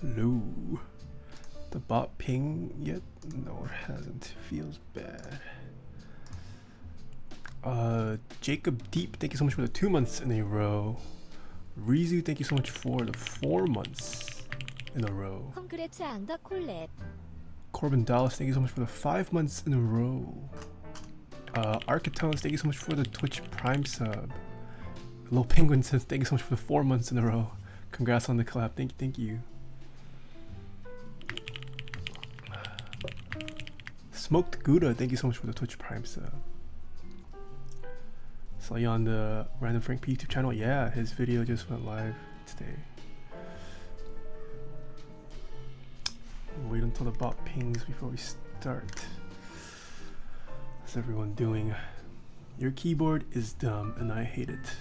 Hello. The bot ping yet? No, it hasn't. Feels bad. Jacob Deep, thank you so much for the 2 months in a row. Rizu, thank you so much for the 4 months in a row. Corbin Dallas, thank you so much for the 5 months in a row. Architones, thank you so much for the Twitch Prime sub. Little Penguin says thank you so much for the 4 months in a row. Congrats on the collab. Thank you. Smoked Gouda, thank you so much for the Twitch Prime sub. Saw you on the Random Frank P YouTube channel. Yeah, his video just went live today. Wait until the bot pings before we start. How's everyone doing? Your keyboard is dumb and I hate it.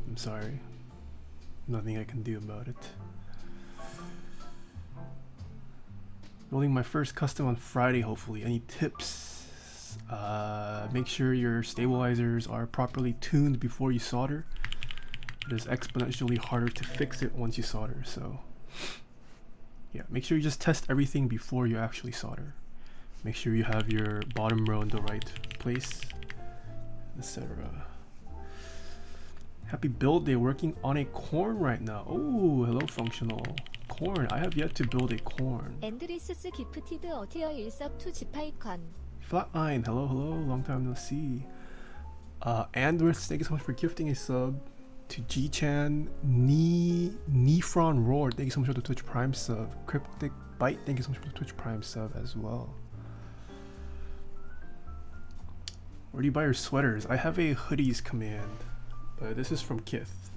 I'm sorry. Nothing I can do about it. Building my first custom on Friday, hopefully. Any tips? Make sure your stabilizers are properly tuned before you solder. It is exponentially harder to fix it once you solder, so yeah, make sure you just test everything before you actually solder. Make sure you have your bottom row in the right place, etc. Happy build day, working on a corn right now. Oh, hello functional. Corn, I have yet to build a corn. Flatline, hello, long time no see. Andworth, thank you so much for gifting a sub. To G-Chan, Nefron Roar, thank you so much for the Twitch Prime sub. Cryptic Bite, thank you so much for the Twitch Prime sub as well. Where do you buy your sweaters? I have a hoodies command, but this is from Kith.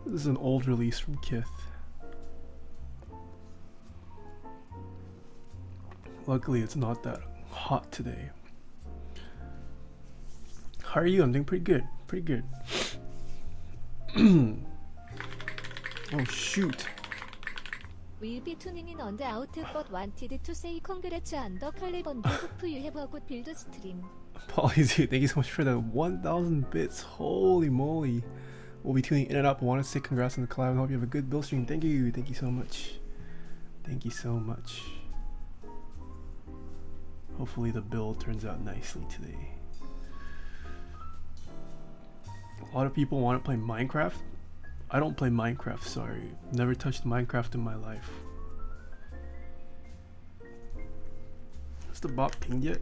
This is an old release from Kith. Luckily, it's not that hot today. How are you? I'm doing pretty good. Oh shoot. Will be tuning in on the out but wanted to say congrats on the collab on the hope you have a good build stream. Apologies, thank you so much for the 1,000 bits. Holy moly. We'll be tuning in and up. I want to say congrats on the collab and hope you have a good build stream. Thank you so much. Hopefully the build turns out nicely today. A lot of people want to play Minecraft. I don't play Minecraft, sorry. Never touched Minecraft in my life. Has the bot pinged yet?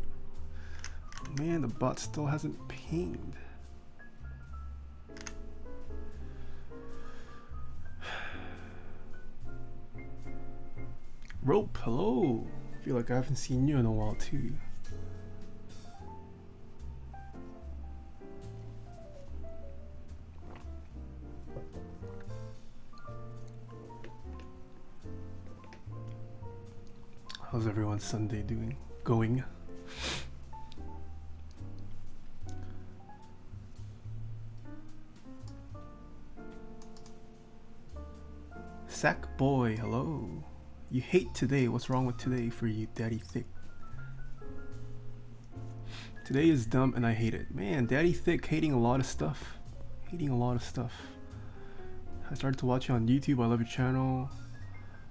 Man, the bot still hasn't pinged. Rope, hello. I feel like I haven't seen you in a while too. How's everyone's Sunday going? Sack boy, hello. You hate today. What's wrong with today for you, Daddy Thick? Today is dumb and I hate it. Man, Daddy Thick hating a lot of stuff. I started to watch you on YouTube. I love your channel.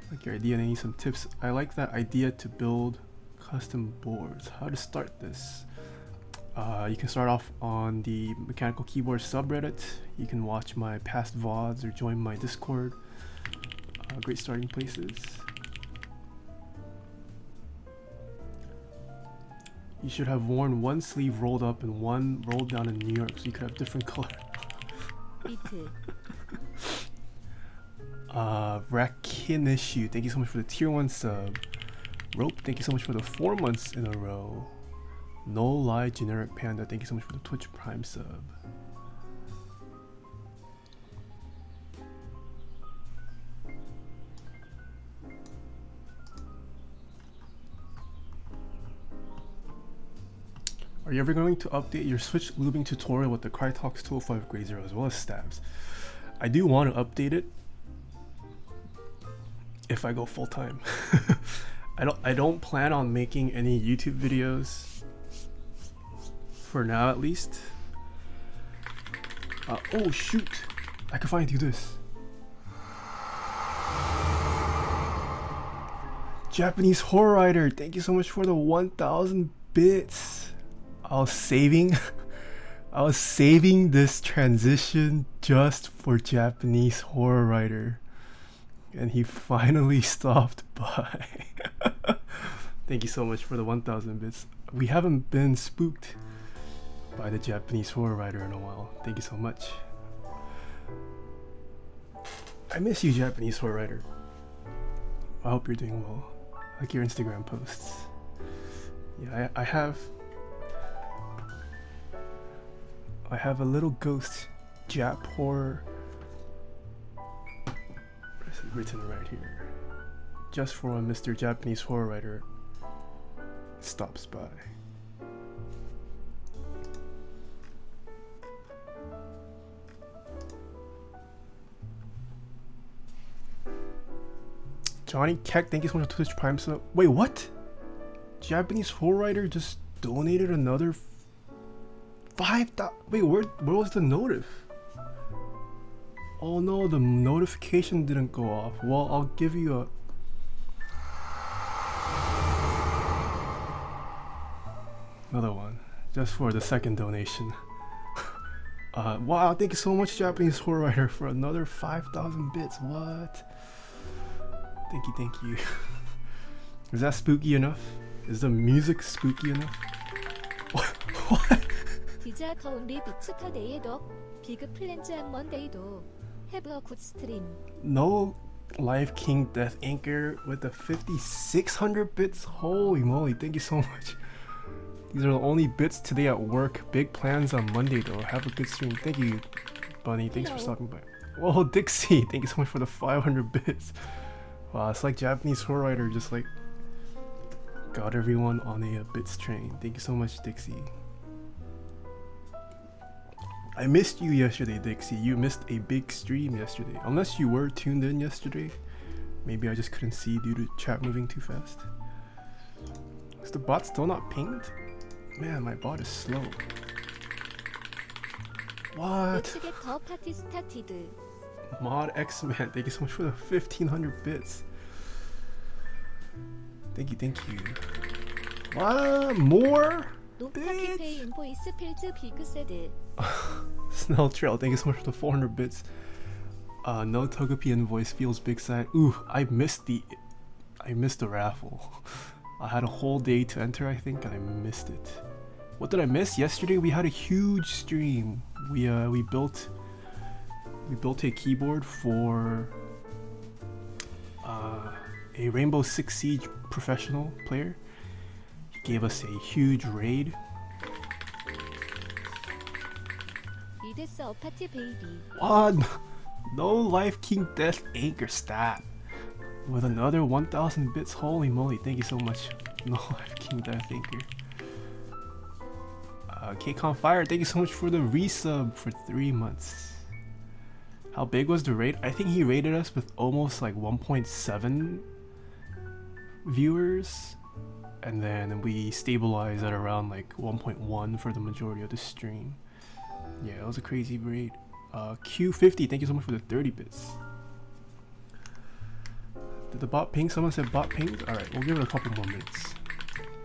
Like your idea and I need some tips. I like that idea to build custom boards. How to start this? You can start off on the mechanical keyboard subreddit. You can watch my past VODs or join my Discord. Great starting places. You should have worn one sleeve rolled up and one rolled down in New York so you could have different color. Rakinishu, thank you so much for the tier 1 sub. Rope, thank you so much for the 4 months in a row. No Lie Generic Panda, thank you so much for the Twitch Prime sub. Are you ever going to update your Switch lubing tutorial with the Crytox 205 Grade 0 as well as stabs? I do want to update it if I go full time. I don't plan on making any YouTube videos for now, at least. Oh shoot! I can finally do this. Japanese horror writer, thank you so much for the 1,000 bits. I was saving this transition just for Japanese horror writer, and he finally stopped by. Thank you so much for the 1,000 bits. We haven't been spooked by the Japanese horror writer in a while. Thank you so much. I miss you, Japanese horror writer. I hope you're doing well. I like your Instagram posts. Yeah, I have a little ghost Jap horror. Where's it written right here? Just for when Mr. Japanese horror writer stops by. Johnny Keck, thank you so much for Twitch Prime sub. Wait, what? Japanese horror writer just donated another 5,000. Wait, where was the notif? Oh no, the notification didn't go off. Well, I'll give you a... another one, just for the second donation. Wow, thank you so much, Japanese horror writer, for another 5,000 bits. What? Thank you. Is that spooky enough? Is the music spooky enough? What? 디자 더운리 빅스터데이에도 비그 플랜즈한 먼데이도 Have a good stream. No Life King Death Anchor with the 5,600 bits. Holy moly, thank you so much. These are the only bits today at work. Big plans on Monday though. Have a good stream. Thank you, Bunny. Thanks for stopping by. Whoa, Dixie, thank you so much for the 500 bits. Wow, it's like Japanese horror writer just like got everyone on a bits train. Thank you so much, Dixie. I missed you yesterday, Dixie. You missed a big stream yesterday. Unless you were tuned in yesterday. Maybe I just couldn't see due to chat moving too fast. Is the bot still not pinged? Man, my bot is slow. What? Let's get the party started. Mod X-Man, thank you so much for the 1,500 bits. Thank you. What? More? 노파키페인 보이스 필즈 비그세드. Snell Trail, thank you so much for the 400 bits. No Togepi voice feels big sad. Ooh, I missed the raffle. I had a whole day to enter, I think, and I missed it. What did I miss? Yesterday we had a huge stream. We built a keyboard for a Rainbow Six Siege professional player. He gave us a huge raid. 이데스 어파티 베이비. What? No Life King Death Anchor stat. With another 1,000 bits. Holy moly, thank you so much. No Life King Death Anchor. KCON Fire, thank you so much for the resub for 3 months. How big was the raid? I think he rated us with almost like 1.7 viewers, and then we stabilized at around like 1.1 for the majority of the stream. Yeah, it was a crazy raid. Q50, thank you so much for the 30 bits. Did the bot ping? Someone said bot pinged? Alright, we'll give it a couple more minutes.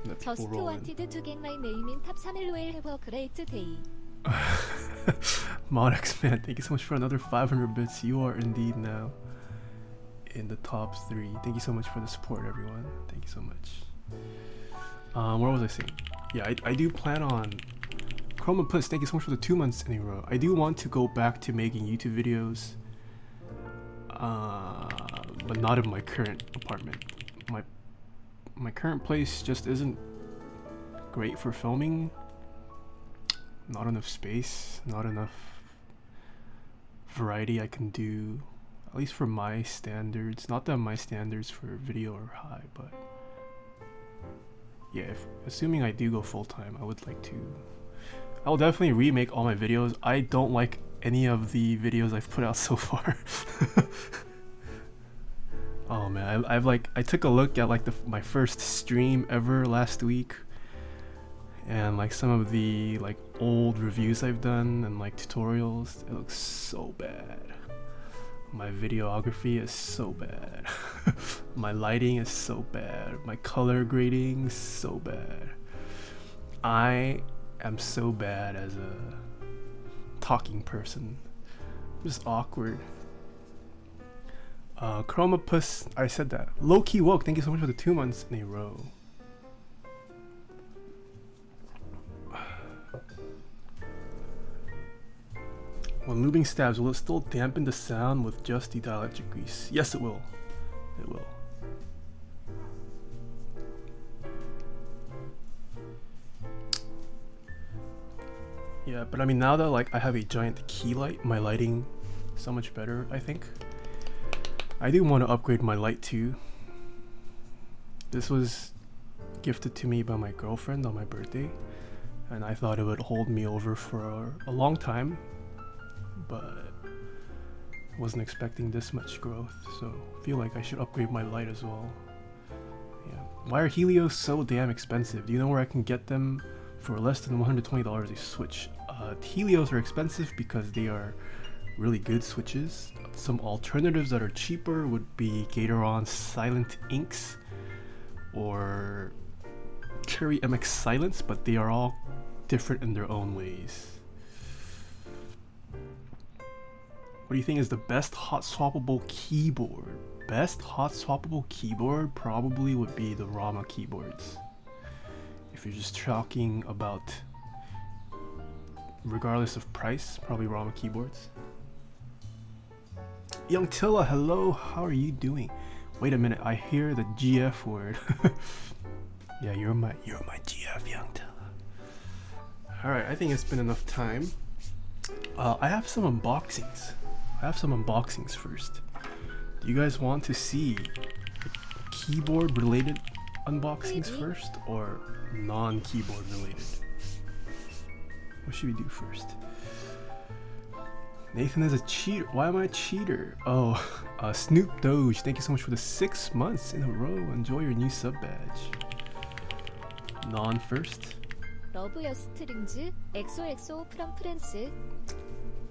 Let people Just roll in. wanted to get my name in top 3일 will have a great day. Mod X-Man, thank you so much for another 500 bits. You are indeed now in the top 3. Thank you so much for the support, everyone. Thank you so much. What was I saying? Yeah, I do plan on... Chroma Puss, thank you so much for the 2 months in a row. I do want to go back to making YouTube videos, but not in my current apartment. My current place just isn't great for filming. Not enough space, not enough variety I can do, at least for my standards. Not that my standards for video are high, but yeah, assuming I do go full-time, I'll definitely remake all my videos. I don't like any of the videos I've put out so far. Oh man, I took a look at like my first stream ever last week, and like some of the like old reviews I've done and like tutorials. It looks so bad. My videography is so bad. My lighting is so bad. My color grading is so bad. I am so bad as a talking person. Just awkward. Chromapus, I said that. Low-key woke, thank you so much for the 2 months in a row. When lubing stabs, will it still dampen the sound with just the dielectric grease? Yes, it will. It will. Yeah, but I mean, now that like I have a giant key light, my lighting is so much better, I think. I do want to upgrade my light too. This was gifted to me by my girlfriend on my birthday, and I thought it would hold me over for a long time, but wasn't expecting this much growth, so I feel like I should upgrade my light as well. Yeah. Why are Helios so damn expensive? Do you know where I can get them for less than $120 a switch? Helios are expensive because they are really good switches. Some alternatives that are cheaper would be Gatoron's Silent Inks or Cherry MX Silence, but they are all different in their own ways. What do you think is the best hot swappable keyboard? Best hot swappable keyboard probably would be the Rama keyboards. If you're just talking about regardless of price, probably Rama keyboards. Young Tilla, hello, how are you doing? Wait a minute, I hear the GF word. Yeah, you're my GF, Young Tilla. Alright, I think it's been enough time. I have some unboxings. First. Do you guys want to see keyboard related unboxings first or non-keyboard related? What should we do first? Nathan is a cheater. Why am I a cheater? Oh, Snoop Doge, thank you so much for the 6 months in a row. Enjoy your new sub badge. Non first. 러브여 스트링즈 엑소엑소 from France.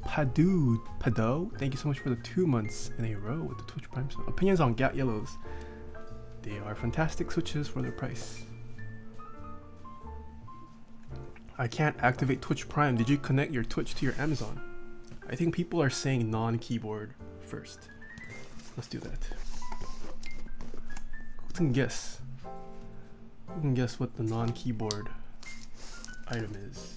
Pado, thank you so much for the 2 months in a row with the Twitch Prime sub. Opinions on Gat Yellows. They are fantastic switches for their price. I can't activate Twitch Prime. Did you connect your Twitch to your Amazon? I think people are saying non-keyboard first. Let's do that. Who can guess? Who can guess what the non-keyboard item is?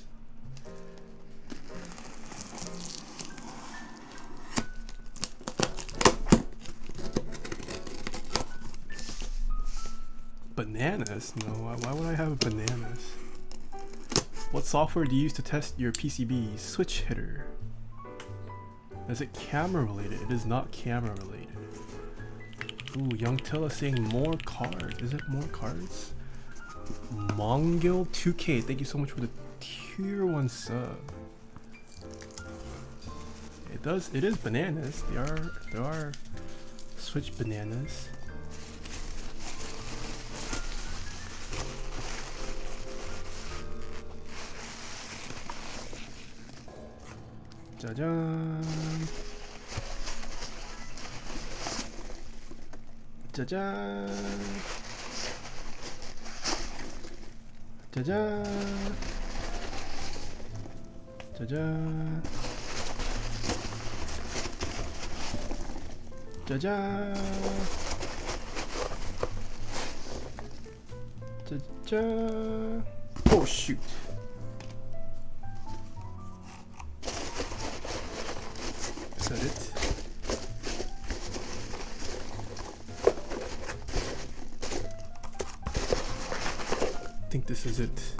Bananas? No, why would I have bananas? What software do you use to test your PCB? Switch hitter. Is it camera related? It is not camera related. Ooh, Young Tilla saying more cards. Is it more cards? Mongil 2K, thank you so much for the tier 1 sub. It is bananas. There are Switch bananas. 짜잔. 짜잔. 짜잔. 짜잔. 짜잔. 짜잔. Oh shoot. Is that it? I think this is it.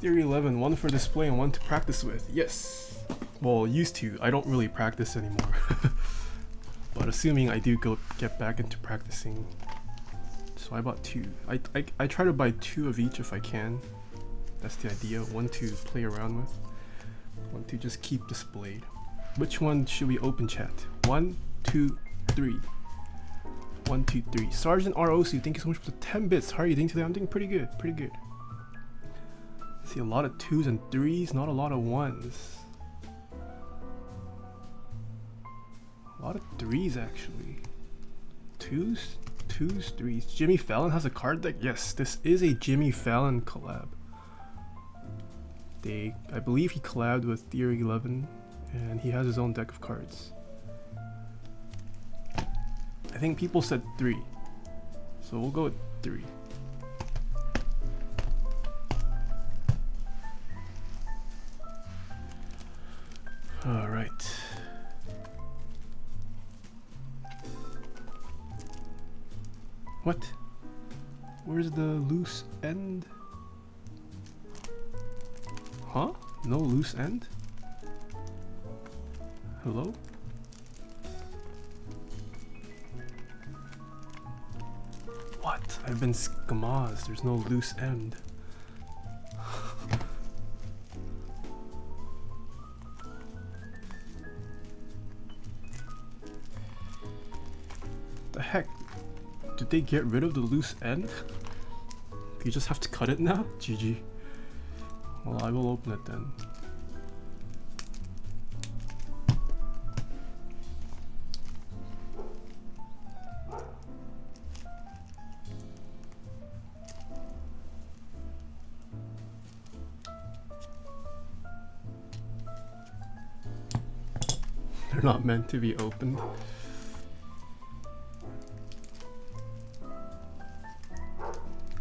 Theory 11, one for display and one to practice with. Yes. Well, used to. I don't really practice anymore. But assuming I do get back into practicing. So I bought 2. I try to buy 2 of each if I can. That's the idea. 1 to play around with. 1 to just keep displayed. Which one should we open, chat? 1, 2, 3. 1, 2, 3. Sergeant ROC, thank you so much for the 10 bits. How are you doing today? I'm doing pretty good. See a lot of 2s and 3s, not a lot of 1s. A lot of 3s actually. 2s, 3s. Jimmy Fallon has a card deck? Yes, this is a Jimmy Fallon collab. I believe he collabed with Theory 11 and he has his own deck of cards. I think people said 3. So we'll go with 3. All right. What? Where's the loose end? Huh? No loose end? Hello? What? I've been scammed. There's no loose end. The heck? Did they get rid of the loose end? You just have to cut it now? GG. Well, I will open it then. They're not meant to be opened.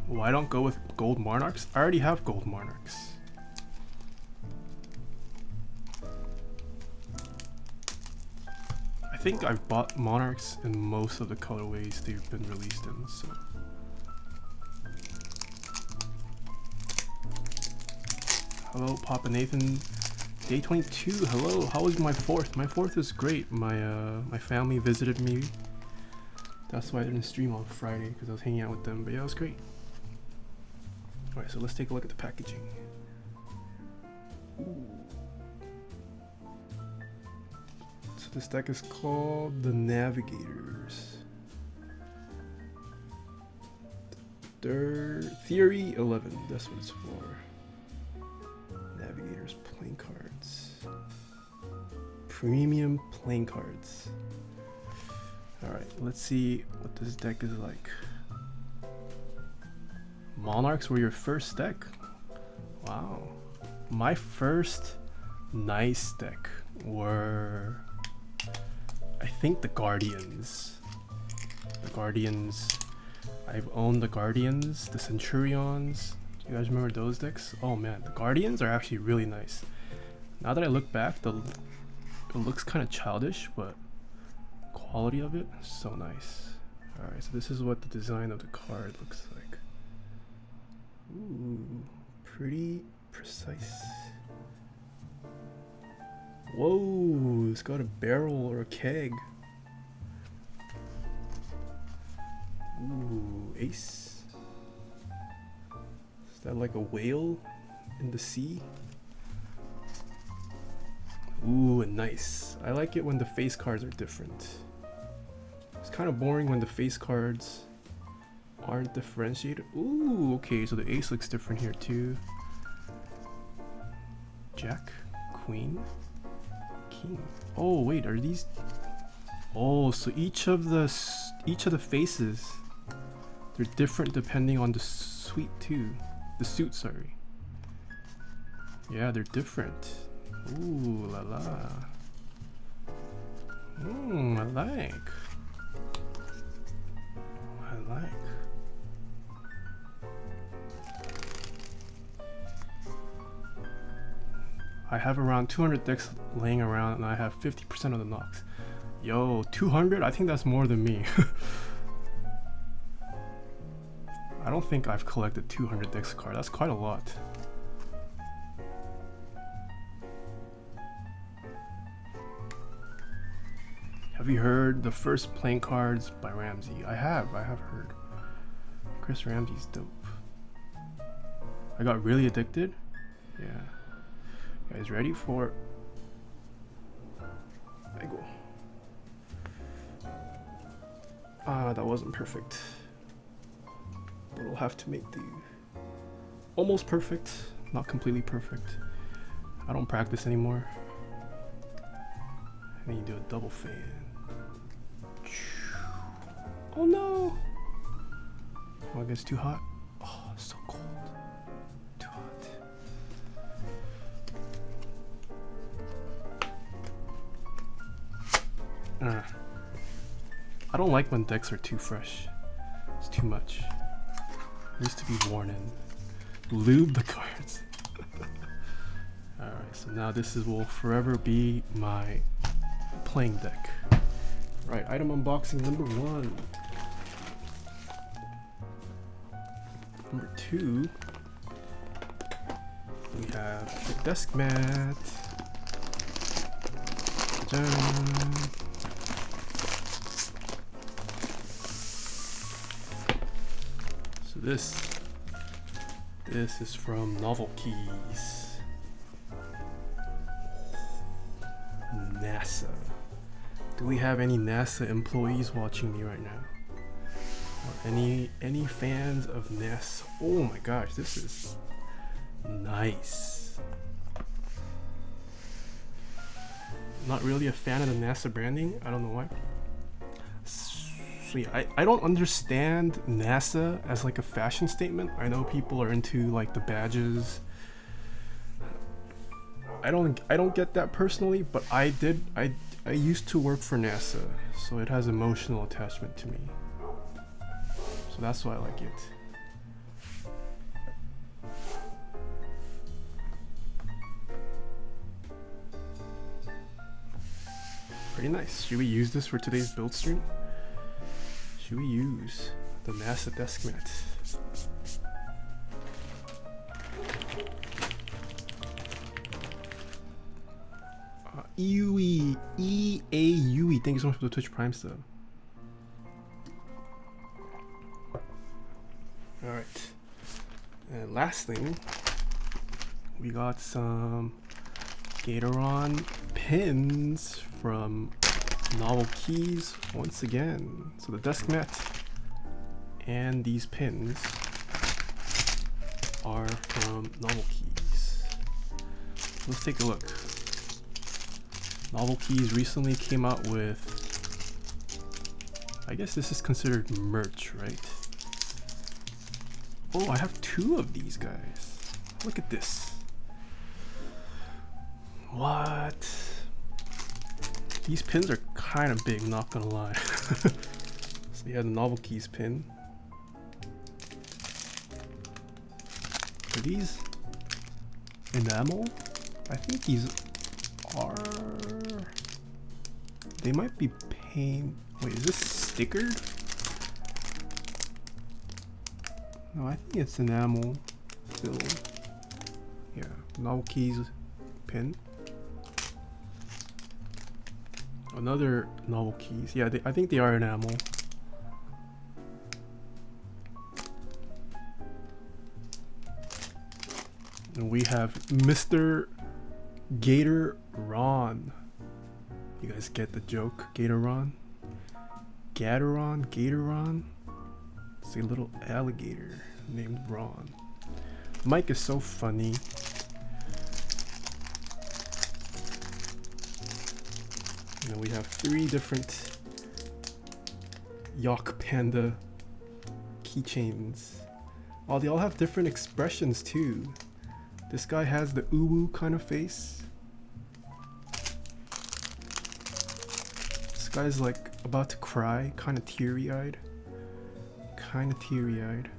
Why don't go with gold monarchs? I already have gold monarchs. I think I've bought monarchs in most of the colorways they've been released in, so. Hello, Papa Nathan. Day 22, hello, how was my 4th? My 4th is great. My family visited me. That's why I didn't stream on Friday, because I was hanging out with them, but yeah, it was great. Alright, so let's take a look at the packaging. Ooh. So this deck is called the Navigators. Theory 11, that's what it's for. Navigators playing cards. Premium playing cards. Alright, let's see what this deck is like. Monarchs were your first deck? Wow. My first nice deck were, I think, the Guardians. The Guardians. I've owned the Guardians, the Centurions. Do you guys remember those decks? Oh man, the Guardians are actually really nice. Now that I look back, it looks kind of childish, but quality of it is so nice. Alright, so this is what the design of the card looks like. Ooh, pretty precise. Whoa, it's got a barrel or a keg. Ooh, ace. Is that like a whale in the sea? Ooh, nice. I like it when the face cards are different. It's kind of boring when the face cards aren't differentiated. Ooh, okay, so the ace looks different here too. Jack, queen, king. Oh wait, are these? Oh, so each of the faces, they're different depending on the suite too. The suit, sorry. Yeah, they're different. Ooh la la. I like. I like. I have around 200 decks laying around and I have 50% of the knocks. Yo, 200? I think that's more than me. I don't think I've collected 200 decks card. That's quite a lot. Have you heard the first playing cards by Ramsey? I have heard. Chris Ramsey's dope. I got really addicted? Yeah. You guys ready for... I go. Ah, that wasn't perfect. But we'll have to make do. Almost perfect. not completely perfect. I don't practice anymore. And then you do a double fan. Oh no! Oh, it gets too hot. Oh, it's so cold. Too hot. I don't like when decks are too fresh. It's too much. It needs to be worn in. Lube the cards. Alright, so now this will forever be my playing deck. Right, item unboxing number 1. Number 2, we have the desk mat. Ta-da. So this is from Novel Keys. NASA. Do we have any NASA employees watching me right now? Or any fans of NASA? Oh my gosh, this is nice. Not really a fan of the NASA branding. I don't know why. So yeah, I don't understand NASA as like a fashion statement. I know people are into like the badges. I don't get that personally, but I used to work for NASA, so it has emotional attachment to me. So that's why I like it. Pretty nice. Should we use this for today's build stream? Should we use the NASA desk mat? EAUE, thank you so much for the Twitch Prime sub. Alright. And last thing, we got some Gatoron pins from Novel Keys once again. So the desk mat and these pins are from Novel Keys. Let's take a look. Novel Keys recently came out with, I guess this is considered merch, right? Oh, I have 2 of these guys. Look at this. What? These pins are kind of big, not gonna lie. So you have the Novel Keys pin. Are these enamel? I think these are... They might be paint... Wait, is this stickered? No, I think it's enamel still. Yeah, Novel Keys pin. Another Novel Keys. Yeah, I think they are enamel. And we have Mr. Gator Ron. You guys get the joke? Gator Ron? Gatoron? Gatoron? It's a little alligator named Ron. Mike is so funny. And then we have 3 different Yak Panda keychains. Oh, they all have different expressions too. This guy has the uwu kind of face. This guy's like about to cry, kind of teary-eyed. Kind of teary-eyed.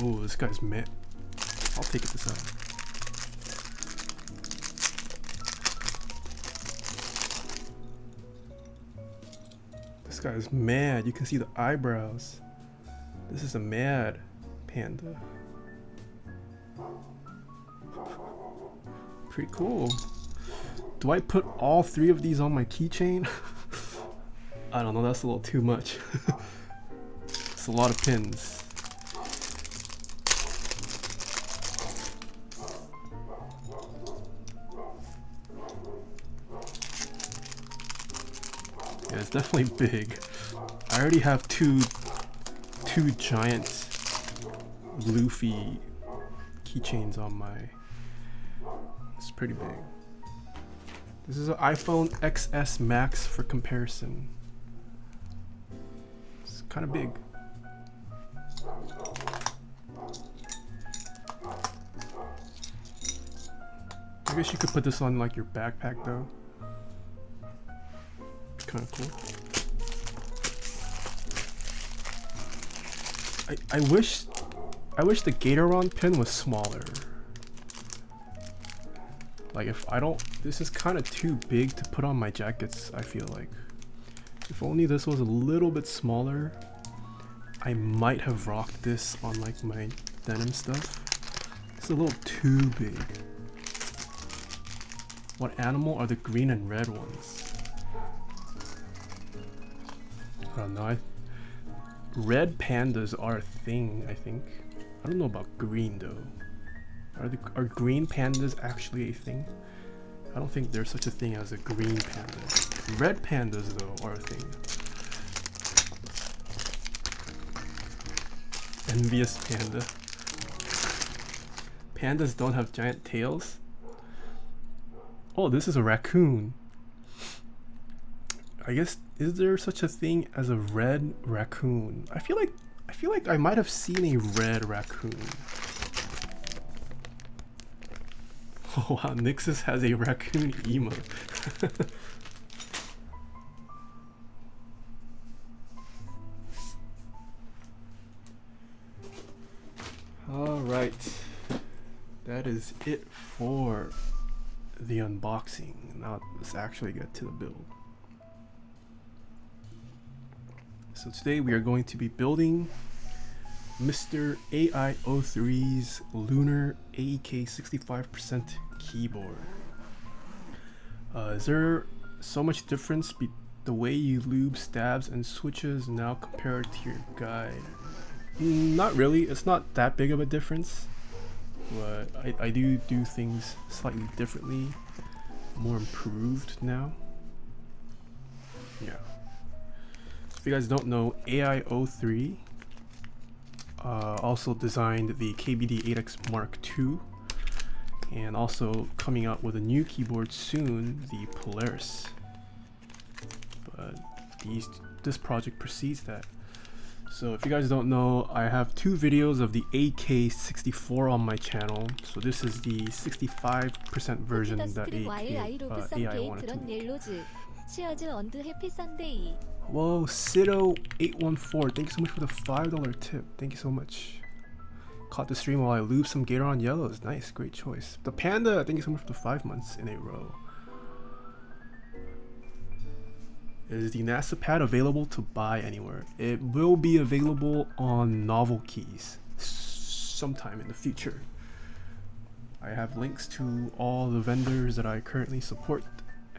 Oh, this guy's mad. I'll take it this out. This guy's mad. You can see the eyebrows. This is a mad panda. Pretty cool. Do I put all 3 of these on my keychain? I don't know, that's a little too much. It's a lot of pins. Yeah, it's definitely big. I already have two 2 giant Luffy keychains on my. It's pretty big. This is an iPhone XS Max for comparison. It's kind of big. I guess you could put this on like your backpack though. It's kind of cool. I wish the Gatoron pin was smaller. Like if I don't, this is kind of too big to put on my jackets, I feel like. If only this was a little bit smaller, I might have rocked this on like my denim stuff. It's a little too big. What animal are the green and red ones? I don't know. Red pandas are a thing, I think. I don't know about green though. Are green pandas actually a thing? I don't think there's such a thing as a green panda. Red pandas though are a thing. Envious panda. Pandas don't have giant tails? Oh, this is a raccoon. I guess, is there such a thing as a red raccoon? I feel like I might have seen a red raccoon. Oh wow, Nixus has a raccoon emote. Alright, that is it for the unboxing. Now let's actually get to the build. So today we are going to be building Mr. AI03's Lunar AEK 65% keyboard. Is there so much difference the way you lube stabs and switches now compared to your guide? Not really, it's not that big of a difference, but I do things slightly differently, more improved now. Yeah. If you guys don't know, AI03 also designed the KBD-8X Mark II, and also coming out with a new keyboard soon, the Polaris. But this project precedes that. So if you guys don't know, I have 2 videos of the AK64 on my channel. So this is the 65% version that AI wanted to. Whoa, Sido814, thank you so much for the $5 tip. Thank you so much. Caught the stream while I lube some Gatoron yellows. Nice, great choice. The Panda, thank you so much for the 5 months in a row. Is the NASA pad available to buy anywhere? It will be available on Novel Keys sometime in the future. I have links to all the vendors that I currently support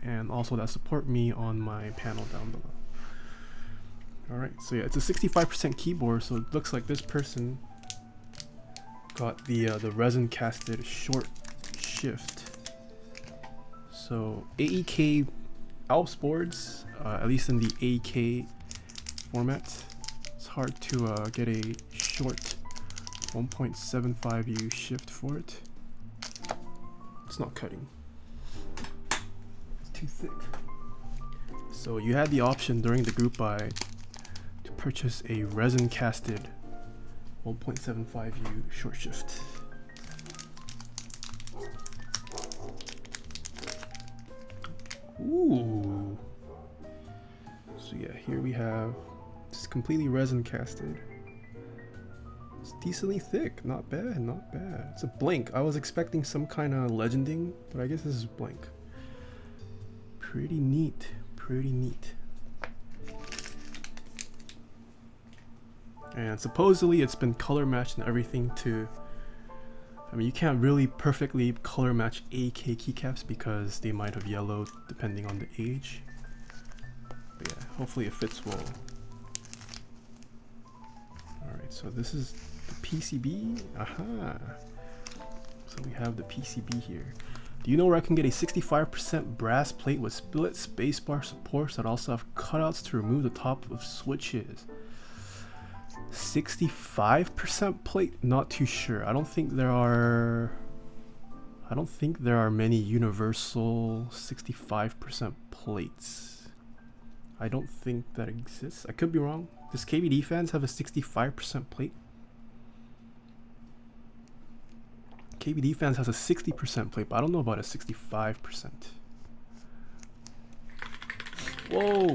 and also that support me on my panel down below. Alright, so yeah, it's a 65% keyboard, so it looks like this person got the resin casted short shift. So AEK Alps boards, at least in the AEK format, it's hard to get a short 1.75U shift for it. It's not cutting. It's too thick. So you had the option during the group buy to purchase a resin casted 1.75U short shift. Ooh. So yeah, here we have, it's completely resin casted. It's decently thick, not bad, not bad. It's a blank. I was expecting some kind of legending, but I guess this is blank. Pretty neat, pretty neat. And supposedly it's been color matched and everything to, I mean, you can't really perfectly color match AEK keycaps because they might have yellowed depending on the age. But yeah, hopefully it fits well. Alright, so this is the PCB. Aha! So we have the PCB here. Do you know where I can get a 65% brass plate with split spacebar supports that also have cutouts to remove the top of switches? 65% plate, not too sure. I don't think there are many universal 65% plates. I don't think that exists. I could be wrong. Does KBD fans have a 65% plate? KBD fans has a 60% plate, but I don't know about a 65%. Whoa!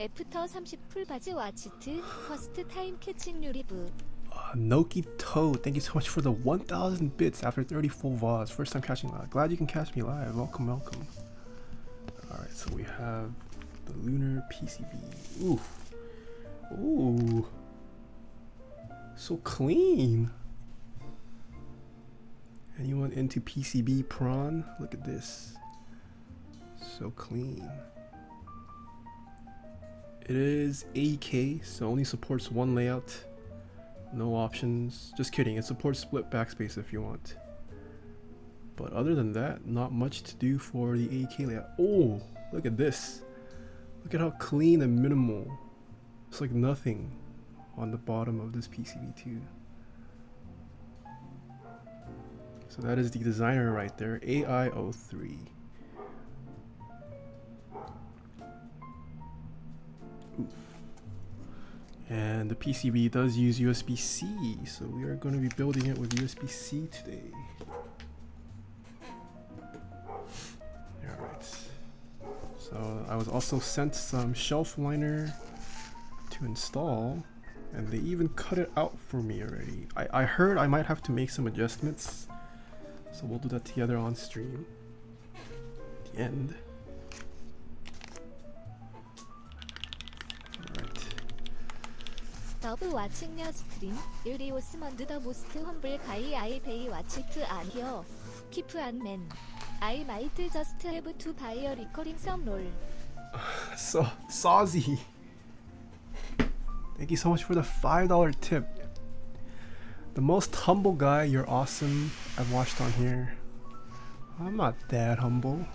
애프터 30 풀바지 와치트 퍼스트 타임 캐칭 유리브. Noki Toe, thank you so much for the 1,000 bits after 30 full VODs. First time catching live. Glad you can catch me live. Welcome, welcome. Alright, so we have the Lunar PCB. Ooh. Ooh. So clean. Anyone into PCB prawn? Look at this. So clean. It is AEK, so only supports one layout. No options. Just kidding, it supports split backspace if you want. But other than that, not much to do for the AEK layout. Oh, look at this. Look at how clean and minimal. It's like nothing on the bottom of this PCB too. So that is the designer right there, AI03. Oof. And the PCB does use USB-C, so we are going to be building it with USB-C today. Alright. So I was also sent some shelf liner to install, and they even cut it out for me already. I heard I might have to make some adjustments, so we'll do that together on stream. At the end. 더블 와칭 여 스트림 유리 오스먼드 더 모스트 험블 가이 아이 베이 와치트 안 히어 키프 안맨 I might just have to buy a recording some roll. So Sawzy, thank you so much for the $5 tip. The most humble guy, you're awesome, I've watched on here. I'm not that humble.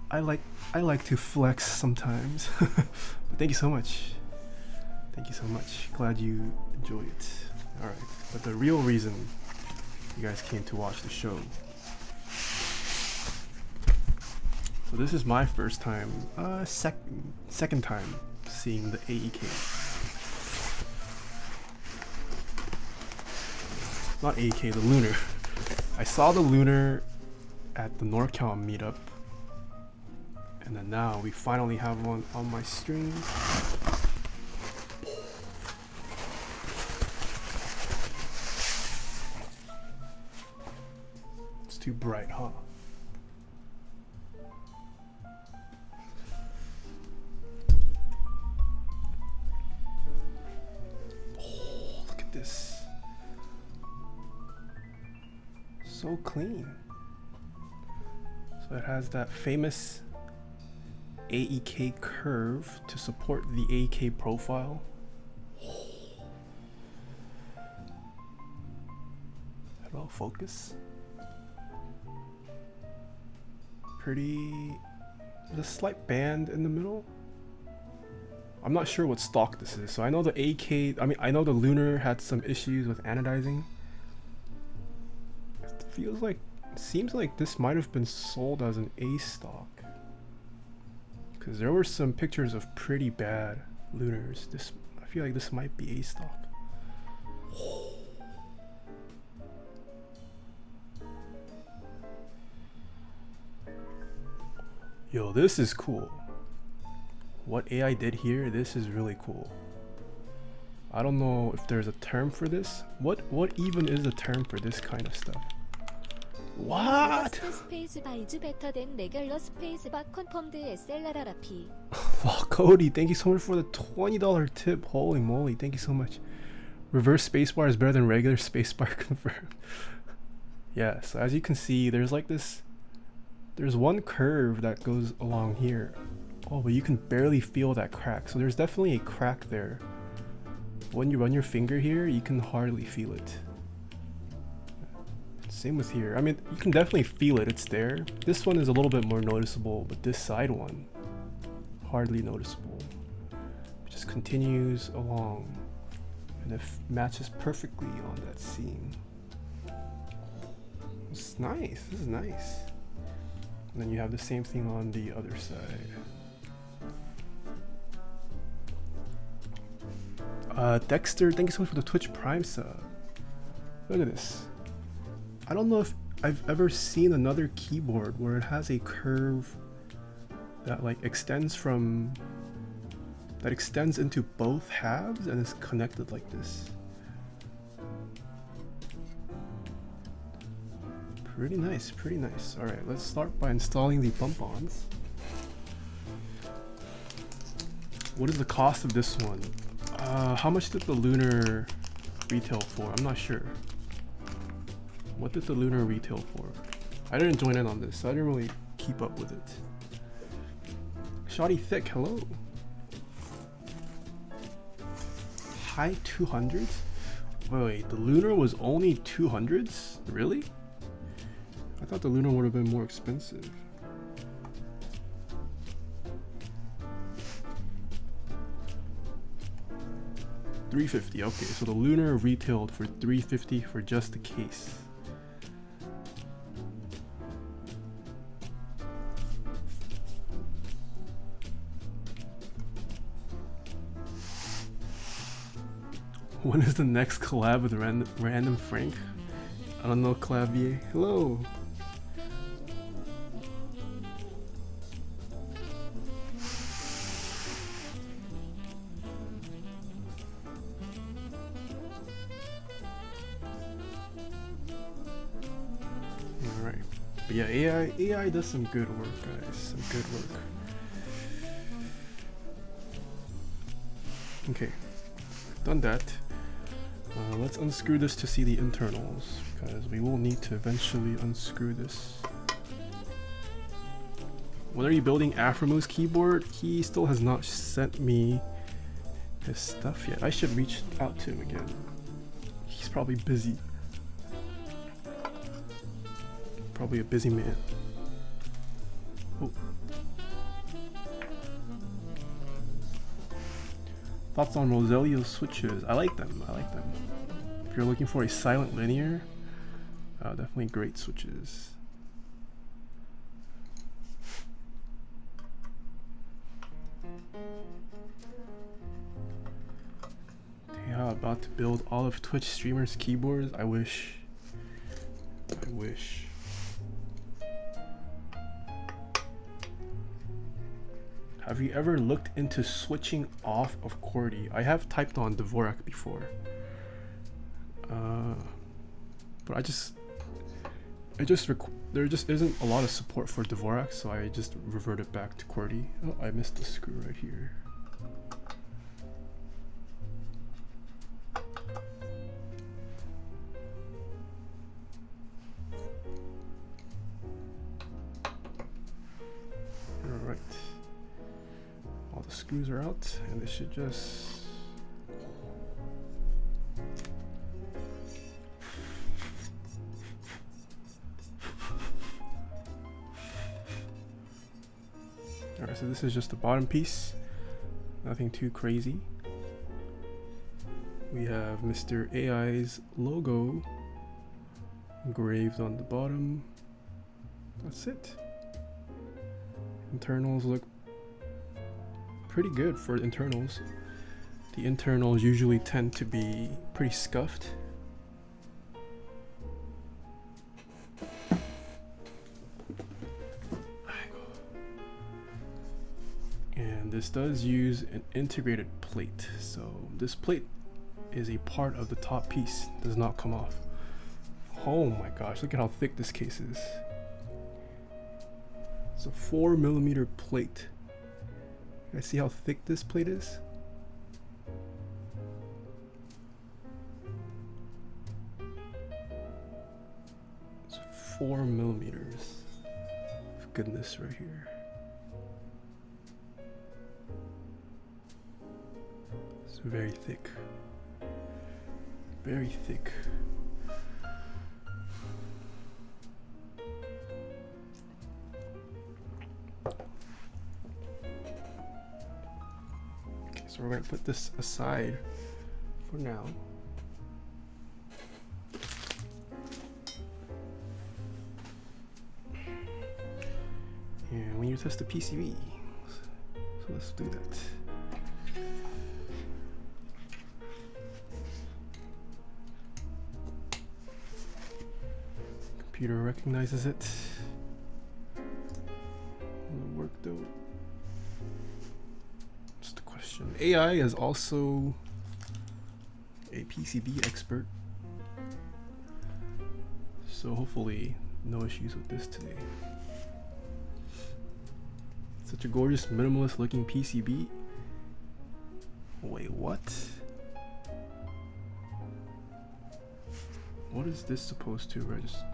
I like to flex sometimes. But thank you so much. Thank you so much. Glad you enjoy it. Alright, but the real reason you guys came to watch the show. So this is my first time, second time seeing the AEK. Not AEK, the Lunar. I saw the Lunar at the NorCal meetup, and then now we finally have one on my stream. It's too bright, huh? Oh, look at this. So clean. So it has that famous AEK curve to support the AEK profile. Hello, focus. Pretty. There's a slight band in the middle. I'm not sure what stock this is. So I know the AEK. I know the Lunar had some issues with anodizing. It seems like this might have been sold as an A stock, because there were some pictures of pretty bad Lunars. I feel like this might be A stock. Yo, this is cool. What AI did here, this is really cool. I don't know if there's a term for this. What even is a term for this kind of stuff? What? Spacebar is better than regular Spacebar confirmed SLRRP. Wow, Cody, thank you so much for the $20 tip. Holy moly, thank you so much. Reverse spacebar is better than regular spacebar confirmed. Yeah, so as you can see, there's like this. There's one curve that goes along here. Oh, but you can barely feel that crack. So there's definitely a crack there. When you run your finger here, you can hardly feel it. Same with here. I mean, you can definitely feel it. It's there. This one is a little bit more noticeable, but this side one, hardly noticeable. Just just continues along and it matches perfectly on that seam. It's nice. This is nice. And then you have the same thing on the other side. Dexter, thank you so much for the Twitch Prime sub. Look at this. I don't know if I've ever seen another keyboard where it has a curve that like extends into both halves and is connected like this. Pretty nice, pretty nice. All right, let's start by installing the bump-ons. What is the cost of this one? How much did the Lunar retail for? I'm not sure. What did the Lunar retail for? I didn't join in on this, so I didn't really keep up with it. Shoddy Thick, hello. High 200s? Wait, the Lunar was only 200s? Really? I thought the Lunar would have been more expensive. $350. Okay, so the Lunar retailed for $350 for just the case. When is the next collab with Random Frank? I don't know, Clavier. Hello. Alright. But yeah, AI does some good work, guys. Some good work. Okay. Done that. Let's unscrew this to see the internals, because we will need to eventually unscrew this. When are you building Afromo's keyboard? He still has not sent me his stuff yet. I should reach out to him again. He's probably busy. Probably a busy man. Oh. Thoughts on Roselio switches? I like them. I like them. If you're looking for a silent linear, definitely great switches. Taeha about to build all of Twitch streamers' keyboards. I wish. I wish. Have you ever looked into switching off of QWERTY? I have typed on Dvorak before. But there just isn't a lot of support for Dvorak, so I just reverted back to QWERTY. Oh, I missed the screw right here. Alright. All the screws are out, and this should just... Alright, so this is just the bottom piece. Nothing too crazy. We have Mr. AI's logo engraved on the bottom. That's it. Internals look pretty good for internals. The internals usually tend to be pretty scuffed. And this does use an integrated plate, so this plate is a part of the top piece, does not come off. Oh my gosh, look at how thick this case is. It's a 4mm plate. You guys see how thick this plate is? It's 4mm of goodness right here. It's very thick. Very thick. So So we're gonna put this aside for now. And we need to test the PCB. So let's do that. Computer recognizes it. Will it work though? That's the question. AI is also a PCB expert. So hopefully no issues with this today. Such a gorgeous minimalist looking PCB. Wait, what? What is this supposed to register?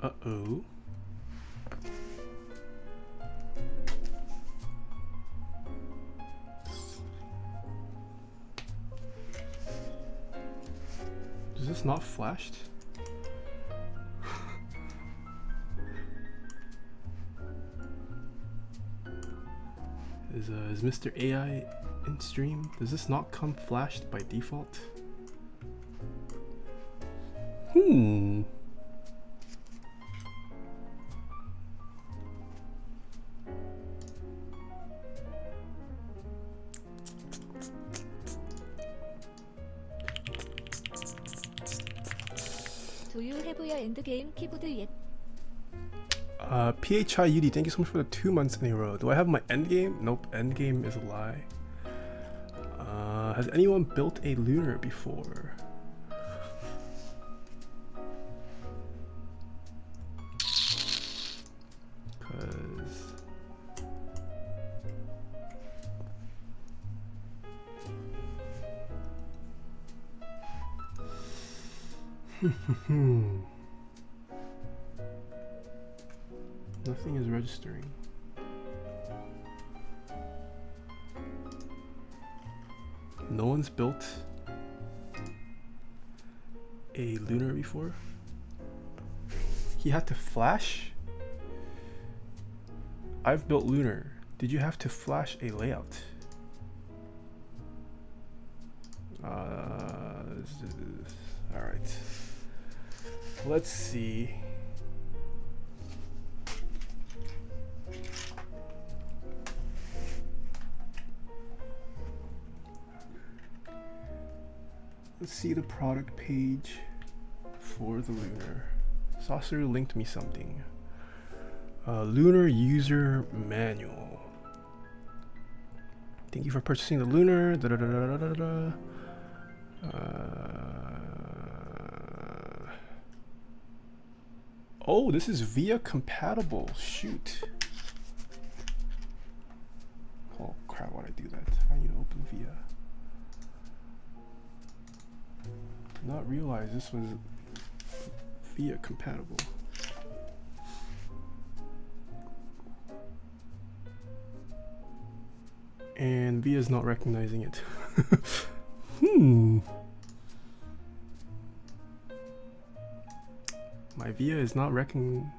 Uh-oh. Is this not flashed? Is Mr. AI in stream? Does this not come flashed by default? Do you have your endgame keyboard yet? PHIUD, thank you so much for the 2 months in a row. Do I have my endgame? Nope, endgame is a lie. Has anyone built a Lunar before? Nothing is registering. No one's built a Lunar before. He had to flash? I've built Lunar. Did you have to flash a layout? Alright. Let's see. Let's see the product page for the Lunar. Saucer linked me something. Lunar user manual. Thank you for purchasing the Lunar. Da, da, da, da, da, da, da. Oh, this is VIA compatible. Shoot. Oh crap, why'd I do that? I need to open VIA. Not realize this was VIA compatible. And VIA is not recognizing it. My VIA is not recognizing.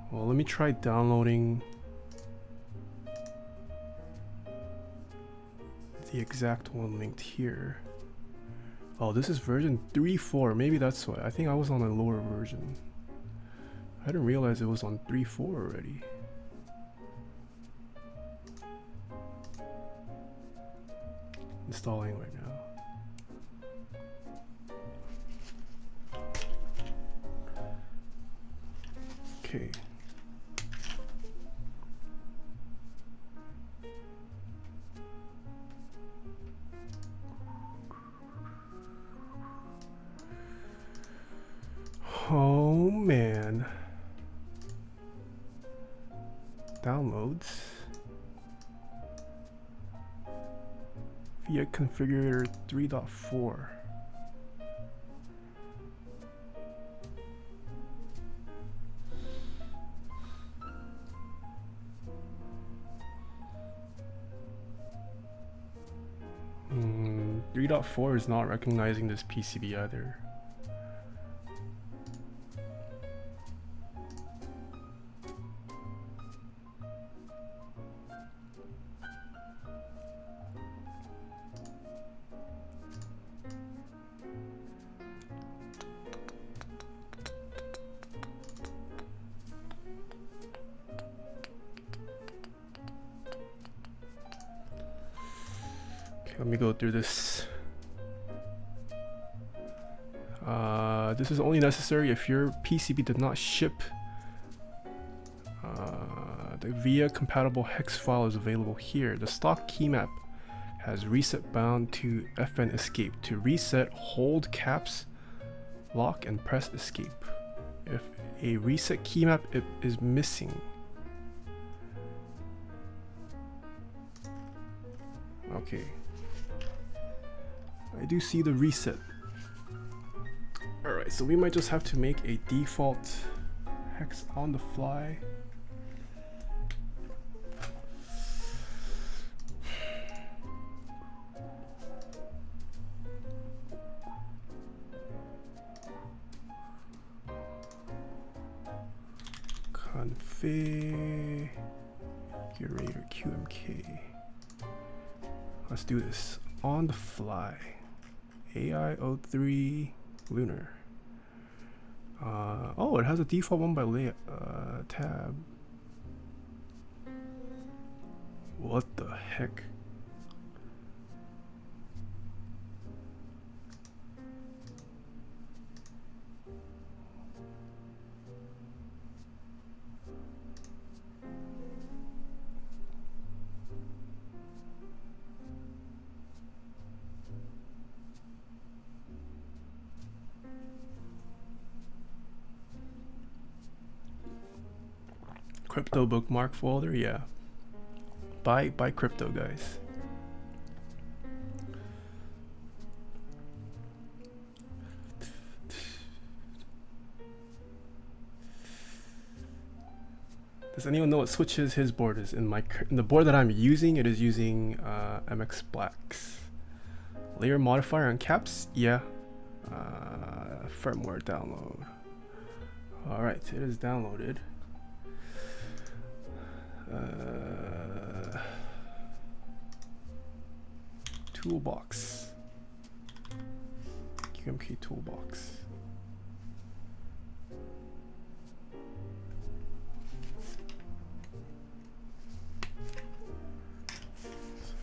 Well, let me try downloading the exact one linked here. Oh, this is version 3.4. Maybe that's why. I think I was on a lower version. I didn't realize it was on 3.4 already. Installing right now. Okay. Oh man. Downloads. VIA configurator 3.4. 3.4 is not recognizing this PCB either. Let me go through this. This is only necessary if your PCB did not ship. The VIA compatible hex file is available here. The stock key map has reset bound to FN escape. To reset, hold caps, lock, and press escape. If a reset key map is missing. Okay. I do see the reset. Alright, so we might just have to make a default hex on the fly. Configurator QMK. Let's do this on the fly. AI03 Lunar. Oh, it has a default one by layout tab. What the heck? Crypto bookmark folder, yeah. Buy crypto, guys. Does anyone know what switches his board is? In the board that I'm using, it is using MX Blacks. Layer modifier on caps, yeah. Firmware download. All right, it is downloaded. Toolbox. QMK toolbox.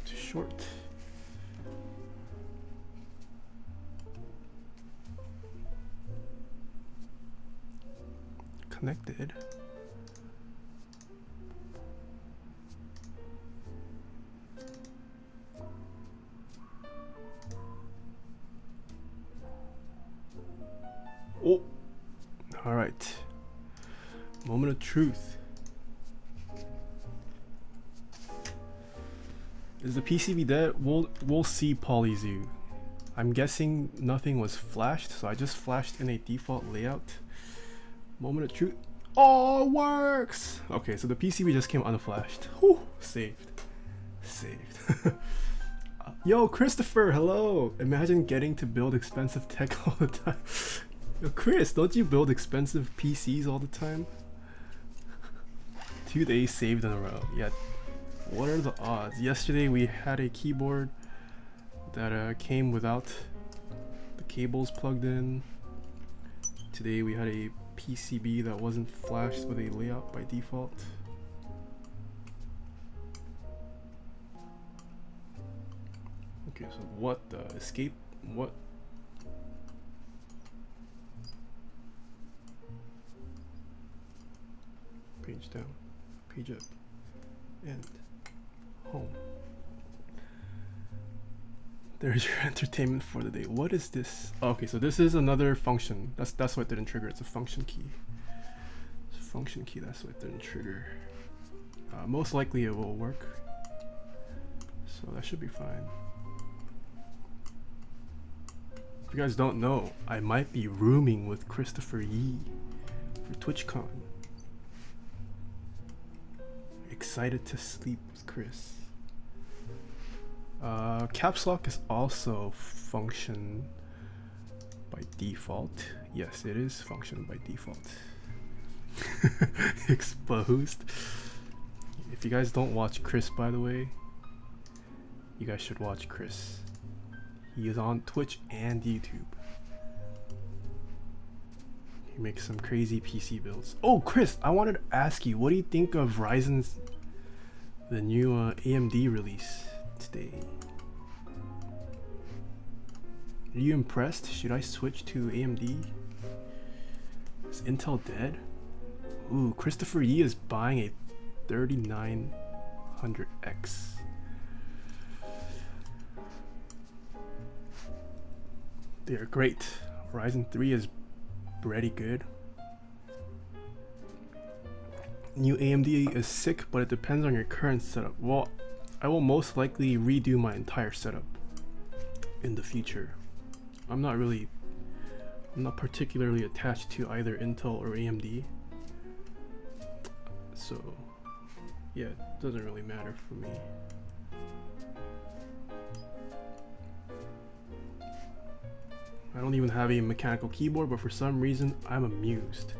Too short. Connected. Oh, all right. Moment of truth. Is the PCB dead? We'll see, PolyZoo. I'm guessing nothing was flashed, so I just flashed in a default layout. Moment of truth. Oh, it works. Okay, so the PCB just came unflashed. Whew, saved. Yo, Christopher, hello. Imagine getting to build expensive tech all the time. Yo, Chris, don't you build expensive PCs all the time? 2 days saved in a row. Yeah. What are the odds? Yesterday we had a keyboard that came without the cables plugged in. Today we had a PCB that wasn't flashed with a layout by default. Okay, so what the escape? What? Page down, page up, and home. There's your entertainment for the day. What is this? Oh, okay, so this is another function. That's why it didn't trigger. It's a function key. It's a function key. That's why it didn't trigger. Most likely it will work. So that should be fine. If you guys don't know, I might be rooming with Christopher Yee for TwitchCon. Excited to sleep with Chris. Caps lock is also function by default. Yes, it is function by default. Exposed. If you guys don't watch Chris, by the way, you guys should watch Chris. He is on Twitch and YouTube. He makes some crazy PC builds. Oh, Chris, I wanted to ask you, what do you think of Ryzen's the new AMD release today? Are you impressed? Should I switch to AMD? Is Intel dead? Ooh, Christopher Yee is buying a 3900X. They are great. Ryzen 3 is pretty good. New AMD is sick, but it depends on your current setup. Well, I will most likely redo my entire setup in the future. I'm not particularly attached to either Intel or AMD. So yeah, it doesn't really matter for me. I don't even have a mechanical keyboard, but for some reason I'm amused.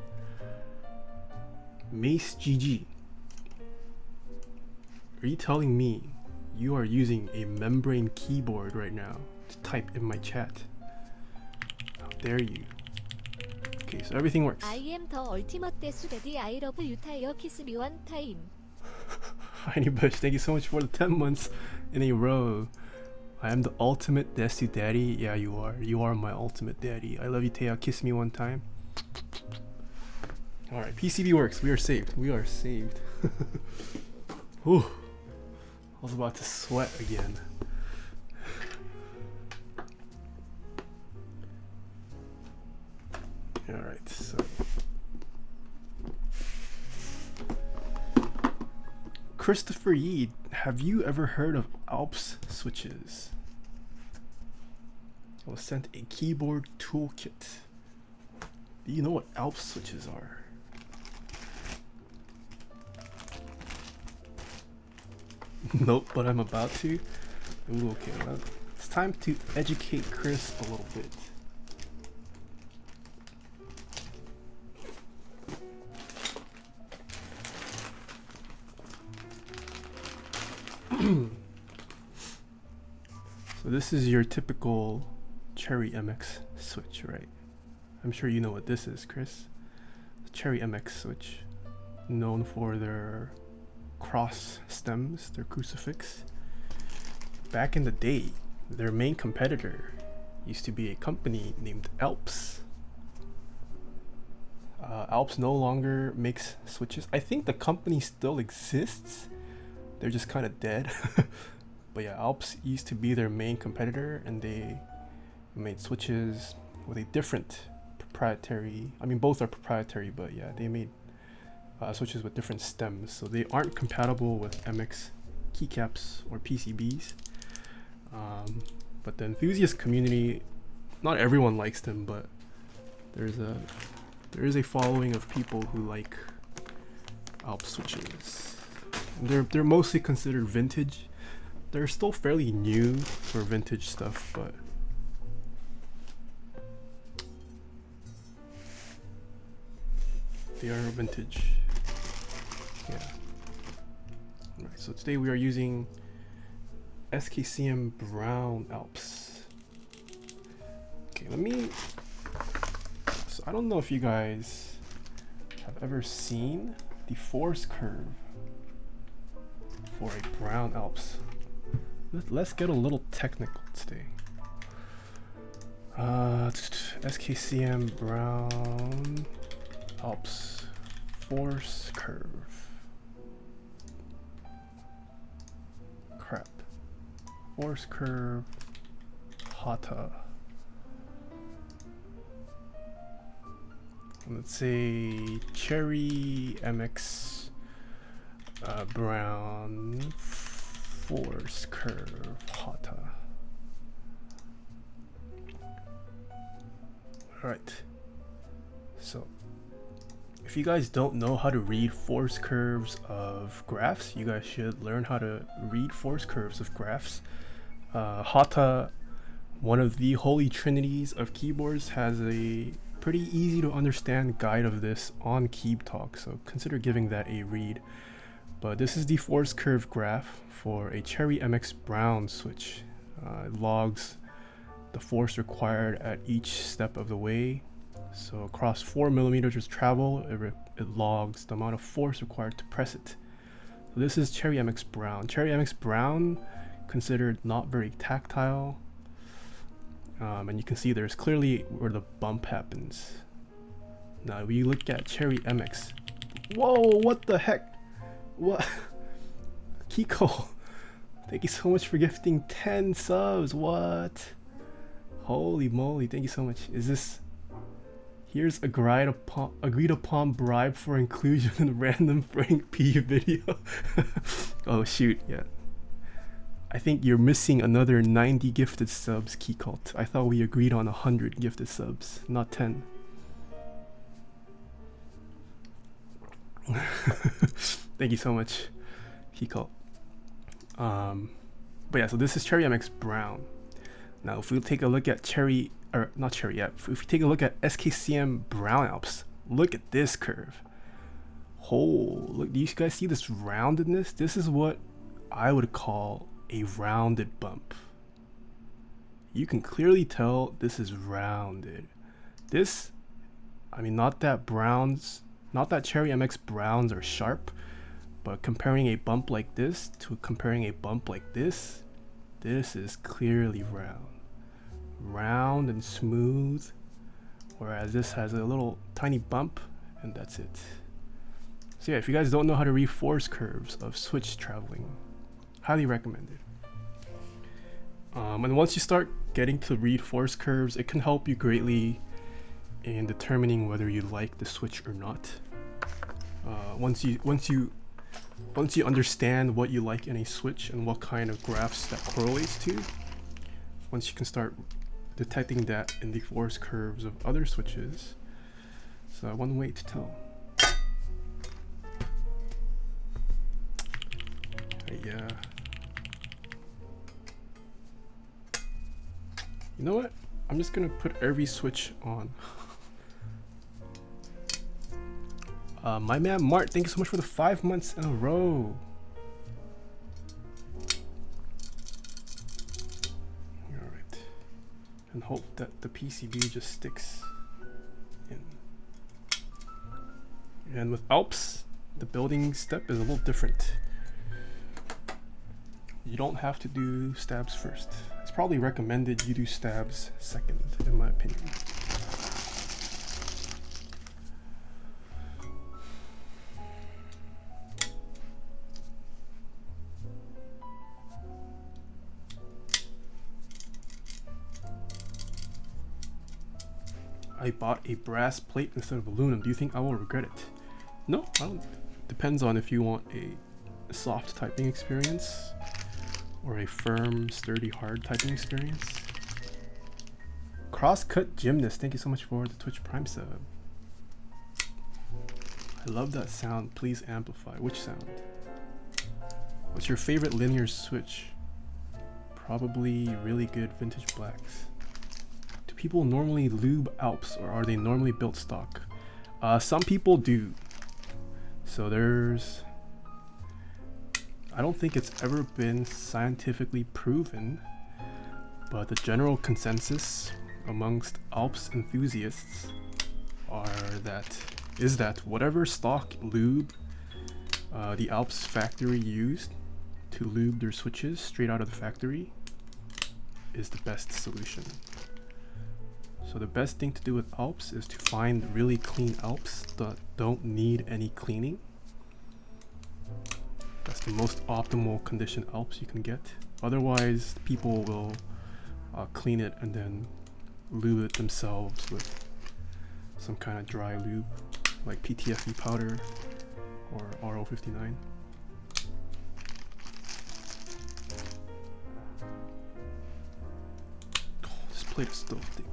Mace GG. Are you telling me you are using a membrane keyboard right now to type in my chat? How dare you? Okay, so everything works. I am the ultimate desu daddy. I love you. Taeha, kiss me one time. Heiny Bush, thank you so much for the 10 months in a row. I am the ultimate desu daddy. Yeah, you are. You are my ultimate daddy. I love you, Taeha. Kiss me one time. Alright, PCB works. We are saved. We are saved. Whew. I was about to sweat again. Alright, so Christopher Yee, have you ever heard of Alps switches? I was sent a keyboard toolkit. Do you know what Alps switches are? Nope, but I'm about to. Ooh, okay, well, it's time to educate Chris a little bit. So this is your typical Cherry MX switch, right? I'm sure you know what this is, Chris. The Cherry MX switch, known for their cross stems, their crucifix. Back in the day, their main competitor used to be a company named Alps. Alps no longer makes switches. I think the company still exists. They're just kind of dead. But yeah, Alps used to be their main competitor, and they made switches with a different proprietary, I mean both are proprietary, but yeah, they made switches with different stems, so they aren't compatible with MX keycaps or PCBs. But the enthusiast community, not everyone likes them, but there is a following of people who like Alps switches. And they're mostly considered vintage. They're still fairly new for vintage stuff, but they are vintage. Yeah. Alright, so today we are using SKCM Brown Alps. Okay, so I don't know if you guys have ever seen the force curve for a Brown Alps. Let's get a little technical today. SKCM Brown Alps force curve. Crap. Force curve Hata. Let's say Cherry MX Brown force curve Hata. Alright. So if you guys don't know how to read force curves of graphs, you guys should learn how to read force curves of graphs Hata, one of the holy trinities of keyboards, has a pretty easy to understand guide of this on Keyb Talk, so consider giving that a read. But this is the force curve graph for a Cherry MX Brown switch. It logs the force required at each step of the way. So across 4 millimeters of travel, it logs the amount of force required to press it. So this is Cherry MX Brown. Cherry MX Brown, considered not very tactile. And you can see there's clearly where the bump happens. Now we look at Cherry MX. Whoa, what the heck? What? Kiko, thank you so much for gifting 10 subs. What? Holy moly, thank you so much. Is this... Here's agreed upon bribe for inclusion in random Frank P video. Oh shoot, yeah. I think you're missing another 90 gifted subs, Keycult. I thought we agreed on 100 gifted subs, not 10. Thank you so much, Keycult. But yeah, so this is Cherry MX Brown. Now if we take a look at Cherry, or not Cherry yet, if we take a look at SKCM Brown Alps, look at this curve. Oh, look, do you guys see this roundedness? This is what I would call a rounded bump. You can clearly tell this is rounded. This, I mean, not that Cherry MX Browns are sharp, but comparing a bump like this to comparing a bump like this is clearly round and smooth, whereas this has a little tiny bump and that's it. So yeah, if you guys don't know how to read force curves of switch traveling, highly recommended. And once you start getting to read force curves, it can help you greatly in determining whether you like the switch or not. Once you understand what you like in a switch and what kind of graphs that correlates to, once you can start detecting that in the force curves of other switches, so one way to tell. Yeah. You know what? I'm just gonna put every switch on. My man Mart, thank you so much for the 5 months in a row. Alright. And hope that the PCB just sticks in. And with Alps, the building step is a little different. You don't have to do stabs first. It's probably recommended you do stabs second, in my opinion. I bought a brass plate instead of aluminum. Do you think I will regret it? No, I don't. Depends on if you want a soft typing experience or a firm, sturdy, hard typing experience. Crosscut Gymnast, thank you so much for the Twitch Prime sub. I love that sound. Please amplify. Which sound? What's your favorite linear switch? Probably really good vintage blacks. Do people normally lube Alps, or are they normally built stock? Some people do. So I don't think it's ever been scientifically proven, but the general consensus amongst Alps enthusiasts is that whatever stock lube the Alps factory used to lube their switches straight out of the factory is the best solution. So the best thing to do with Alps is to find really clean Alps that don't need any cleaning. That's the most optimal condition Alps you can get. Otherwise, people will clean it and then lube it themselves with some kind of dry lube, like PTFE powder or RO59. Oh, this plate is still thick.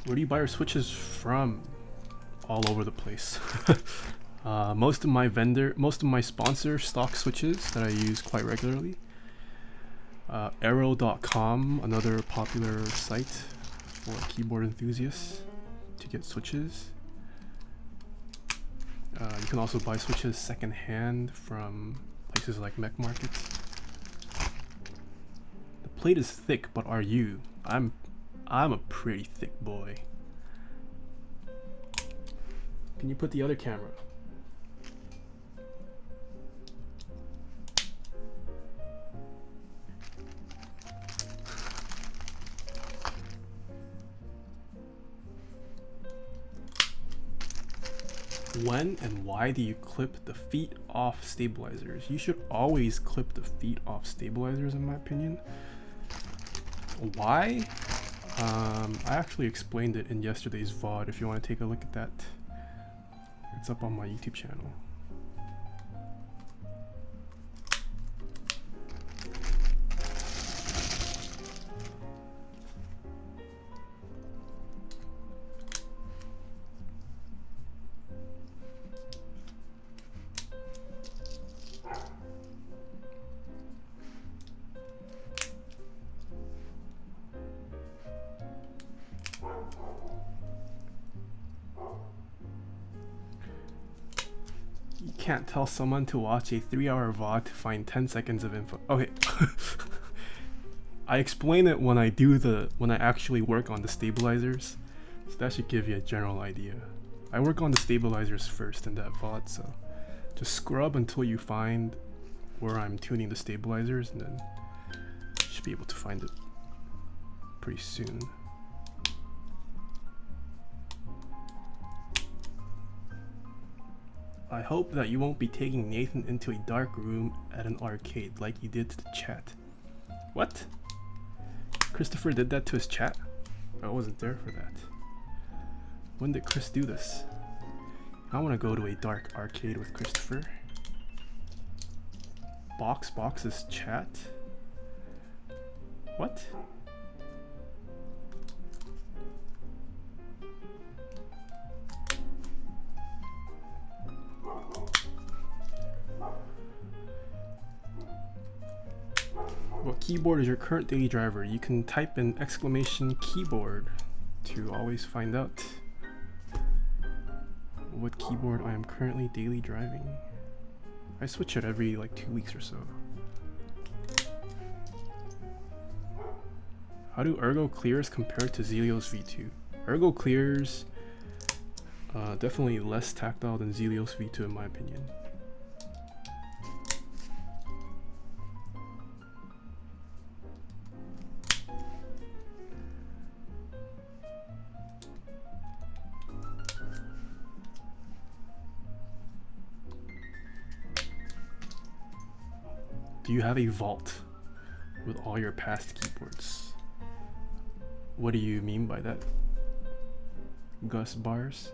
Where do you buy your switches from? All over the place. Most of my sponsor stock switches that I use quite regularly. Arrow.com, another popular site for keyboard enthusiasts to get switches. You can also buy switches secondhand from places like Mech Markets. The plate is thick, but are you? I'm a pretty thick boy. Can you put the other camera? When and why do you clip the feet off stabilizers? You should always clip the feet off stabilizers, in my opinion. Why? I actually explained it in yesterday's VOD. If you want to take a look at that, it's up on my YouTube channel. Can't tell someone to watch a 3-hour VOD to find 10 seconds of info. Okay. I explain it when I actually work on the stabilizers, so that should give you a general idea. I work on the stabilizers first in that VOD, so just scrub until you find where I'm tuning the stabilizers, and then you should be able to find it pretty soon. I hope that you won't be taking Nathan into a dark room at an arcade like you did to the chat. What? Christopher did that to his chat? I wasn't there for that. When did Chris do this? I want to go to a dark arcade with Christopher. Box's chat? What? What keyboard is your current daily driver? You can type in !keyboard to always find out what keyboard I am currently daily driving. I switch it every like 2 weeks or so. How do Ergo clears compare to Zelios V2? Ergo clears definitely less tactile than Zelios V2 in my opinion. Do you have a vault with all your past keyboards? What do you mean by that? Gus bars?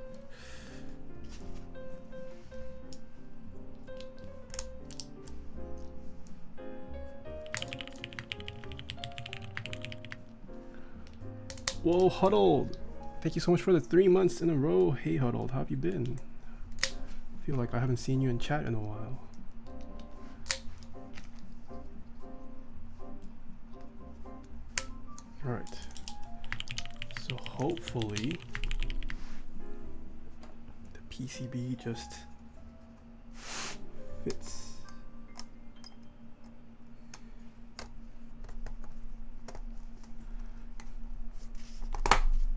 Whoa, Huddled! Thank you so much for the 3 months in a row. Hey Huddled, how have you been? I feel like I haven't seen you in chat in a while. Alright, so hopefully the PCB just fits.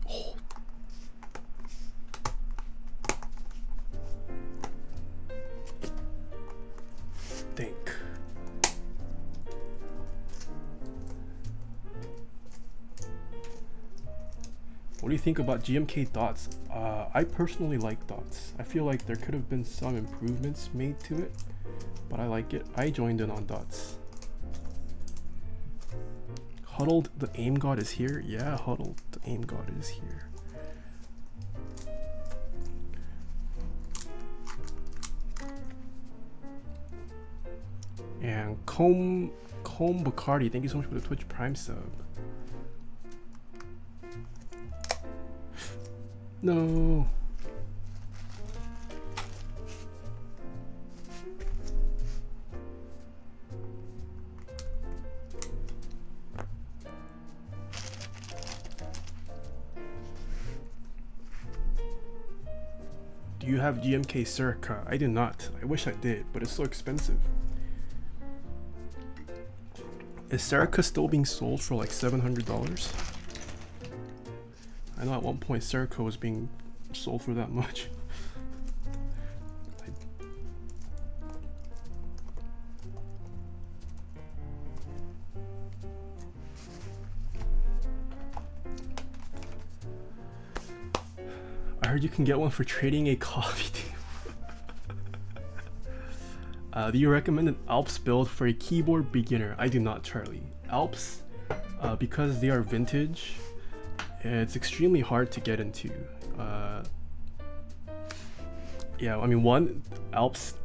Oh. Think. What do you think about GMK dots? I personally like dots. I feel like there could have been some improvements made to it, but I like it. I joined in on dots. Huddled, the aim god is here? Yeah, Huddled, the aim god is here. And Comb Bacardi, thank you so much for the Twitch Prime sub. No. Do you have GMK Serica? I do not. I wish I did, but it's so expensive. Is Serica still being sold for like $700? I know at one point Serica was being sold for that much. I heard you can get one for trading a coffee table. Do you recommend an Alps build for a keyboard beginner? I do not, Charlie. Alps, because they are vintage, it's extremely hard to get into. Yeah, I mean, one, Alps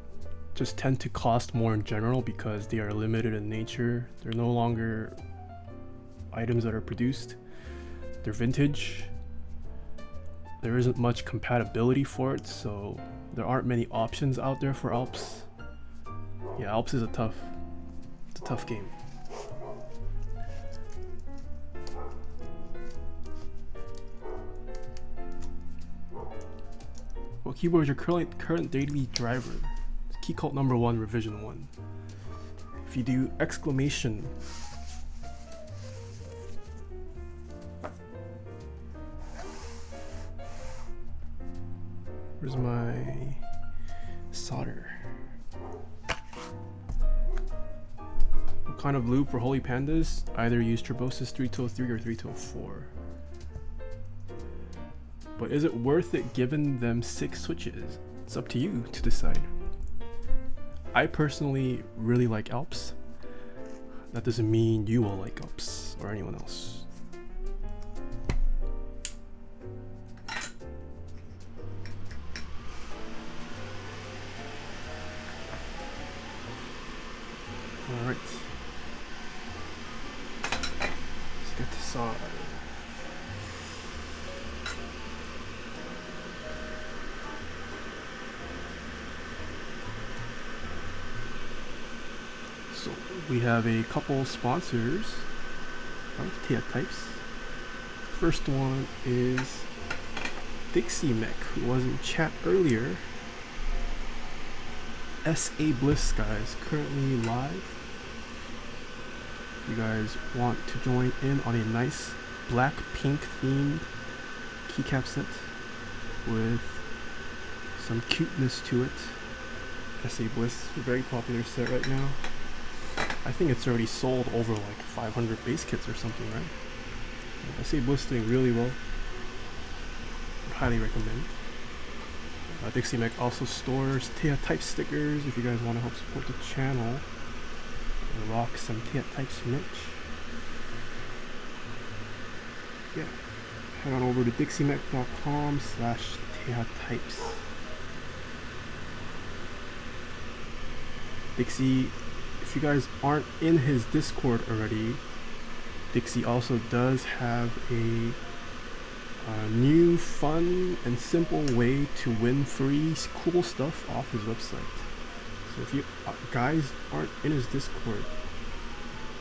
just tend to cost more in general because they are limited in nature. They're no longer items that are produced. They're vintage. There isn't much compatibility for it, so there aren't many options out there for Alps. Yeah, Alps is it's a tough game. What keyboard is your current daily driver? Key cult number 1, revision 1. If you do exclamation, where's my solder? What kind of loop for Holy Pandas? Either use Turbosis 3203 or 3204. But is it worth it given them 6 switches? It's up to you to decide. I personally really like Alps. That doesn't mean you will like Alps or anyone else. Alright. Let's get this on. So we have a couple sponsors of Taeha Types. First one is Dixie Mech, who was in chat earlier. SA Bliss, guys, currently live. You guys want to join in on a nice black pink themed keycap set with some cuteness to it. SA Bliss, a very popular set right now. I think it's already sold over like 500 base kits or something, right? SA Bliss doing really well. Highly recommend. Dixie Mech also stores Taeha Type stickers if you guys want to help support the channel and rock some Taeha Types merch. Yeah, head on over to dixiemech.com/Taeha Types. Dixie, if you guys aren't in his Discord already, Dixie also does have a new fun and simple way to win free cool stuff off his website. So if you guys aren't in his Discord,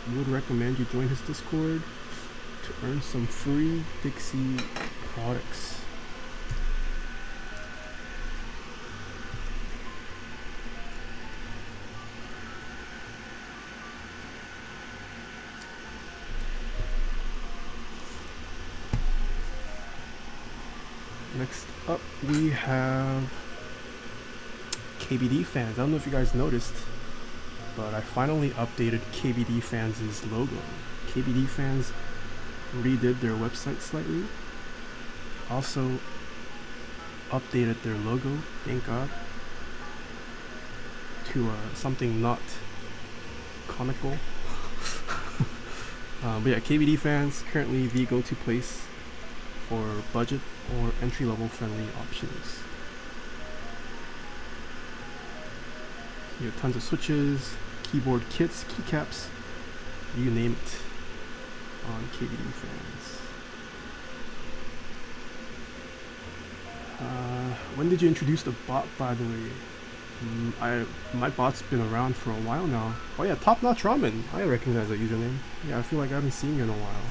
I would recommend you join his Discord to earn some free Dixie products. Next up, we have KBD Fans. I don't know if you guys noticed, but I finally updated KBD Fans' logo. KBD Fans redid their website slightly. Also updated their logo, thank God, to something not comical. But yeah, KBD Fans, currently the go-to place for budget or entry-level friendly options. You have tons of switches, keyboard kits, keycaps, you name it, on KBD Fans. When did you introduce the bot, by the way? My bot's been around for a while now. Oh yeah, Top Notch Ramen. I recognize that username. Yeah, I feel like I haven't seen you in a while.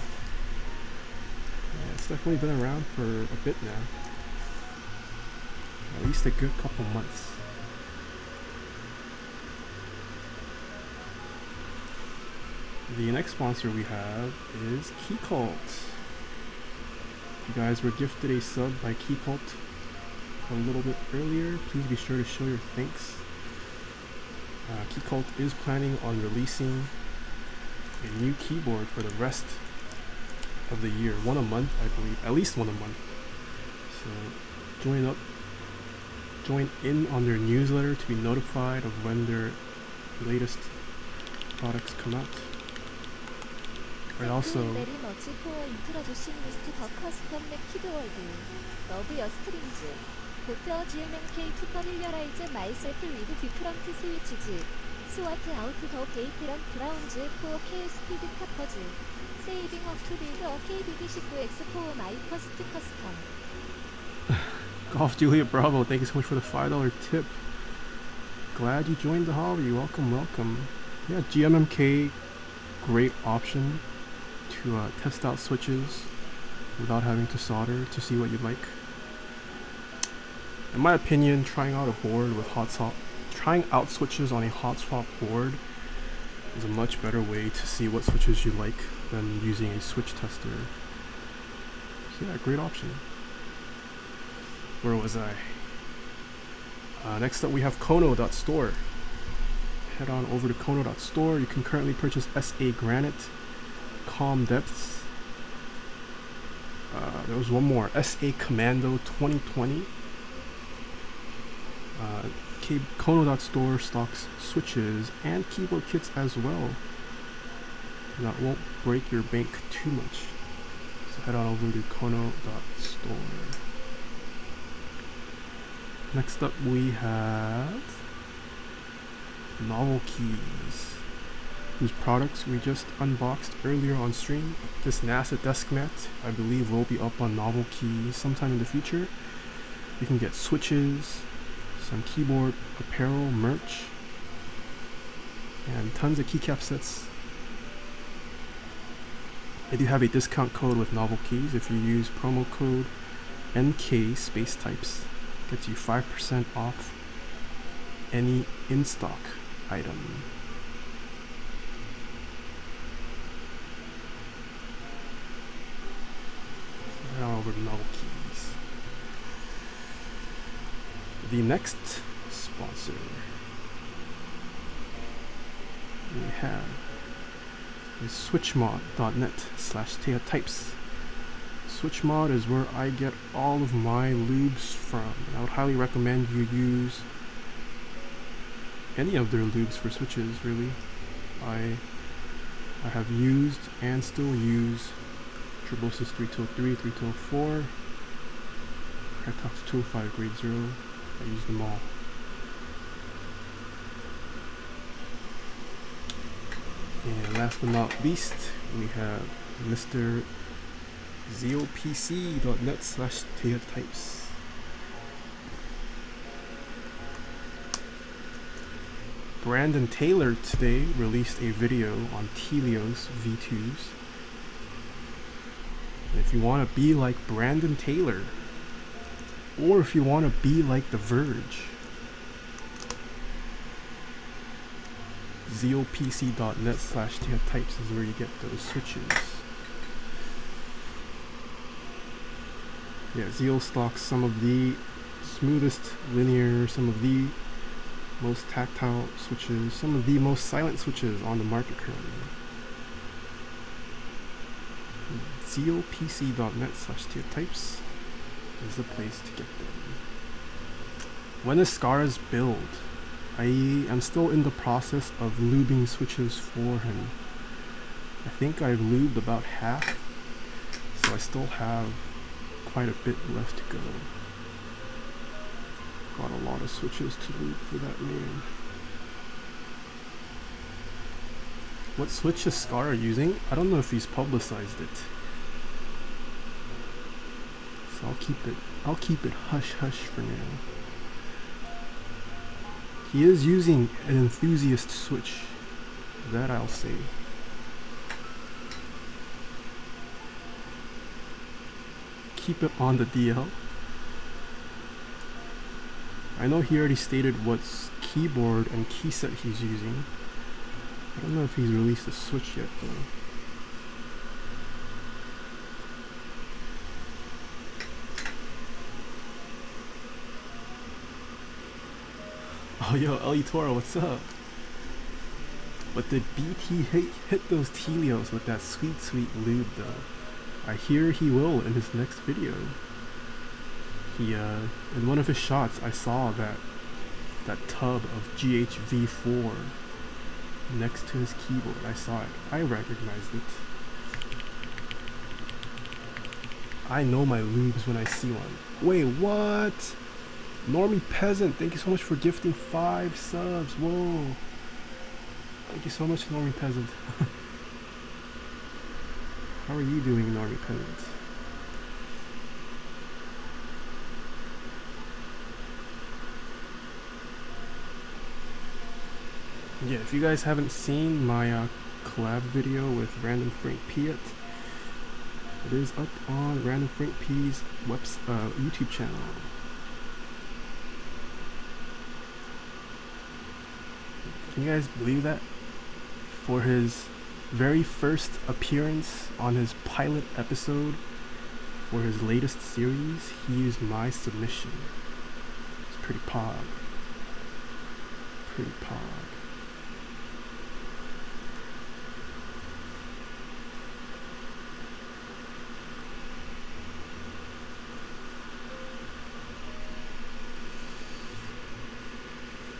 Yeah, it's definitely been around for a bit now. at least a good couple months. The next sponsor we have is Keycaps. If you guys were gifted a sub by Keycaps a little bit earlier, please be sure to show your thanks. Keycaps is planning on releasing a new keyboard for the rest of the year, one a month, I believe, at least one a month. So join in on their newsletter to be notified of when their latest products come out. And also SWAT out the gate browns for K speed tappers. Saving up to build a KBD19X for my first custom. Golf Juliet Bravo, thank you so much for the $5 tip. Glad you joined the hobby. Welcome, welcome. Yeah, GMMK, great option to test out switches without having to solder to see what you like. In my opinion, trying out switches on a hot swap board is a much better way to see what switches you like than using a switch tester. So yeah, great option. Where was I? Next up we have Kono.store. Head on over to Kono.store. You can currently purchase SA Granite, Calm Depths. There was one more, SA Commando 2020. Kono.store stocks switches and keyboard kits as well. That won't break your bank too much. So head on over to Kono.store. Next up we have Novel Keys, whose products we just unboxed earlier on stream. This NASA desk mat, I believe, will be up on Novel Keys sometime in the future. You can get switches, some keyboard apparel, merch, and tons of keycap sets. I do have a discount code with Novel Keys. If you use promo code NK Space Types, gets you 5% off any in-stock item. Now over to Novel Keys. The next sponsor we have is switchmod.net/Taeha Types. Switchmod is where I get all of my lubes from. I would highly recommend you use any of their lubes for switches, really. I have used and still use Tribosys 3203, 3204, Krytox 205 Grade 0. I use them all. And last but not least, we have Mr. ZOPC.net/Taeha Types. Brandon Taylor today released a video on Telios V2s. And if you want to be like Brandon Taylor, or if you want to be like The Verge, ZOPC.net/Taeha Types is where you get those switches. Yeah, Zeo stocks some of the smoothest linear, some of the most tactile switches, some of the most silent switches on the market currently. ZOPC.net/Taeha Types is the place to get them. When is Scar's build? I am still in the process of lubing switches for him. I think I've lubed about half, so I still have quite a bit left to go. Got a lot of switches to lube for that man. What switch is Scar using? I don't know if he's publicized it. So I'll keep it hush hush for now. He is using an enthusiast switch, that I'll say. Keep it on the DL. I know he already stated what keyboard and keyset he's using. I don't know if he's released the Switch yet though. Oh yo, Ellie Toro, what's up? But did BT hit those Telios with that sweet, sweet lube though? I hear he will in his next video. He, in one of his shots, I saw that tub of GHV4 next to his keyboard. I saw it. I recognized it. I know my lubes when I see one. Wait, what? Normie Peasant, thank you so much for gifting 5 subs. Whoa. Thank you so much, Normie Peasant. How are you doing, Normie Peasant? Yeah, if you guys haven't seen my collab video with Random Frank P yet, it is up on Random Frank P's YouTube channel. Can you guys believe that? For his very first appearance on his pilot episode for his latest series, he used my submission. It's pretty pog. Pretty pog.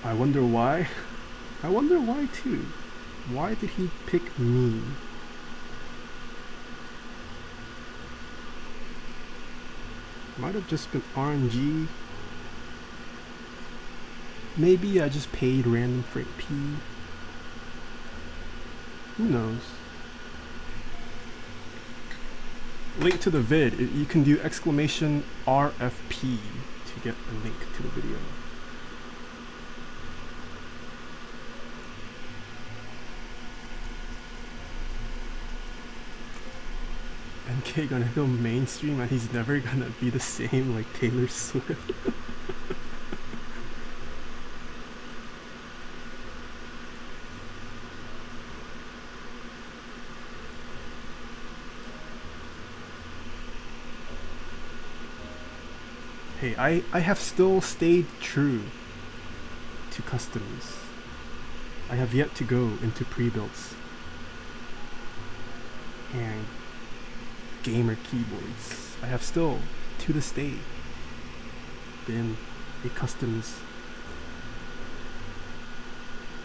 I wonder why. I wonder why too. Why did he pick me? Might have just been RNG. Maybe I just paid Random Frank P. Who knows? Link to the vid. You can do exclamation RFP to get a link to the video. NK gonna go mainstream and he's never gonna be the same like Taylor Swift. Hey, I have still stayed true to customs. I have yet to go into pre-builts and gamer keyboards. I have still, to this day, been a customs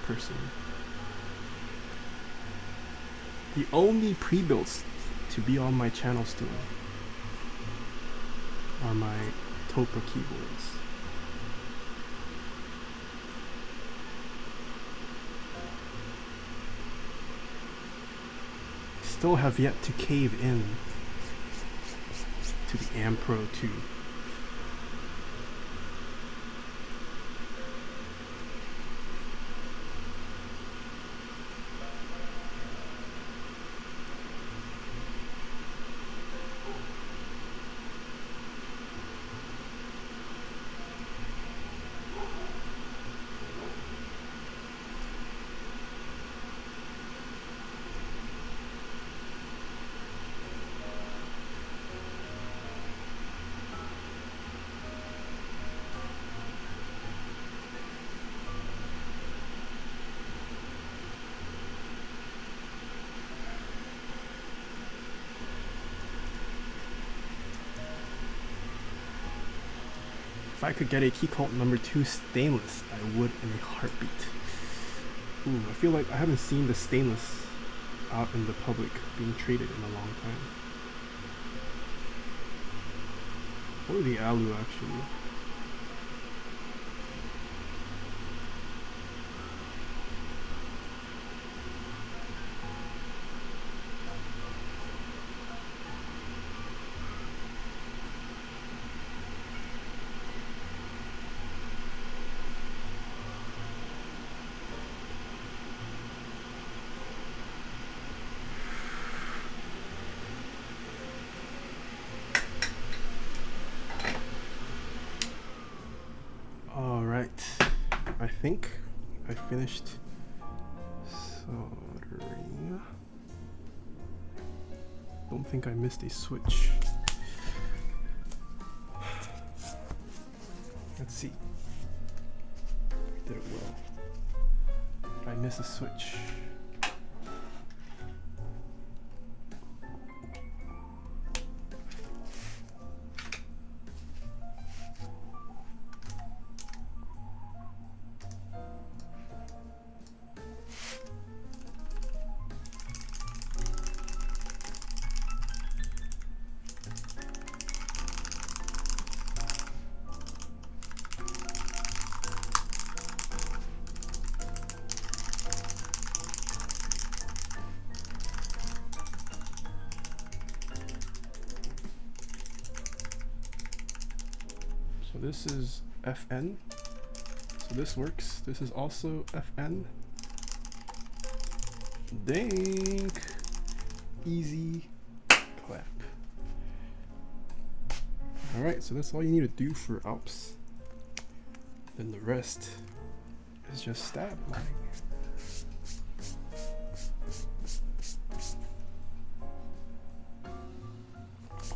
person. The only pre-builts to be on my channel still are my Topra keyboards. Still have yet to cave in to the Ampro 2. If I could get a Key Cult number 2 stainless, I would in a heartbeat. Ooh, I feel like I haven't seen the stainless out in the public being traded in a long time. Or the alu actually. think I finished soldering. Don't think I missed a switch. Let's see. Did it well. I missed a switch. So this is FN. So this works. This is also FN. Dink. Easy clap. Alright, so that's all you need to do for Alps. Then the rest is just stab mining.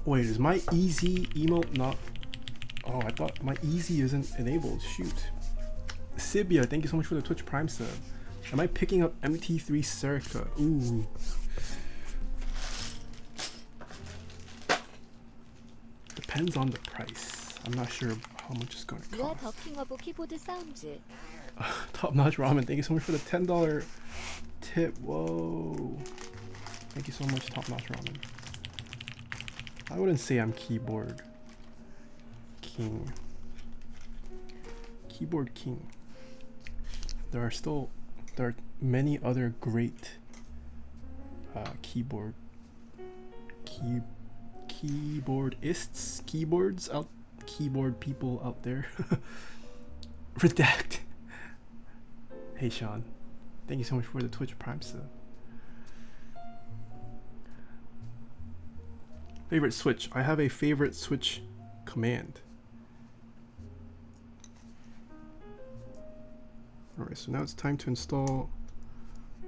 Wait, is my easy emote not? Oh, I thought my easy isn't enabled. Shoot. Sibia, thank you so much for the Twitch Prime sub. Am I picking up MT3 Circa? Ooh. Depends on the price. I'm not sure how much it's going to cost. Top Notch Ramen, thank you so much for the $10 tip. Whoa. Thank you so much, Top Notch Ramen. I wouldn't say I'm keyboard king. Keyboard king. There are many other great keyboards keyboard people out there. Redact. Hey Sean, thank you so much for the Twitch Prime sub. Favorite switch. I have a favorite switch command. Alright, so now it's time to install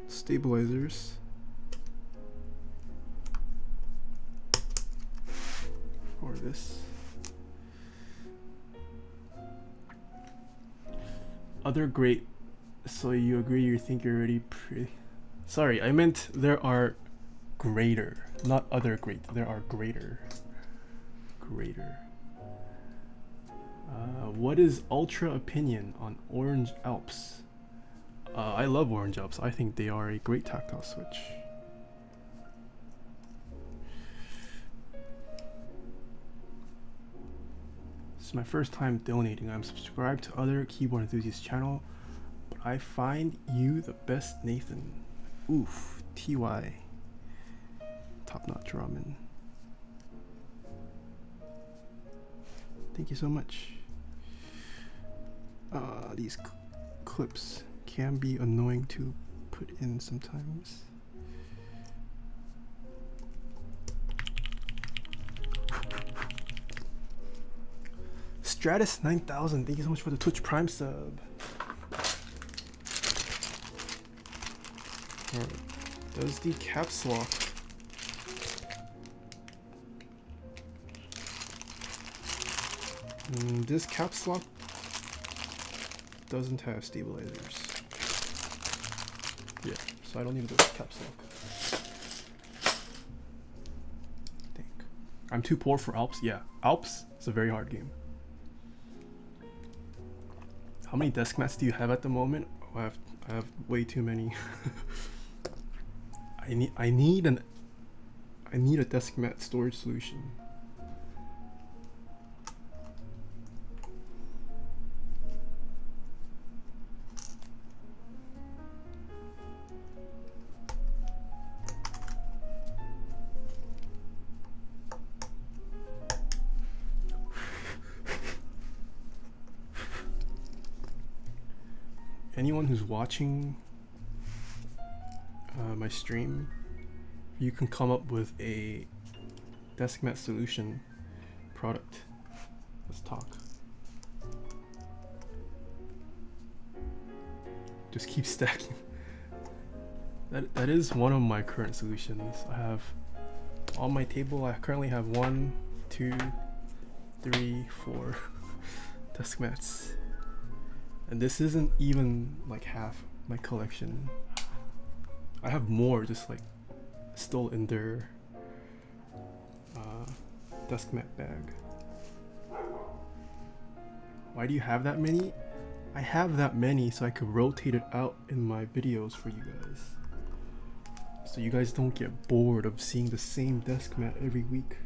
stabilizers. Or this. Other great. So you agree, you think you're already pretty. Sorry, I meant there are greater, not other great. There are greater. What is Ultra opinion on Orange Alps? I love Orange Alps. I think they are a great tactile switch. This is my first time donating. I'm subscribed to other keyboard enthusiasts channel, but I find you the best, Nathan. Oof, TY. Top Notch Ramen. Thank you so much. These clips can be annoying to put in sometimes. Stratus 9000, thank you so much for the Twitch Prime sub. Alright, does the caps lock this caps lock doesn't have stabilizers. Yeah, so I don't need to do a caps lock. I think. I'm too poor for Alps. Yeah, Alps is a very hard game. How many desk mats do you have at the moment? Oh, I have way too many. I need a desk mat storage solution. Anyone who's watching my stream, you can come up with a desk mat solution product. Let's talk. just keep stacking. That is one of my current solutions. I have on my table, I currently have 1, 2, 3, 4 desk mats, and this isn't even like half my collection. I have more just like still in their desk mat bag. Why do you have that many? I have that many so I could rotate it out in my videos for you guys, so you guys don't get bored of seeing the same desk mat every week.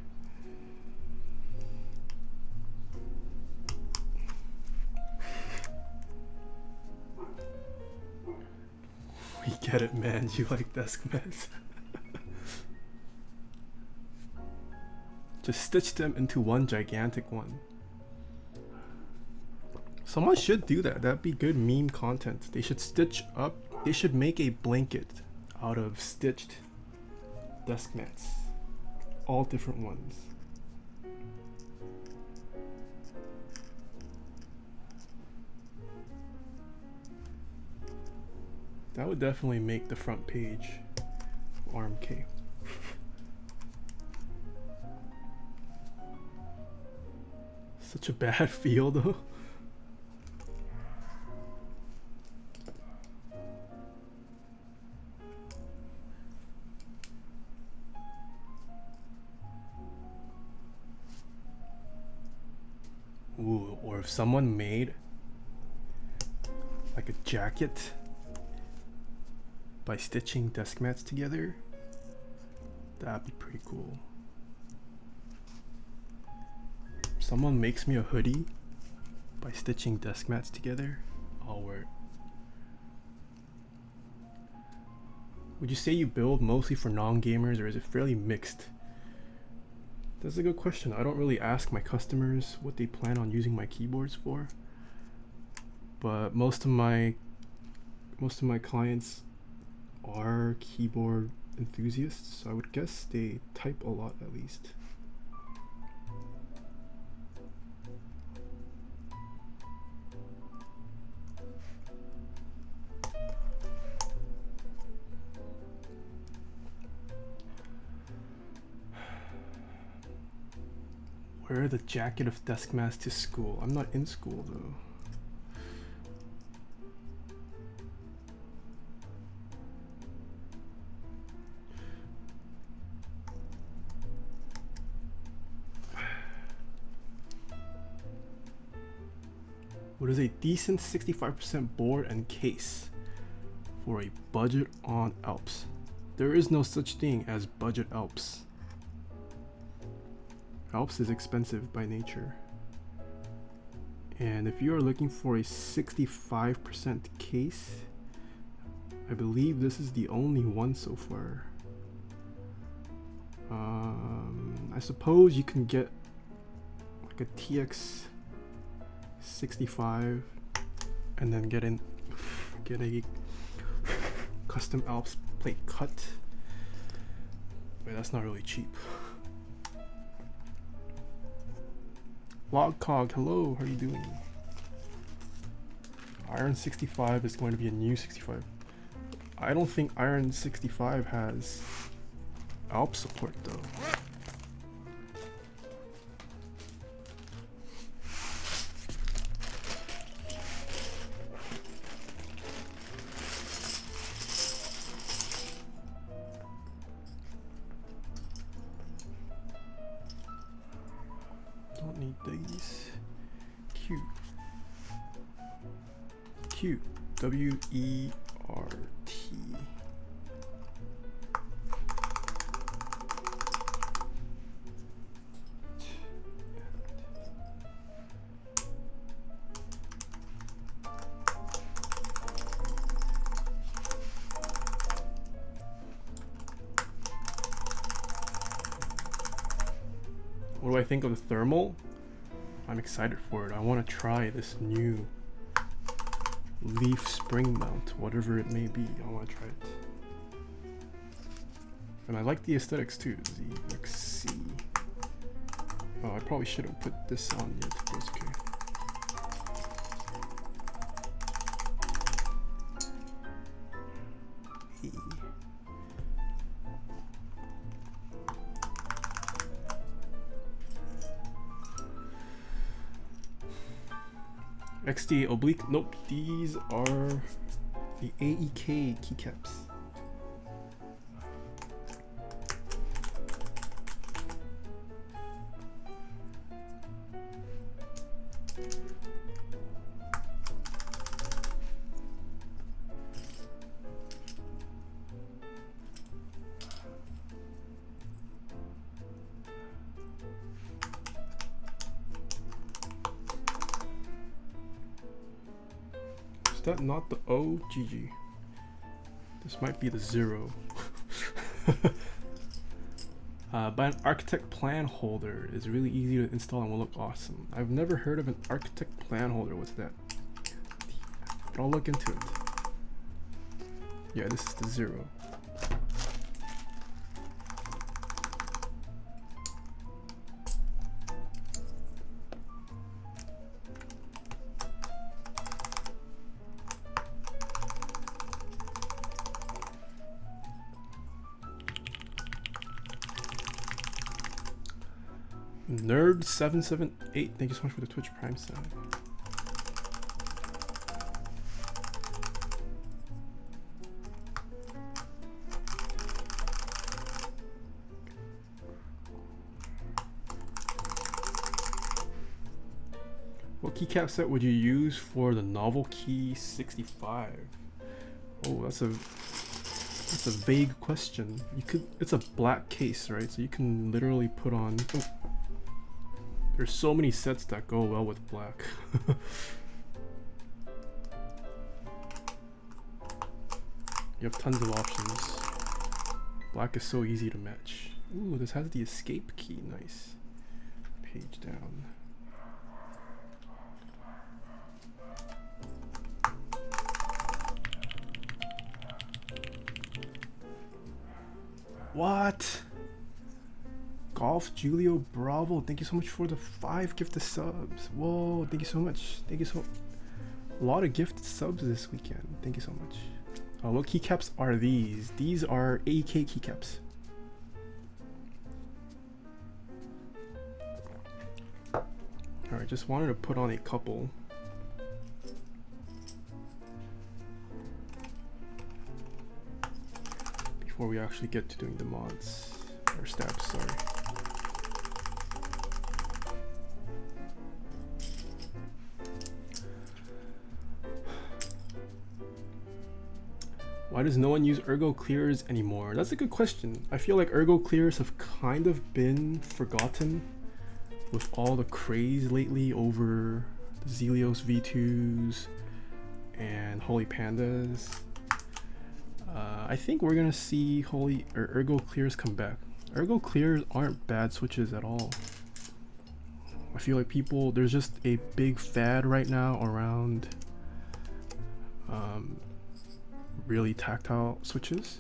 We get it, man. You like desk mats. Just stitch them into one gigantic one. Someone should do that. That'd be good meme content. They should stitch up. They should make a blanket out of stitched desk mats. All different ones. That would definitely make the front page of RMK. Such a bad feel though. Ooh, or if someone made like a jacket by stitching desk mats together, that'd be pretty cool. If someone makes me a hoodie by stitching desk mats together, I'll wear it. Would you say you build mostly for non-gamers, or is it fairly mixed? That's a good question. I don't really ask my customers what they plan on using my keyboards for, but most of my clients are keyboard enthusiasts, so I would guess they type a lot at least. Wear the jacket of desk mats to school. I'm not in school though. What is a decent 65% board and case for a budget on Alps? There is no such thing as budget Alps. Alps is expensive by nature. And if you are looking for a 65% case, I believe this is the only one so far. I suppose you can get like a TX 65 and then get a custom Alps plate cut. But that's not really cheap. Logcog, hello, how are you doing? Iron 65 is going to be a new 65. I don't think Iron 65 has Alps support though. Don't need these. Q W-E-R-T. What do I think of the thermal? I'm excited for it. I want to try this new leaf spring mount, whatever it may be. I want to try it. And I like the aesthetics too. ZXC. Oh, I probably shouldn't put this on yet, but it's okay. XD oblique. Nope, these are the AEK keycaps. Is that not the O? GG. This might be the 0. But an architect plan holder is really easy to install and will look awesome. I've never heard of an architect plan holder. What's that? But I'll look into it. Yeah, this is the 0. Nerd778, thank you so much for the Twitch Prime sub. What keycap set would you use for the Novel Key 65? Oh, that's a vague question. You could, it's a black case, right? So you can literally put on. Oh, there's so many sets that go well with black. You have tons of options. Black is so easy to match. Ooh, this has the escape key. Nice. Page down. What? Golf Julio Bravo, thank you so much for the 5 gifted subs. Whoa, thank you so much. Thank you so. A lot of gifted subs this weekend. Thank you so much. What keycaps are these? These are AEK keycaps. Alright, just wanted to put on a couple. Before we actually get to doing the mods. Or steps, sorry. Why does no one use ergo clears anymore? That's a good question. I feel like ergo clears have kind of been forgotten with all the craze lately over the Zelios V2s and Holy Pandas. I think we're gonna see ergo clears come back. Ergo clears aren't bad switches at all. I feel like there's just a big fad right now around really tactile switches,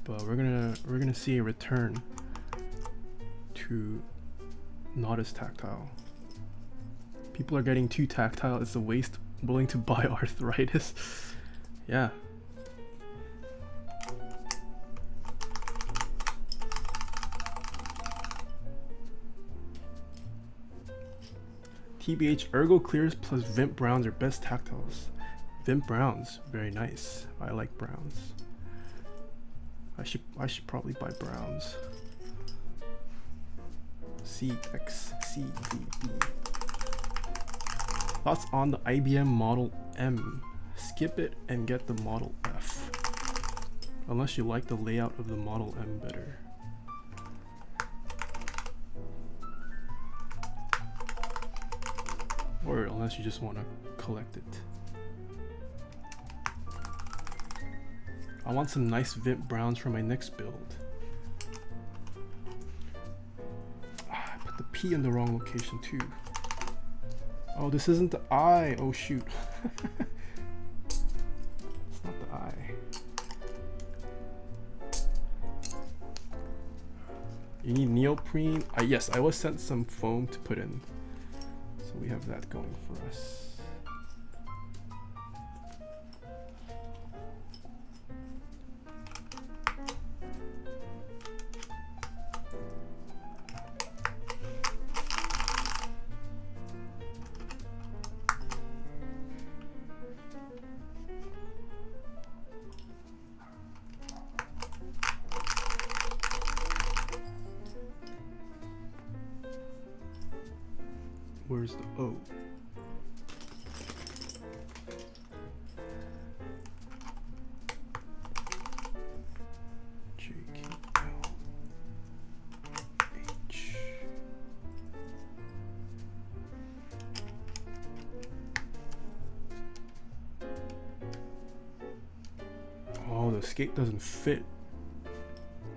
but we're gonna see a return to not as tactile. People are getting too tactile. It's a waste. Willing to buy arthritis. Yeah. TBH, ergo clears plus Vimp browns are best tactiles. Vimp browns, very nice. I like browns. I should probably buy browns. CXCDB. Thoughts on the IBM Model M? Skip it and get the Model F. Unless you like the layout of the Model M better. Or unless you just want to collect it. I want some nice Vimp browns for my next build. I put the P in the wrong location too. Oh, this isn't the I. Oh shoot. It's not the I. You need neoprene? Yes, I was sent some foam to put in. So we have that going for us. Where's the O? J, K, L, H. Oh, the escape doesn't fit.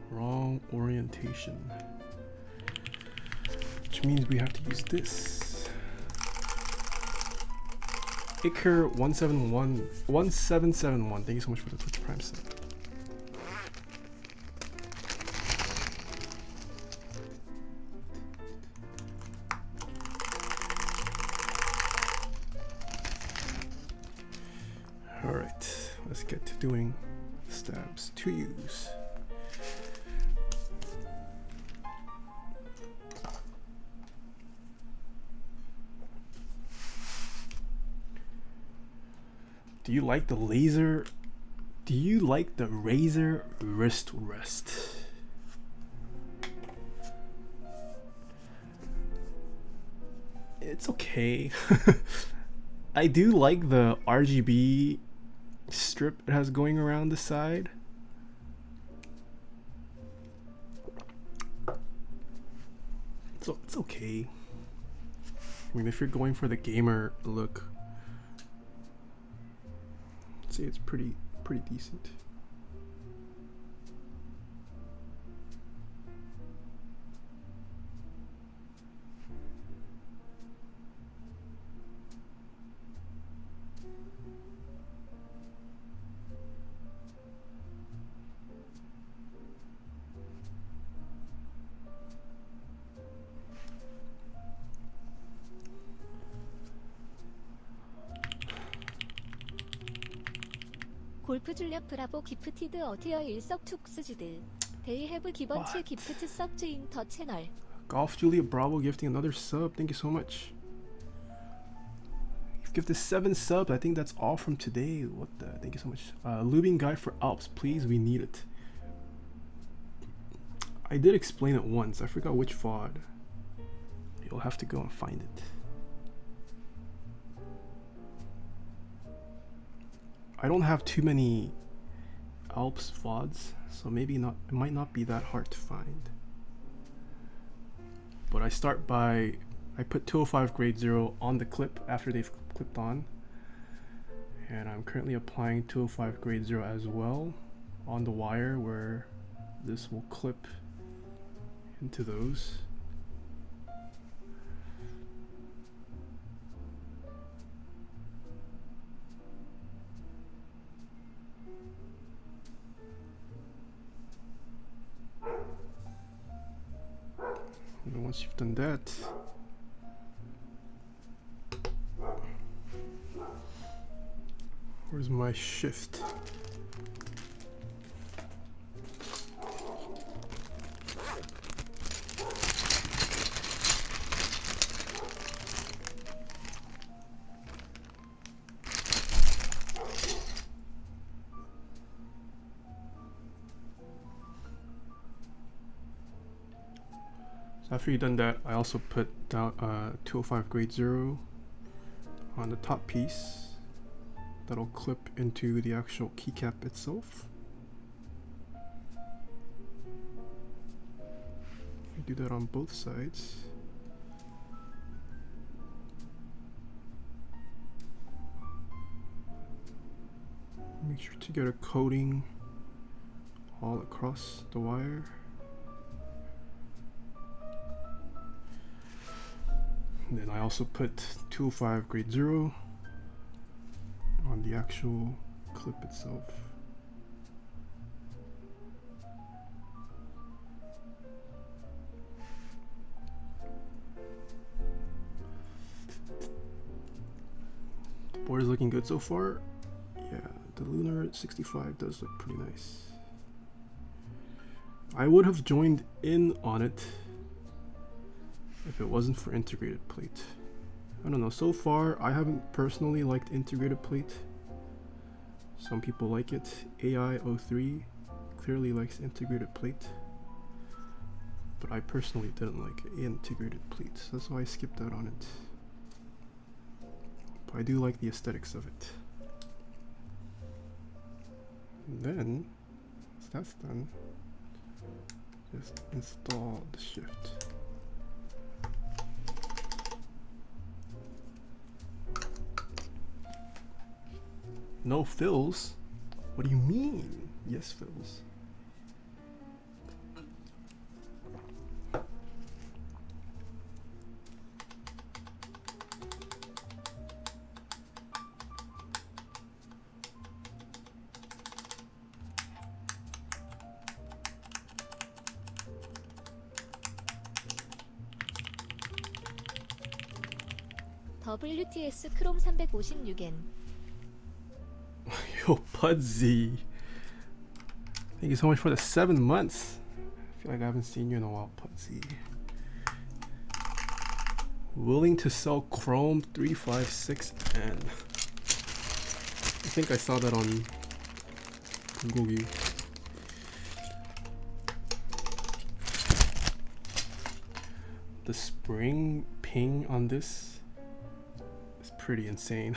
Wrong orientation. Which means we have to use this. Iker 1771. Thank you so much for the Twitch Prime sub. Alright, let's get to doing stabs to use. Do you like the laser? Do you like the Razer wrist rest? It's okay. I do like the RGB strip it has going around the side. So it's okay. I mean, if you're going for the gamer look, I'd say it's pretty decent. 골프 줄력 브라보 기프티드 어티어 일석툭스즈드 데이 해브 기번츠 기프트 서브 인 더 채널. Golf Juliet Bravo gifting another sub. Thank you so much. You've gifted 7 subs. I think that's all from today. What the? Thank you so much. Lubing guide for Alps, please. We need it. I did explain it once. I forgot which VOD. You'll have to go and find it. I don't have too many Alps VODs, so maybe not. It might not be that hard to find. But I start by, I put 205 grade 0 on the clip after they've clipped on, and I'm currently applying 205 grade 0 as well on the wire where this will clip into those. And once you've done that, where's my shift? After you've done that, I also put down 205 grade 0 on the top piece that'll clip into the actual keycap itself. You do that on both sides. Make sure to get a coating all across the wire. And then I also put 205 grade 0 on the actual clip itself. The board is looking good so far. Yeah, the Lunar 65 does look pretty nice. I would have joined in on it if it wasn't for integrated plate. I don't know, so far I haven't personally liked integrated plate. Some people like it. AI03 clearly likes integrated plate, but I personally didn't like integrated plate, so that's why I skipped out on it. but I do like the aesthetics of it. And then, once that's done, just install the shift. No fills? What do you mean? Yes, fills. WTS 크롬 356엔. Yo, Pudsey. Thank you so much for the 7 months. I feel like I haven't seen you in a while, Pudsey. Willing to sell Chrome 356N. I think I saw that on Google. The spring ping on this is pretty insane.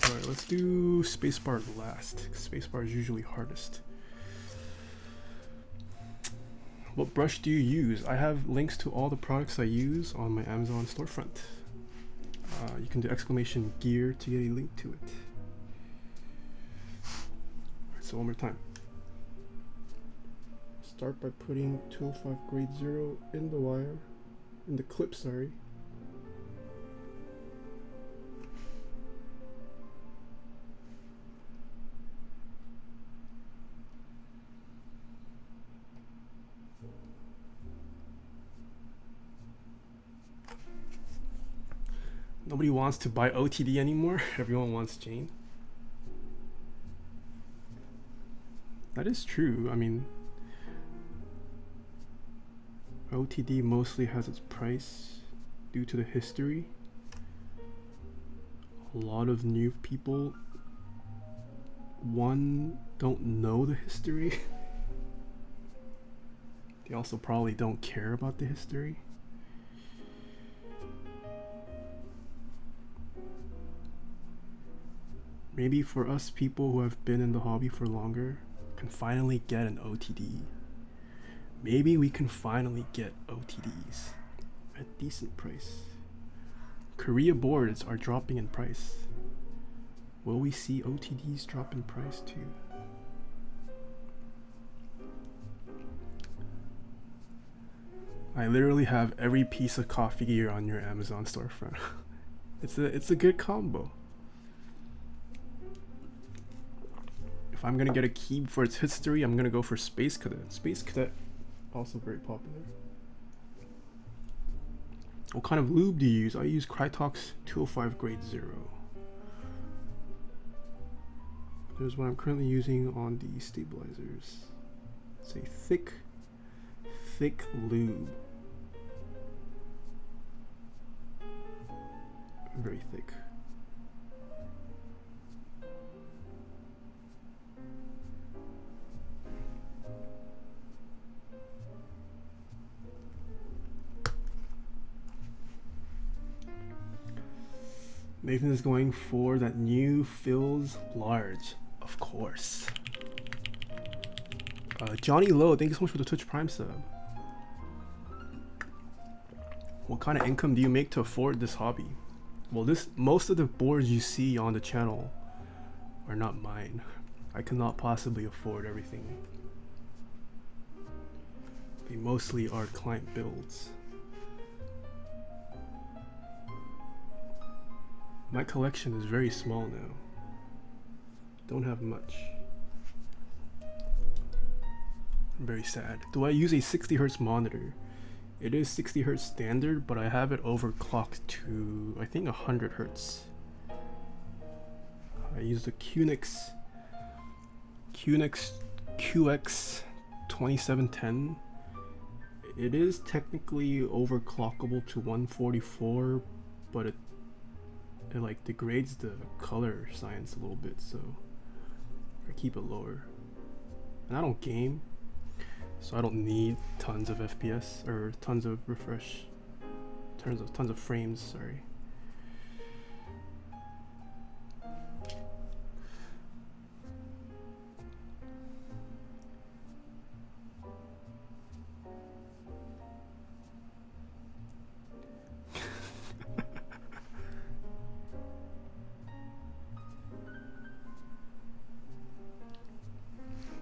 Alright, let's do Spacebar last. Spacebar is usually hardest. What brush do you use? I have links to all the products I use on my Amazon storefront. You can do exclamation gear to get a link to it. Alright, so one more time. Start by putting 205 grade 0 in the wire, in the clip, sorry. Nobody wants to buy OTD anymore. Everyone wants Jane. That is true. I mean, OTD mostly has its price due to the history. A lot of new people, one, don't know the history. They also probably don't care about the history. Maybe for us people who have been in the hobby for longer can finally get an OTD. Maybe we can finally get OTDs at decent price. Korea boards are dropping in price. Will we see OTDs drop in price too? I literally have every piece of coffee gear on your Amazon storefront. It's a good combo. If I'm gonna get a key for its history, I'm gonna go for Space Cadet. Space Cadet, also very popular. What kind of lube do you use? I use Krytox 205 grade 0. Here's what I'm currently using on the stabilizers. It's a thick lube. Very thick. Nathan is going for that new fills large, of course. Johnny Lowe, thank you so much for the Twitch Prime sub. What kind of income do you make to afford this hobby? Well, most of the boards you see on the channel are not mine. I cannot possibly afford everything. They mostly are client builds. My collection is very small now. Don't have much. I'm very sad. Do I use a 60 Hz monitor? It is 60 Hz standard, but I have it overclocked to, I think, 100 Hz. I use the QNX QX 2710. It is technically overclockable to 144, but it like degrades the color science a little bit, so I keep it lower. And I don't game, so I don't need tons of FPS or tons of refresh, tons of frames, sorry.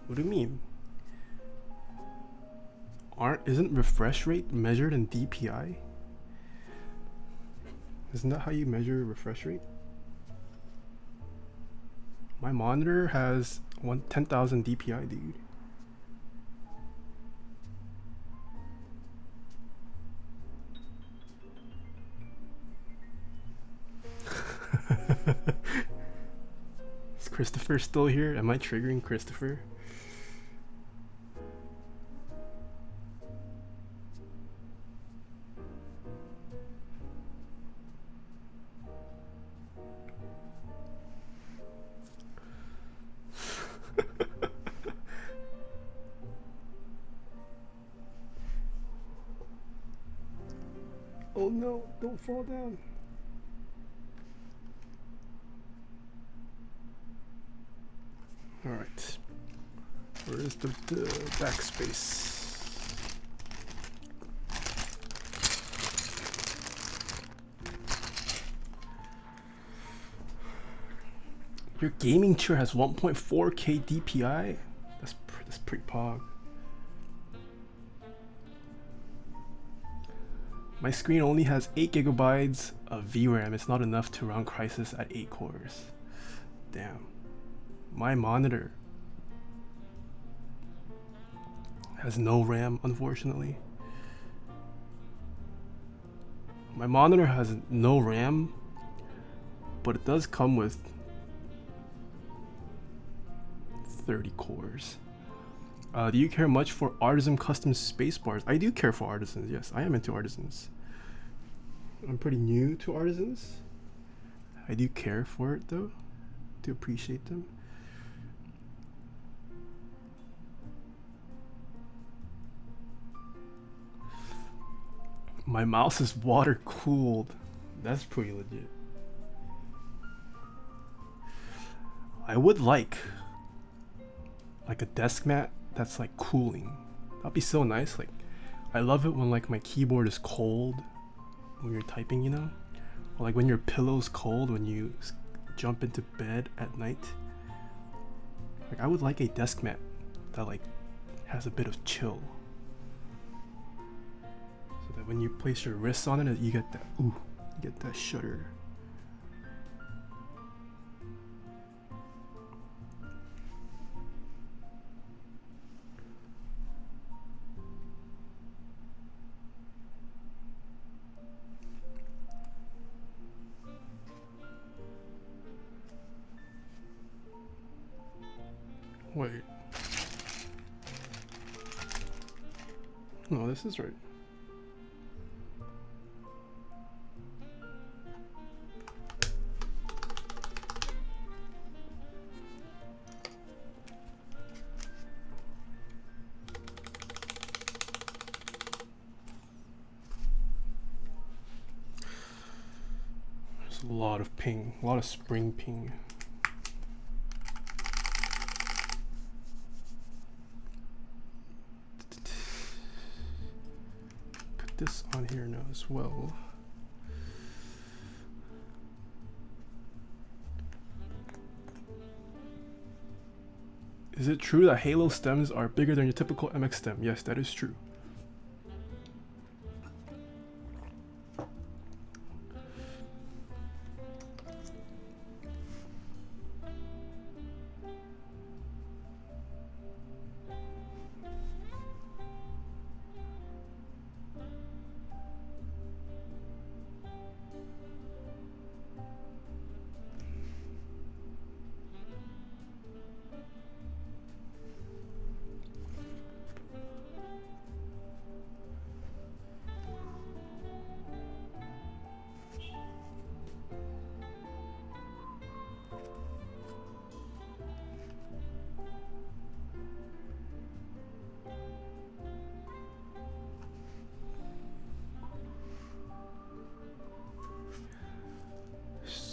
What do you mean? Isn't refresh rate measured in DPI? Isn't that how you measure refresh rate? My monitor has 10,000 DPI, dude. Is Christopher still here? Am I triggering Christopher? Oh no, don't fall down. All right, where is the backspace? Your gaming chair has 1.4K DPI? That's pretty pog. My screen only has 8 gigabytes of VRAM. It's not enough to run Crysis at 8 cores. Damn. My monitor has no RAM, unfortunately. My monitor has no RAM, but it does come with 30 cores. Do you care much for artisan custom spacebars? I do care for artisans, yes. I am into artisans. I'm pretty new to artisans. I do care for it though. Do appreciate them. My mouse is water cooled. That's pretty legit. I would like a desk mat that's like cooling. That'd be so nice. Like, I love it when like my keyboard is cold when you're typing, you know, or like when your pillow's cold when you jump into bed at night. Like, I would like a desk mat that like has a bit of chill, so that when you place your wrists on it, you get that you get that shudder. Wait. No, this is right. There's a lot of ping, a lot of spring ping. This on here now as well. Is it true that Halo stems are bigger than your typical MX stem? Yes, that is true.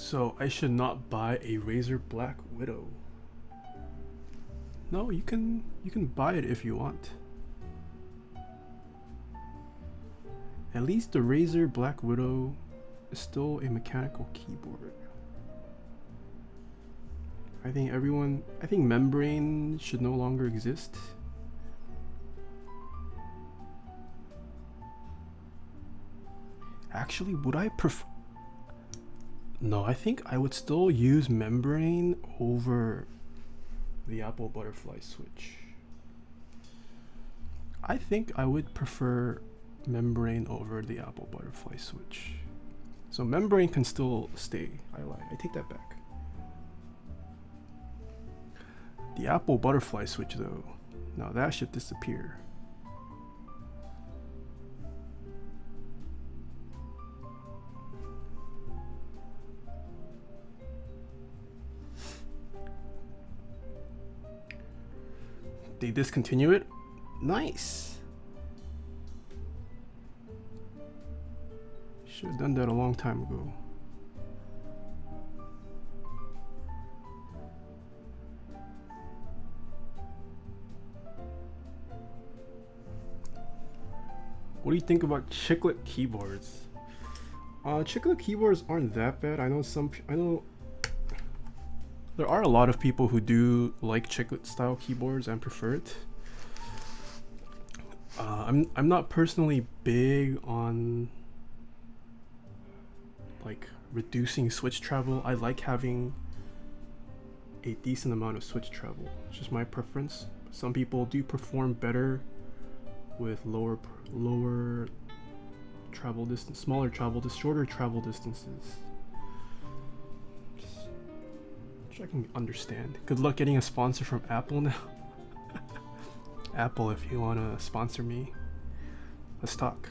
So I should not buy a Razer Black Widow. No, you can buy it if you want. At least the Razer Black Widow is still a mechanical keyboard. I think membrane should no longer exist. Actually, would I prefer? No, I think I would still use membrane over the Apple Butterfly switch. I think I would prefer membrane over the Apple Butterfly switch. So membrane can still stay. I lie. I take that back. The Apple Butterfly switch though, now that should disappear. They discontinue it? Nice. Should have done that a long time ago. What do you think about chiclet keyboards? Chiclet keyboards aren't that bad. I know there are a lot of people who do like chiclet style keyboards and prefer it. I'm not personally big on like reducing switch travel. I like having a decent amount of switch travel. It's just my preference. Some people do perform better with lower travel distance, shorter travel distances. Which I can understand. Good luck getting a sponsor from Apple now. Apple, if you want to sponsor me, let's talk.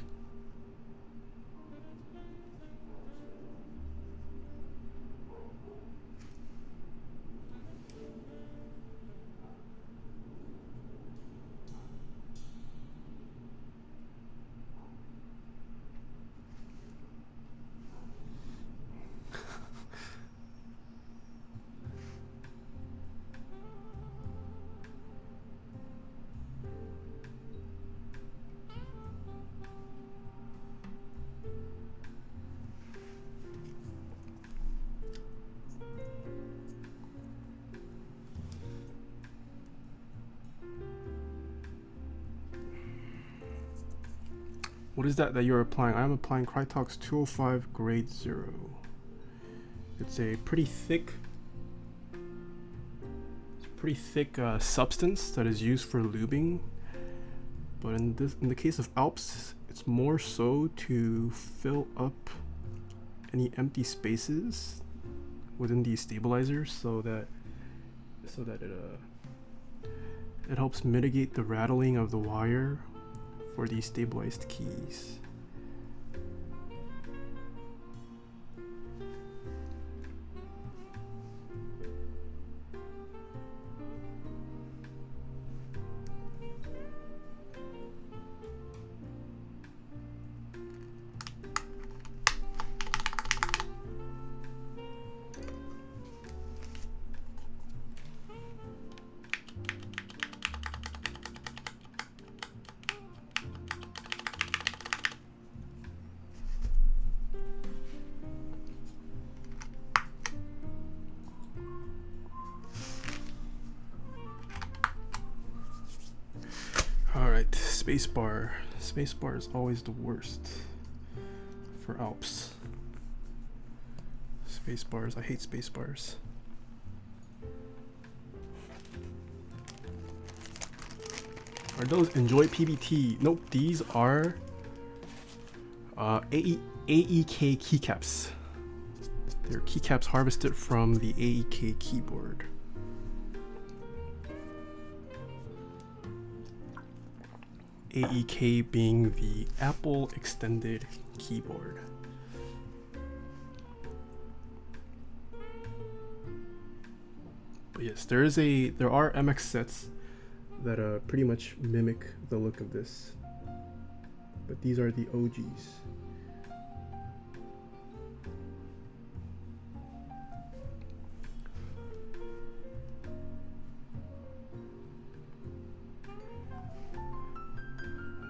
What is that you're applying? I'm applying Crytox 205 grade 0. It's a pretty thick substance that is used for lubing. But in the case of Alps, it's more so to fill up any empty spaces within these stabilizers so that it helps mitigate the rattling of the wire for these stabilized keys. Spacebar. Spacebar is always the worst for Alps. Spacebars, I hate spacebars. Are those Enjoy PBT? Nope, these are AEK keycaps. They're keycaps harvested from the AEK keyboard. AEK being the Apple extended keyboard. But yes, there are MX sets that pretty much mimic the look of this, but these are the OGs.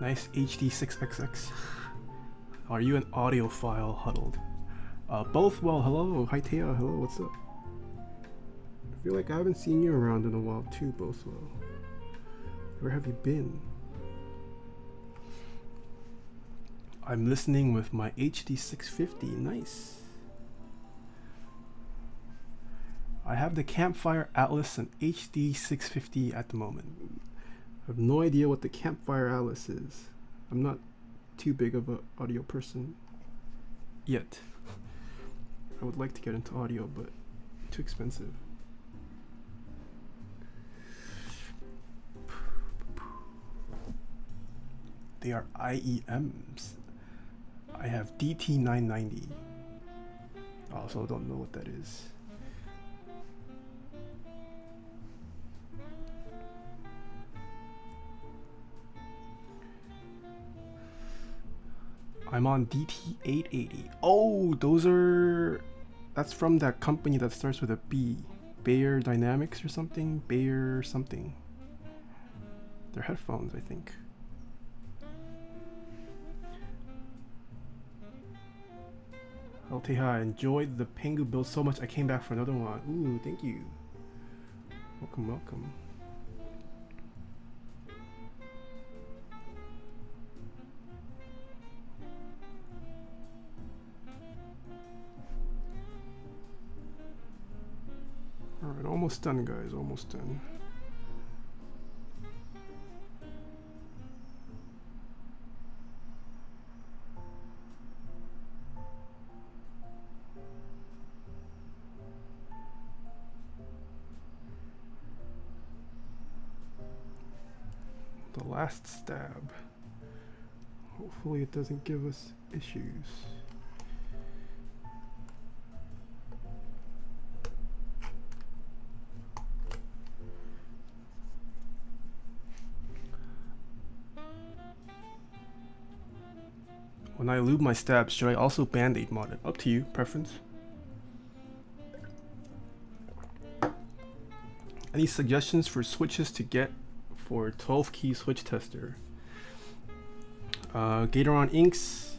Nice HD6XX. Are you an audiophile? Huddled. Both well. Hello. Hi Taeha. Hello. What's up? I feel like I haven't seen you around in a while too, both well. Where have you been? I'm listening with my HD650. Nice. I have the Campfire Atlas and HD650 at the moment. I have no idea what the Campfire Atlas is. I'm not too big of an audio person yet. I would like to get into audio, but too expensive. They are IEMs. I have DT990. Also don't know what that is. I'm on DT880. Oh, that's from that company that starts with a B. Bayer Dynamics or something? Bayer something. They're headphones, I think. Taeha, I enjoyed the Pengu build so much I came back for another one. Ooh, thank you. Welcome, welcome. Alright, almost done guys, almost done. The last stab. Hopefully it doesn't give us issues. When I lube my stabs, should I also band-aid mod it? Up to you, preference. Any suggestions for switches to get for 12 key switch tester? Gatoron inks.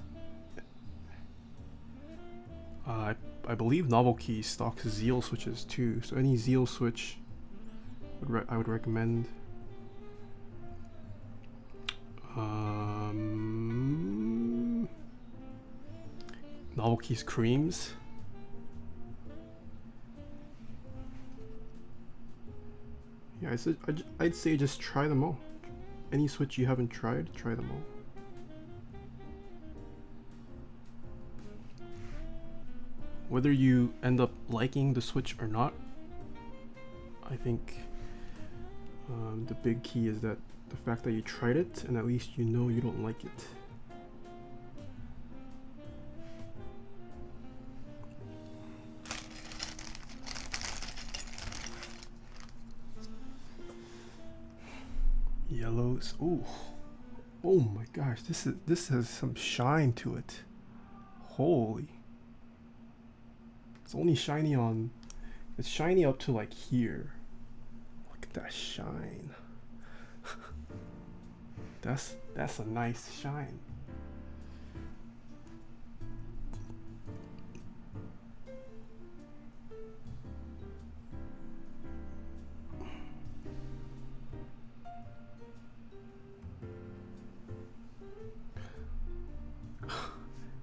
I believe Novel Key stocks Zeal switches too, so any Zeal switch I would recommend. Novel Keys creams. Yeah, I'd say just try them all. Any switch you haven't tried, try them all. Whether you end up liking the switch or not, I think the big key is that the fact that you tried it and at least you know you don't like it. Yellows. Ooh. Oh my gosh, this has some shine to it. Holy. It's only shiny on, it's shiny up to like here. Look at that shine. That's a nice shine.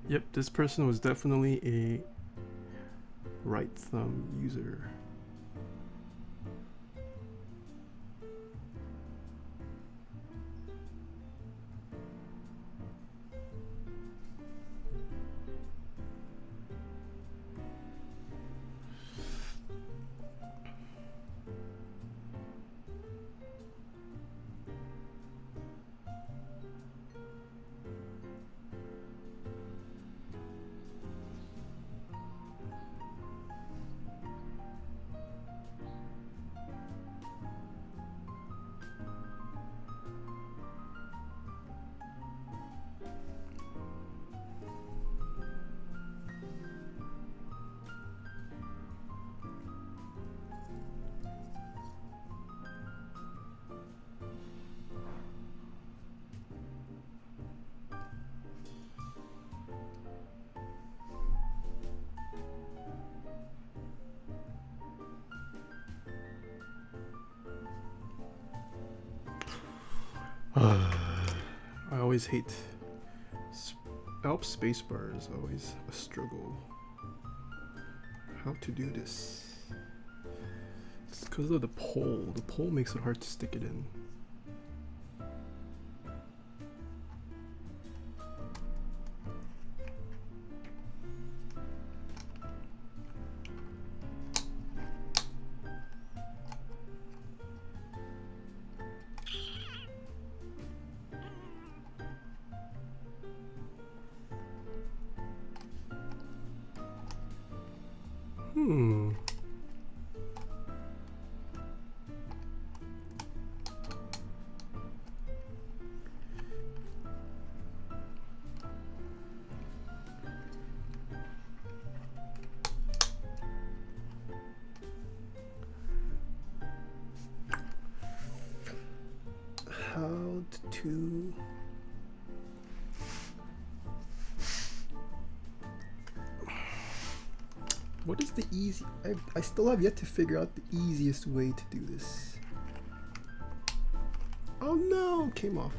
Yep, this person was definitely a right thumb user. I always hate Alps Spacebar is always a struggle. How to do this? It's because of the pole. The pole makes it hard to stick it in. How to what is the easy I still have yet to figure out the easiest way to do this. Oh no, it came off.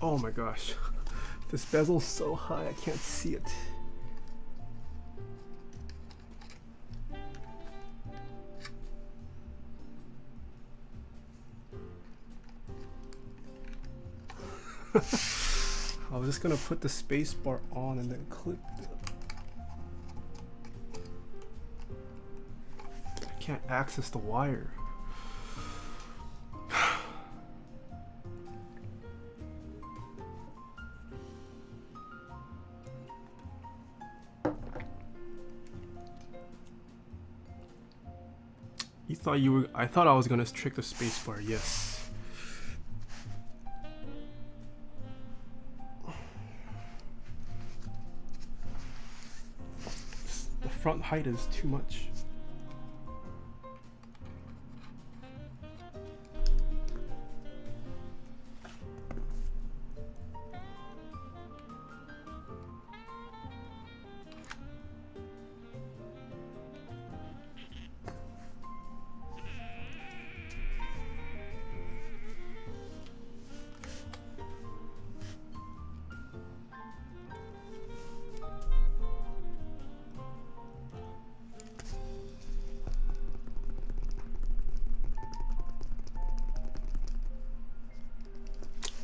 Oh my gosh, this bezel's so high I can't see it. I was just gonna put the space bar on and then clip it. I can't access the wire. You thought you were, I thought I was gonna trick the spacebar, yes. The front height is too much.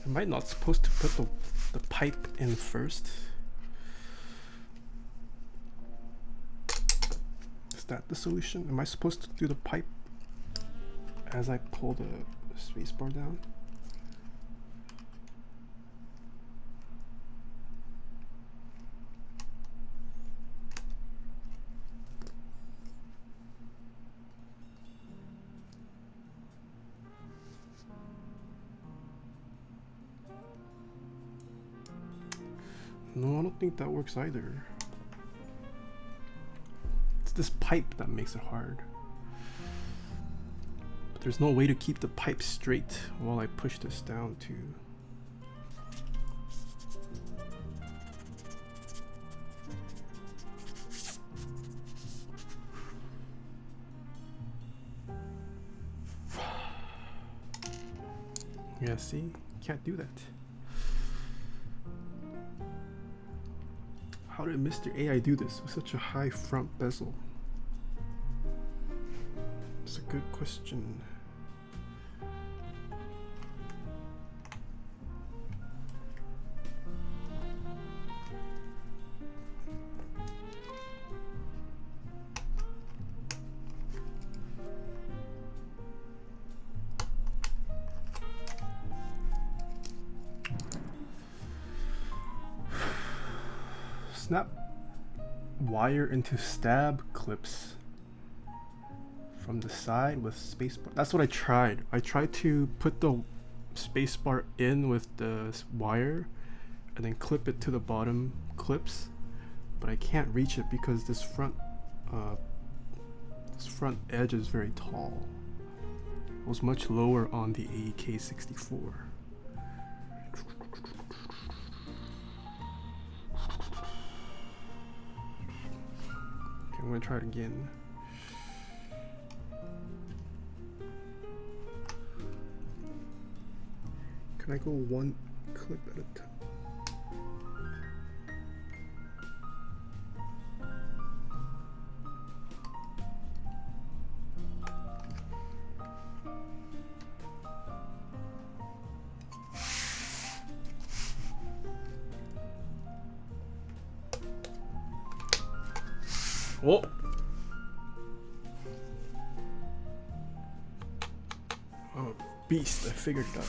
Am I not supposed to put the pipe in first? Is that the solution? Am I supposed to do the pipe as I pull the spacebar down? No, I don't think that works either. It's this pipe that makes it hard. But there's no way to keep the pipe straight while I push this down too. Yeah, see? Can't do that. How did Mr. AI do this with such a high front bezel? It's a good question. Snap wire into stab clips from the side with spacebar. That's what I tried. I tried to put the spacebar in with the wire and then clip it to the bottom clips, but I can't reach it because this front edge is very tall. It was much lower on the AEK 64. I'm gonna try it again. Can I go one clip at a time? Oh! I'm a beast, I figured it out.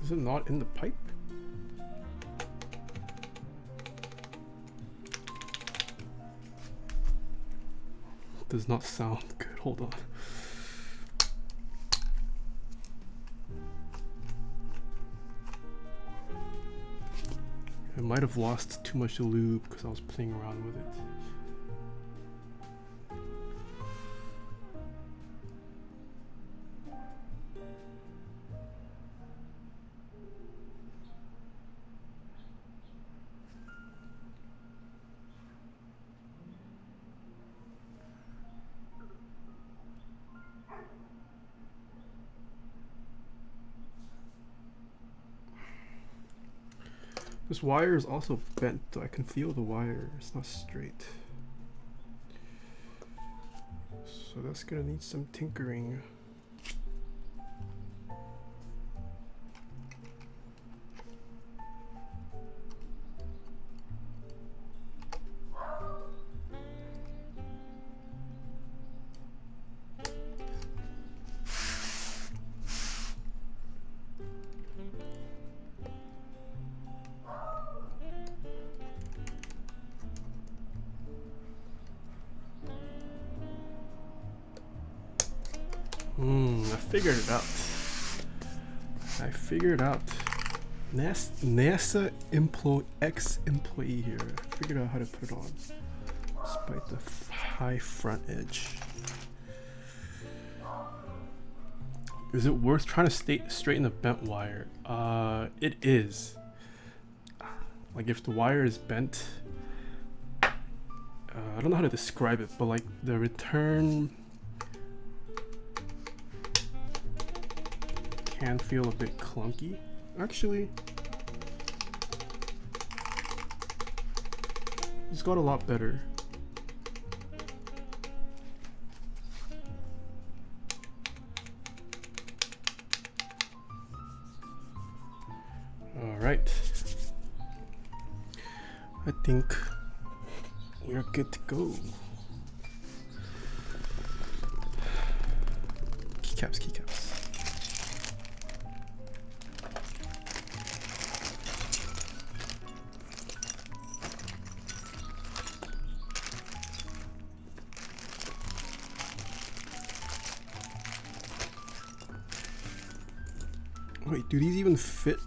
Is it not in the pipe? It does not sound good, hold on. I might have lost too much lube because I was playing around with it. This wire is also bent, though. I can feel the wire. It's not straight. So that's gonna need some tinkering. I figured it out. I figured out. NASA ex-employee here. I figured out how to put it on, despite the high front edge. Is it worth trying to straighten the bent wire? It is. Like if the wire is bent, I don't know how to describe it, but like the return can feel a bit clunky. Actually, it's got a lot better. All right, I think we're good to go. Keycaps, keycaps. Wait, do these even fit?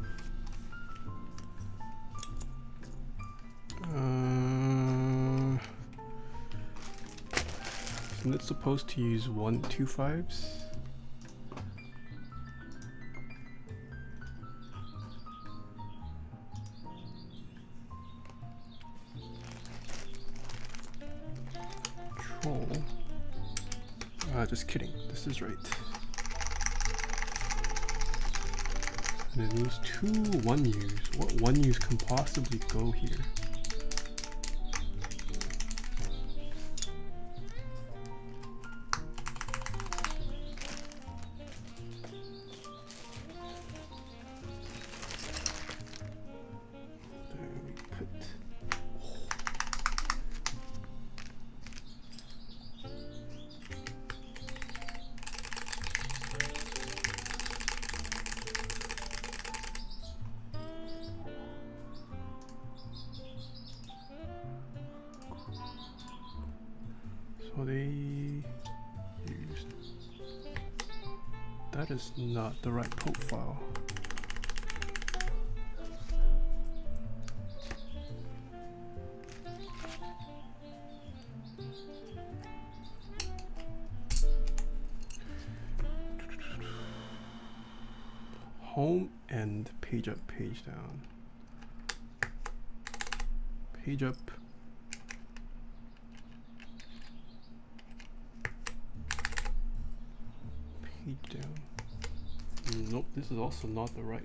Isn't it supposed to use 125s? control. Just kidding. This is right. And it needs 2 1Us. What 1Us can possibly go here? So they used, that is not the right profile. Home and page up, page down. Page up. Page down. Nope, this is also not the right.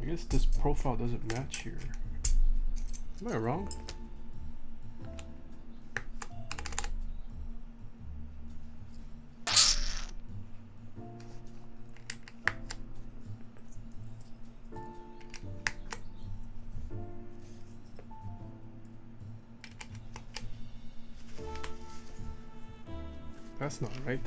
I guess this profile doesn't match here. Am I wrong? That's not right.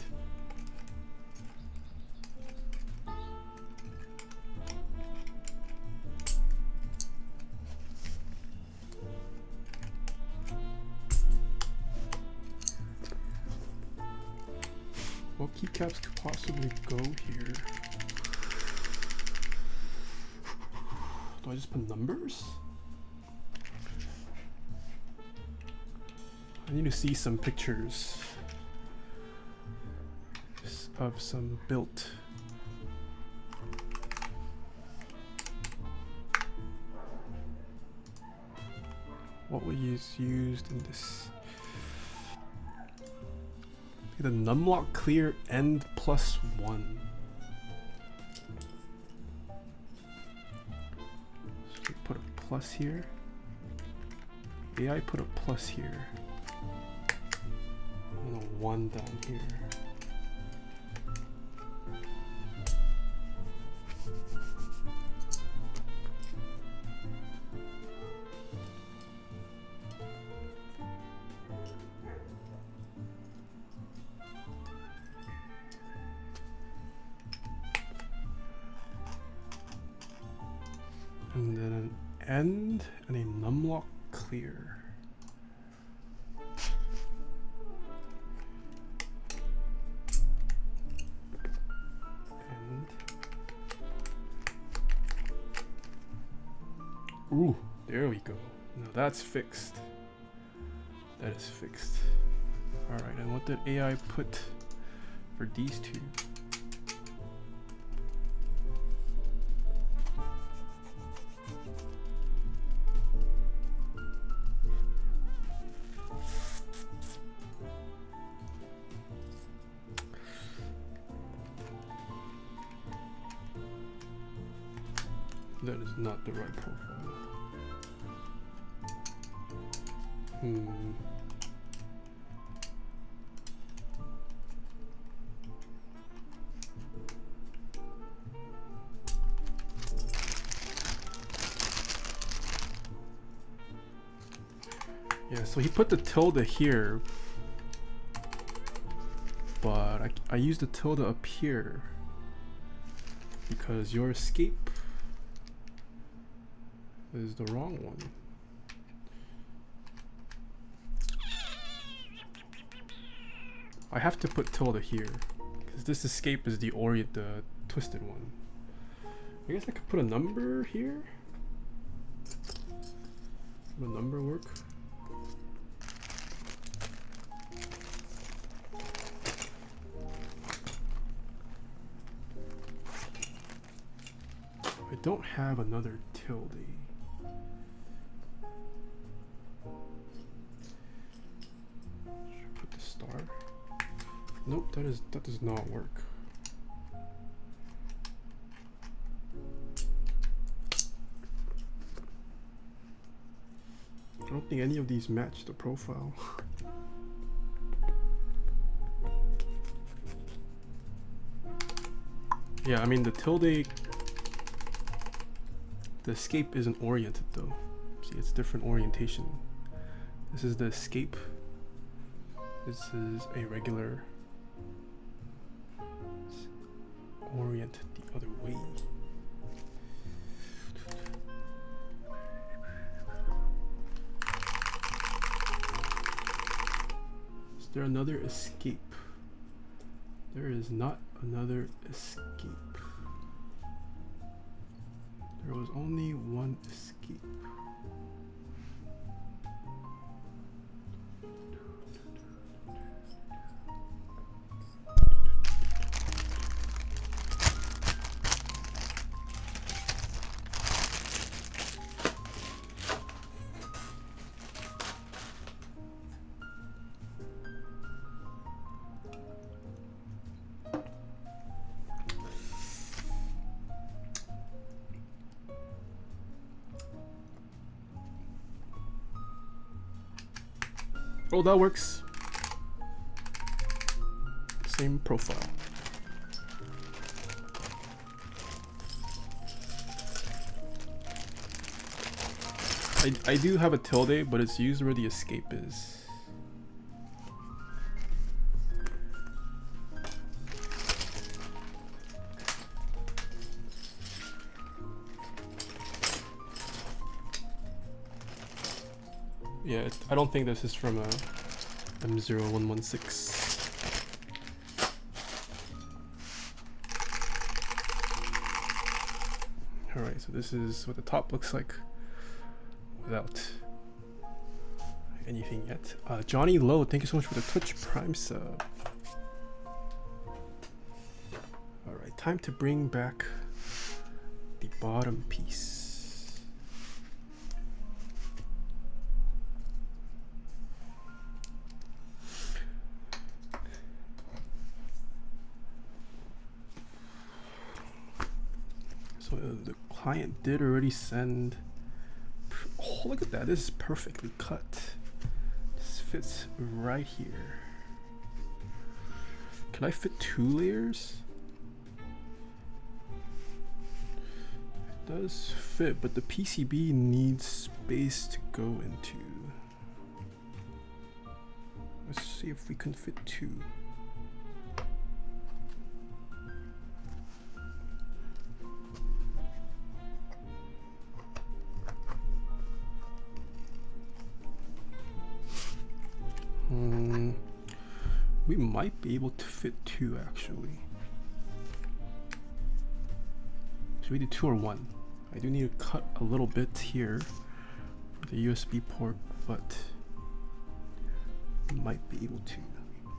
What keycaps could possibly go here? Do I just put numbers? I need to see some pictures of some built what was used in this. The numlock clear end +1. So we put a plus here. AI put a plus here. And a 1 down here. And then an end and a numlock clear. And ooh, there we go. Now that's fixed. That is fixed. All right, and what did AI put for these two? That is not the right profile. Yeah, so he put the tilde here, but I used the tilde up here because your escape is the wrong one. I have to put tilde here because this escape is the twisted one. I guess I could put a number here. Would a number work? I don't have another tilde. Nope, that does not work. I don't think any of these match the profile. Yeah, I mean the tilde, the escape isn't oriented though. See, it's different orientation. This is the escape. This is a regular. It's oriented the other way. Is there another escape? There is not another escape. There was only one escape. Oh, that works. Same profile. I do have a tilde, but it's used where the escape is. Yeah, I don't think this is from a M0116. Alright, so this is what the top looks like without anything yet. Johnny Lowe, thank you so much for the Twitch Prime sub. Alright, time to bring back the bottom piece. The client did already send. Oh, look at that. This is perfectly cut. This fits right here. Can I fit 2 layers? It does fit, but the PCB needs space to go into. Let's see if we can fit 2. We might be able to fit 2 actually. Should we do 2 or 1? I do need to cut a little bit here for the USB port, but we might be able to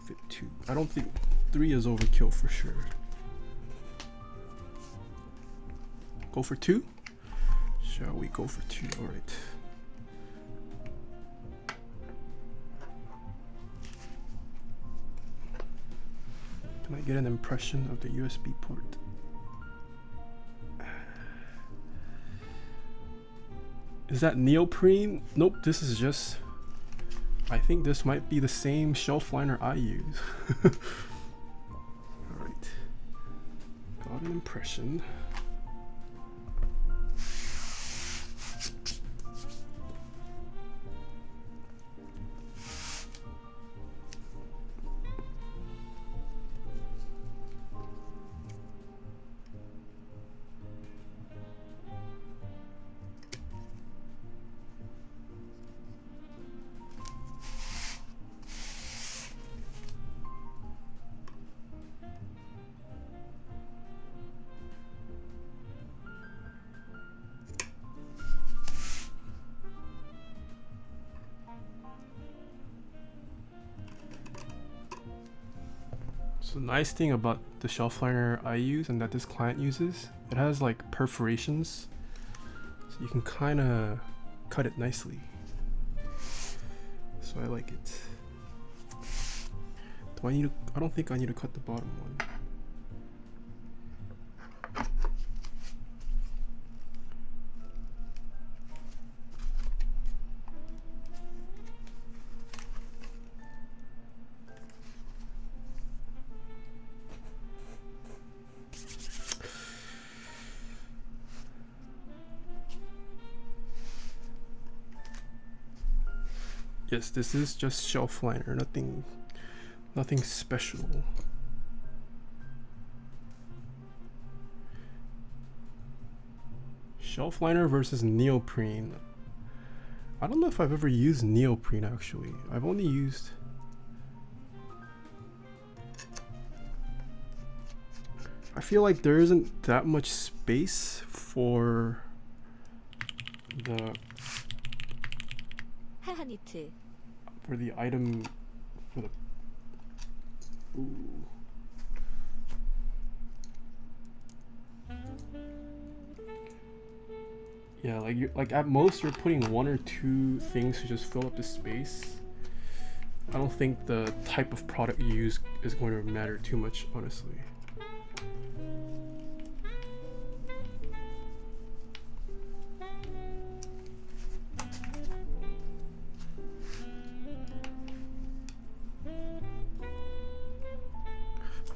fit 2. I don't think 3 is overkill for sure. Go for 2? Shall we go for 2? All right. Can I get an impression of the USB port? Is that neoprene? Nope, this is just... I think this might be the same shelf liner I use. Alright. Got an impression. So the nice thing about the shelf liner I use and that this client uses, it has like perforations, so you can kind of cut it nicely. So I like it. So I don't think I need to cut the bottom one. Yes, this is just shelf liner, nothing special. Shelf liner versus neoprene. I don't know if I've ever used neoprene actually. I've only used I feel like there isn't that much space for the 하하니트. for the item for the ooh. Yeah, like at most you're putting 1 or 2 things to just fill up the space. I don't think the type of product you use is going to matter too much, honestly.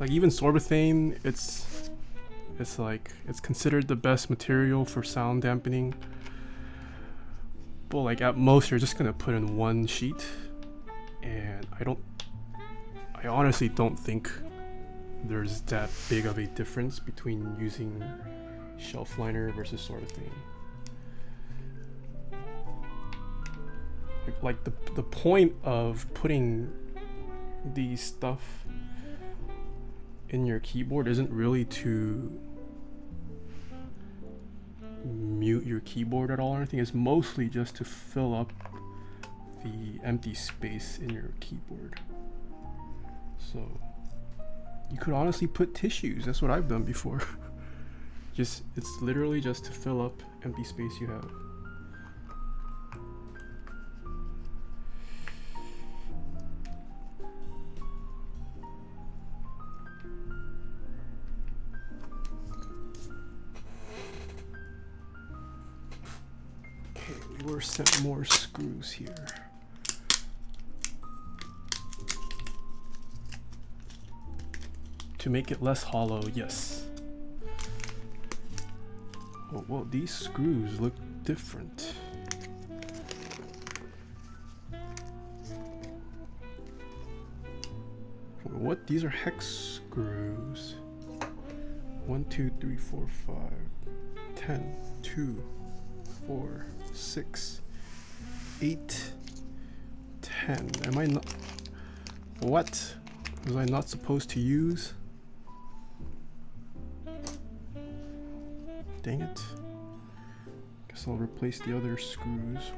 Like even sorbethane, it's considered the best material for sound dampening. But like at most you're just gonna put in 1 sheet, and I honestly don't think there's that big of a difference between using shelf liner versus sorbethane. Like the point of putting these stuff in your keyboard isn't really to mute your keyboard at all or anything. It's mostly just to fill up the empty space in your keyboard. So you could honestly put tissues. That's what I've done before. It's literally just to fill up empty space you have. We're sent more screws here. To make it less hollow, yes. Oh, well, these screws look different. What? These are hex screws. 1, 2, 3, 4, 5, 10, 2, 4, 6, 8, 10. Am I not? What was I not supposed to use? Dang it. Guess I'll replace the other screws.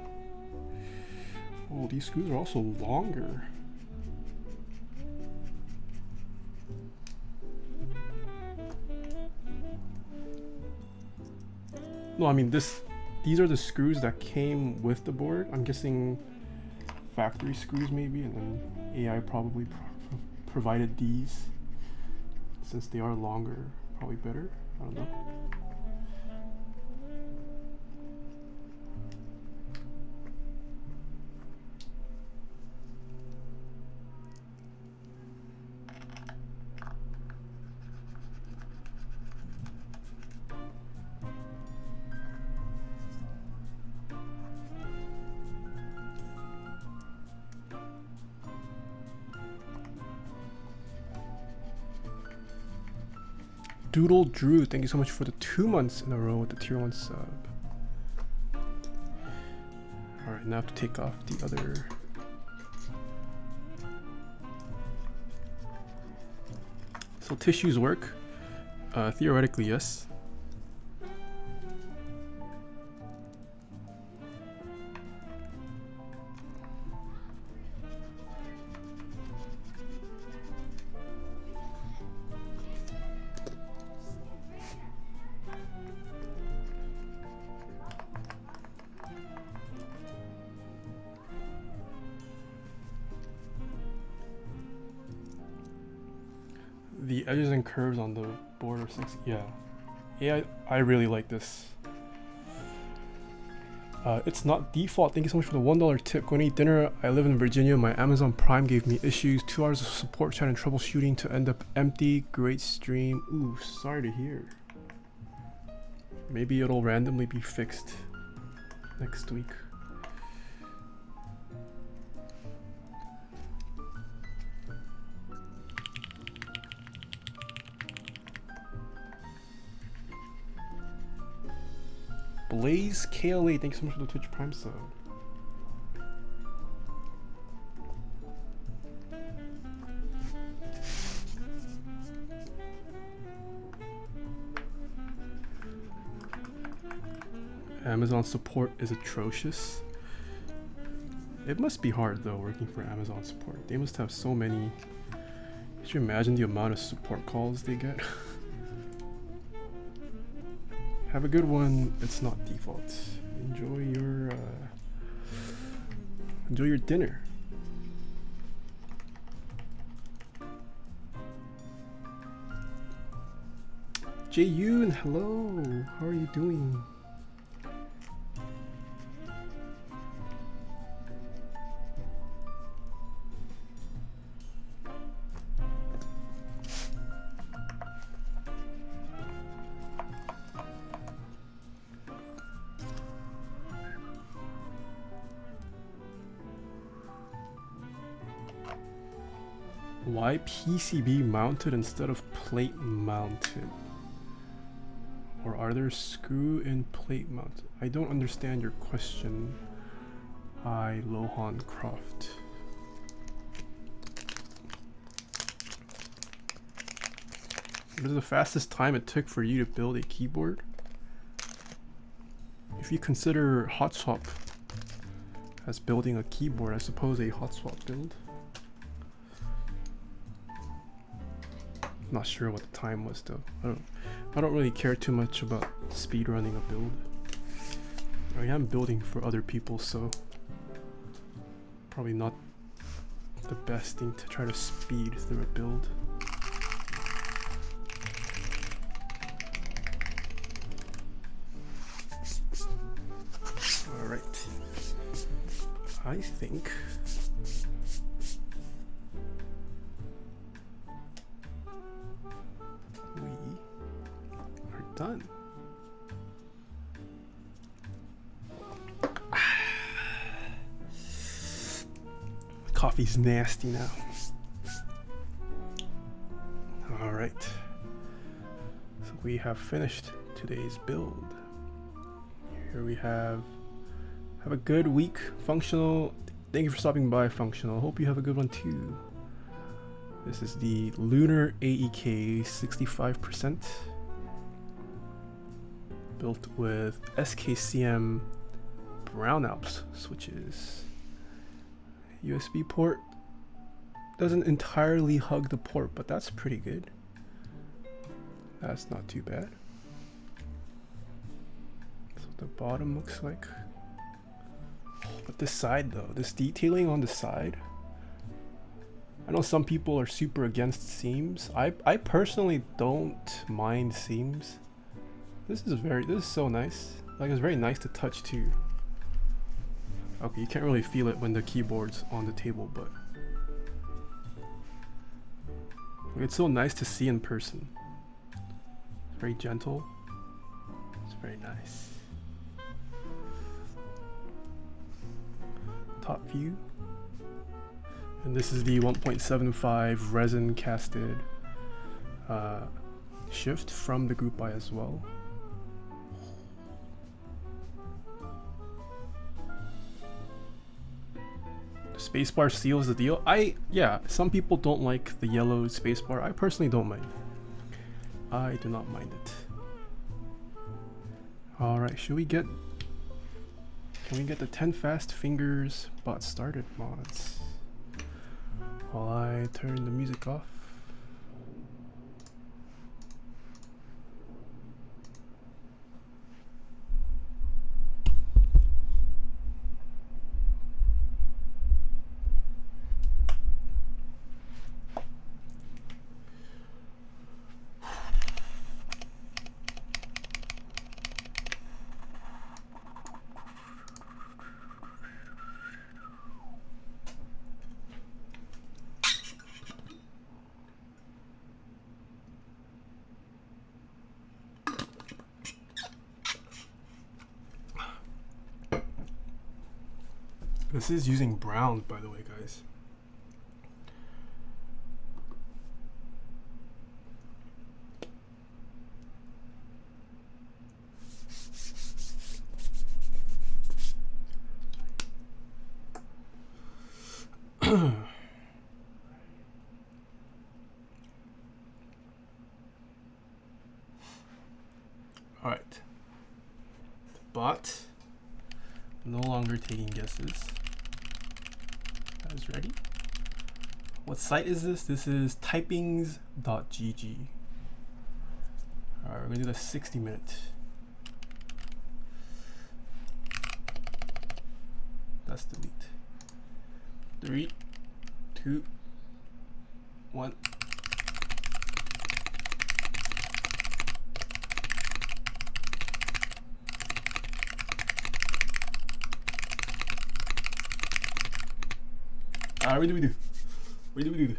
Oh, these screws are also longer. No, I mean these are the screws that came with the board. I'm guessing factory screws maybe, and then AI probably provided these since they are longer, probably better. I don't know. Doodle Drew, thank you so much for the 2 months in a row with the tier 1 sub. Alright, now I have to take off the other. So tissues work? Theoretically, yes. The edges and curves on the board are sexy. Yeah. Yeah, I really like this. It's not default. Thank you so much for the $1 tip. Going to eat dinner. I live in Virginia. My Amazon Prime gave me issues. 2 hours of support chat and troubleshooting to end up empty. Great stream. Ooh, sorry to hear. Maybe it'll randomly be fixed next week. Blaze KLA, thanks so much for the Twitch Prime sub. Amazon support is atrocious. It must be hard though working for Amazon support. They must have so many. Could you imagine the amount of support calls they get? Have a good one. It's not default. Enjoy your dinner. Jae-yoon, hello. How are you doing? Why PCB mounted instead of plate mounted? Or are there screw in plate mounted? I don't understand your question. Hi, Lohan Croft. What is the fastest time it took for you to build a keyboard? If you consider hot swap as building a keyboard, I suppose a hot swap build. Not sure what the time was though. I don't really care too much about speed running a build. I am building for other people, so probably not the best thing to try to speed through a build. All right. I think done. Coffee's nasty now. All right. So we have finished today's build. Here we have a good week, Functional. Thank you for stopping by, Functional. Hope you have a good one too. This is the Lunar AEK 65%. Built with SKCM brown Alps switches. USB port doesn't entirely hug the port, but that's pretty good. That's not too bad. That's what the bottom looks like. But this side though, this detailing on the side, I know some people are super against seams. I personally don't mind seams. This is so nice. Like, it's very nice to touch too. Okay, you can't really feel it when the keyboard's on the table, but it's so nice to see in person. It's very gentle. It's very nice. Top view. And this is the 1.75 resin casted shift from the Group I as well. Spacebar seals the deal. Yeah, some people don't like the yellow spacebar. I personally don't mind. I do not mind it. All right, can we get the 10 fast fingers bot started mods while I turn the music off? This is using brown, by the way, guys. All right. Bot. No longer taking guesses. Guys ready? What site is this? This is typings.gg. Alright, we're gonna do the 60-minute. That's delete. 3, 2, 1. What do we do? What do we do?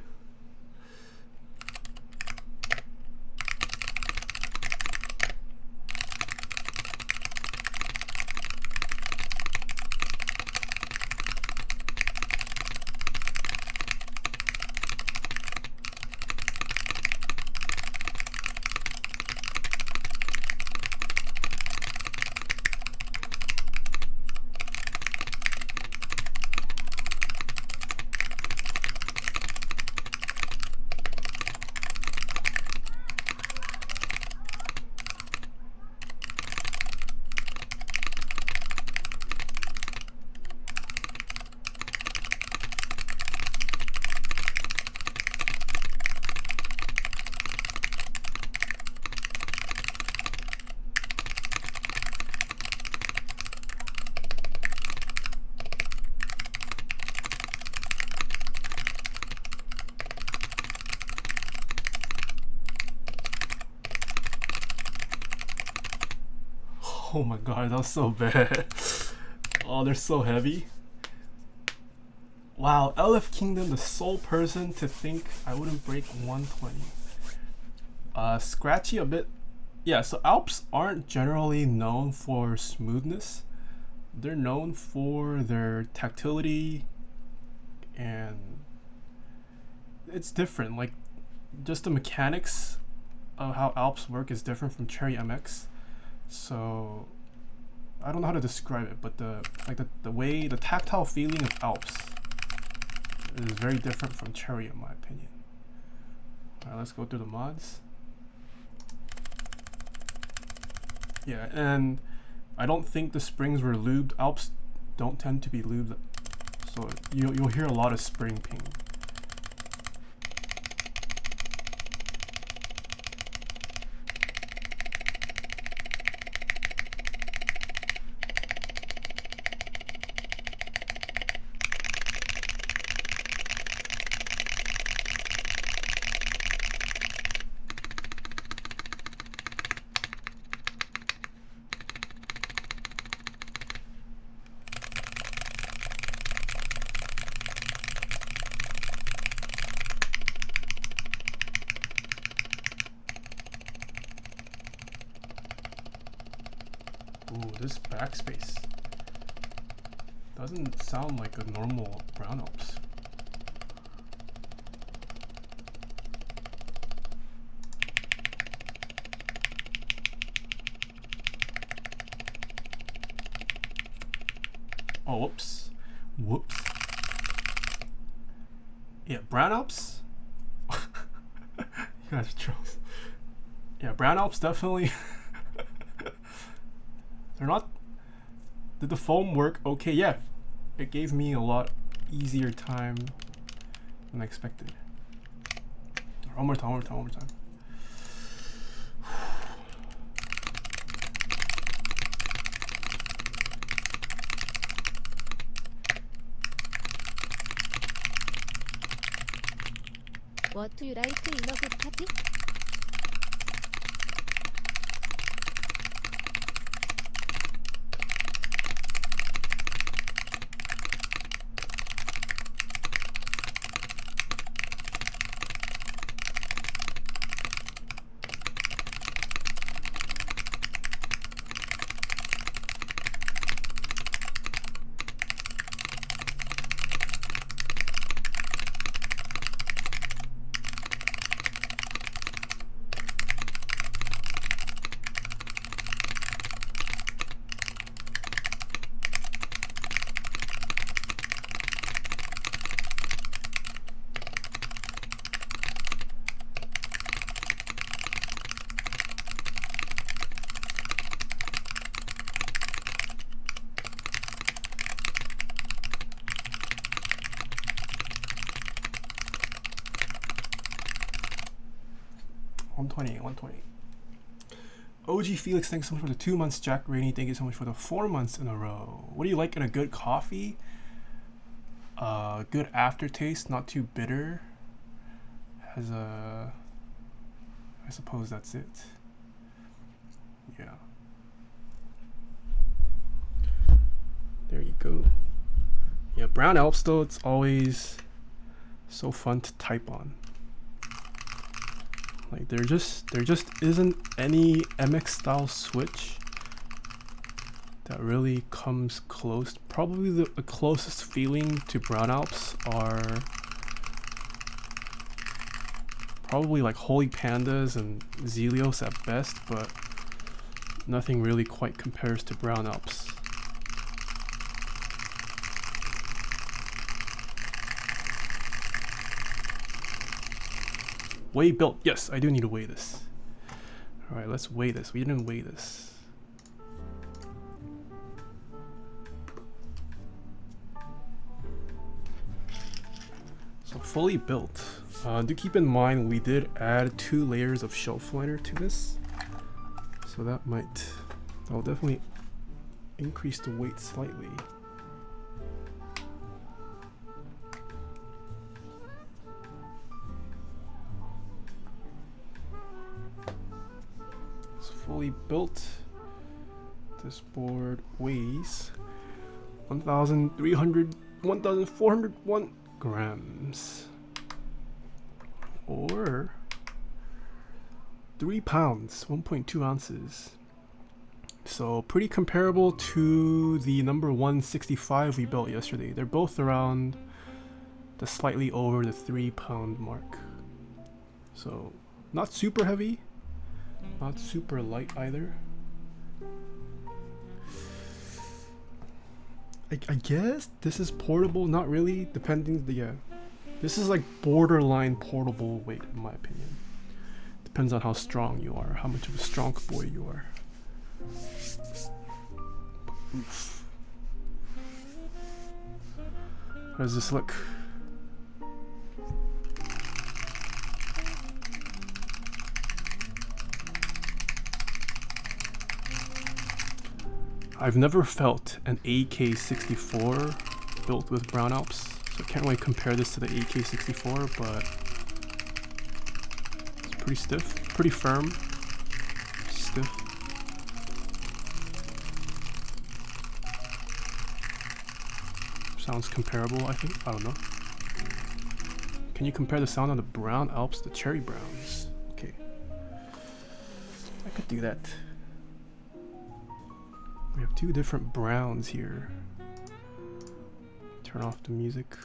Oh my god, that was so bad. Oh, they're so heavy. Wow, LF Kingdom, the sole person to think I wouldn't break 120. Scratchy a bit. Yeah, so Alps aren't generally known for smoothness. They're known for their tactility, and it's different. Like, just the mechanics of how Alps work is different from Cherry MX. So I don't know how to describe it, but the way, the tactile feeling of Alps is very different from Cherry in my opinion. Alright, let's go through the mods. Yeah, and I don't think the springs were lubed. Alps don't tend to be lubed, so you'll hear a lot of spring ping. Ooh, this backspace doesn't sound like a normal brown Alps. Oh, whoops. Whoops. Yeah, brown Alps. You guys are trolls. Yeah, brown Alps definitely. They're not. Did the foam work? Okay, yeah. It gave me a lot easier time than I expected. One more time. What do you like in a good party? 120, 120. OG Felix, thanks so much for the 2 months. Jack Rainey, thank you so much for the 4 months in a row. What do you like in a good coffee? Good aftertaste, not too bitter. Has a... I suppose that's it. Yeah. There you go. Yeah, brown Alps though, it's always so fun to type on. Like there just isn't any MX style switch that really comes close. Probably the closest feeling to brown Alps are probably like Holy Pandas and Zelios at best, but nothing really quite compares to brown Alps. Weigh built. Yes, I do need to weigh this. Alright, let's weigh this. We didn't weigh this. So fully built. Do keep in mind we did add 2 layers of shelf liner to this. So that will definitely increase the weight slightly. Fully built. This board weighs 1,401 grams, or 3 pounds, 1.2 ounces. So pretty comparable to the number 165 we built yesterday. They're both around the slightly over the 3 pound mark. So not super heavy, not super light either. I guess this is portable, not really, depending, yeah. This is like borderline portable weight in my opinion. Depends on how strong you are, how much of a strong boy you are. Oof. How does this look? I've never felt an AK-64 built with brown Alps, so I can't really compare this to the AK-64, but it's pretty stiff, pretty firm, stiff. Sounds comparable, I think. I don't know. Can you compare the sound on the brown Alps to cherry browns? Okay, I could do that. We have 2 different browns here. Turn off the music.